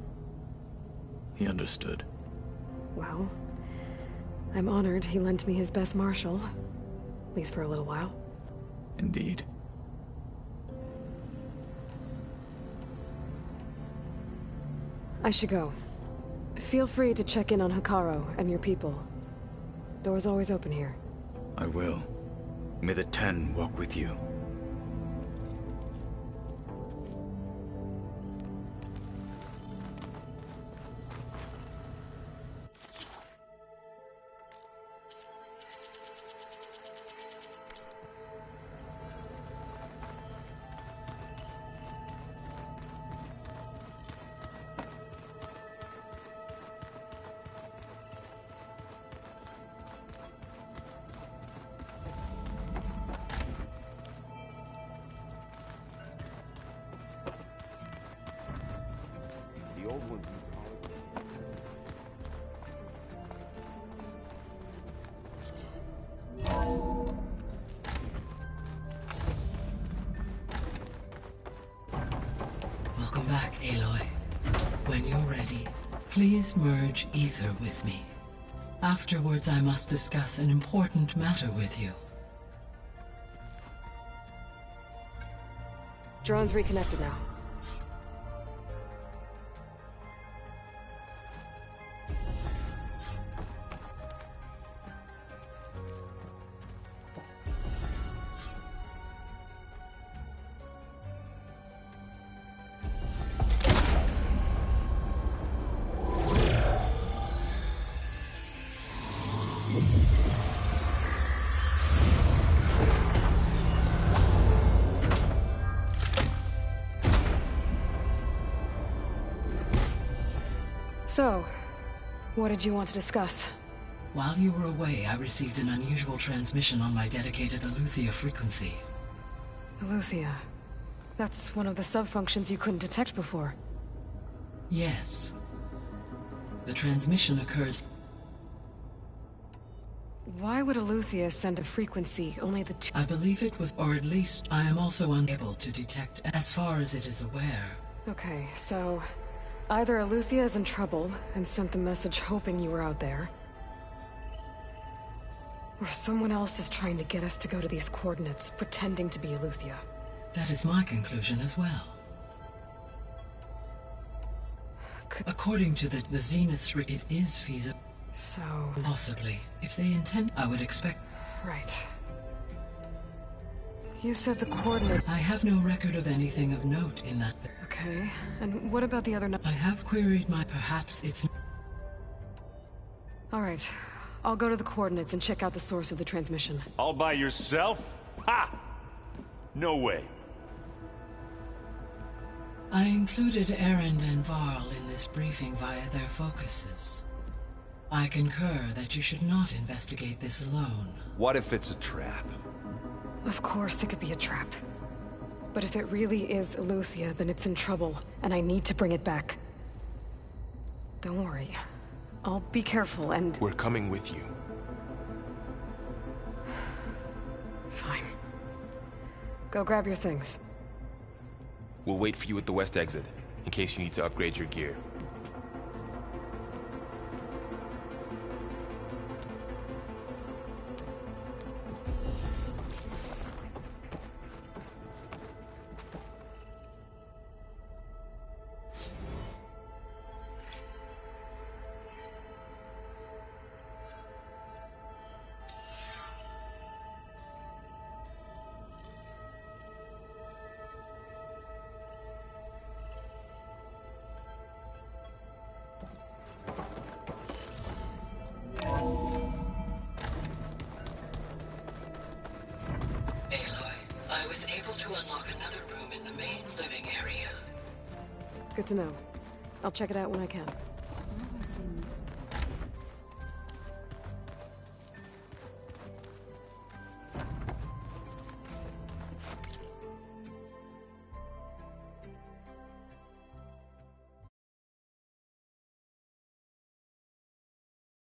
Speaker 12: He understood.
Speaker 2: Well, I'm honored he lent me his best marshal. At least for a little while.
Speaker 12: Indeed.
Speaker 2: I should go. Feel free to check in on Hekarro and your people. Door's always open here.
Speaker 12: I will. May the Ten walk with you.
Speaker 4: The old ones.
Speaker 13: Welcome back, Aloy. When you're ready, please merge ether with me. Afterwards, I must discuss an important matter with you.
Speaker 2: Drone's reconnected now. So, what did you want to discuss?
Speaker 13: While you were away, I received an unusual transmission on my dedicated Eleuthia frequency.
Speaker 2: Eleuthia. That's one of the sub-functions you couldn't detect before.
Speaker 13: Yes. The transmission occurred...
Speaker 2: Why would Eleuthia send a frequency only the two?
Speaker 13: I believe it was, or at least I am also unable to detect as far as it is aware.
Speaker 2: Okay, so... either Eleuthia is in trouble and sent the message hoping you were out there, or someone else is trying to get us to go to these coordinates, pretending to be Eleuthia.
Speaker 13: That is my conclusion as well. According to the Zenith, it is feasible.
Speaker 2: So...
Speaker 13: possibly. If they intend, I would expect...
Speaker 2: Right. You said the coordinate...
Speaker 13: I have no record of anything of note in that...
Speaker 2: Okay, and what about the other...
Speaker 13: I have queried my... perhaps it's...
Speaker 2: Alright, I'll go to the coordinates and check out the source of the transmission.
Speaker 4: All by yourself? Ha! No way.
Speaker 13: I included Erend and Varl in this briefing via their focuses. I concur that you should not investigate this alone.
Speaker 4: What if it's a trap?
Speaker 2: Of course it could be a trap. But if it really is Eleuthia, then it's in trouble, and I need to bring it back. Don't worry. I'll be careful and...
Speaker 19: We're coming with you.
Speaker 2: Fine. Go grab your things.
Speaker 19: We'll wait for you at the west exit, in case you need to upgrade your gear.
Speaker 2: Good to know. I'll check it out when I can.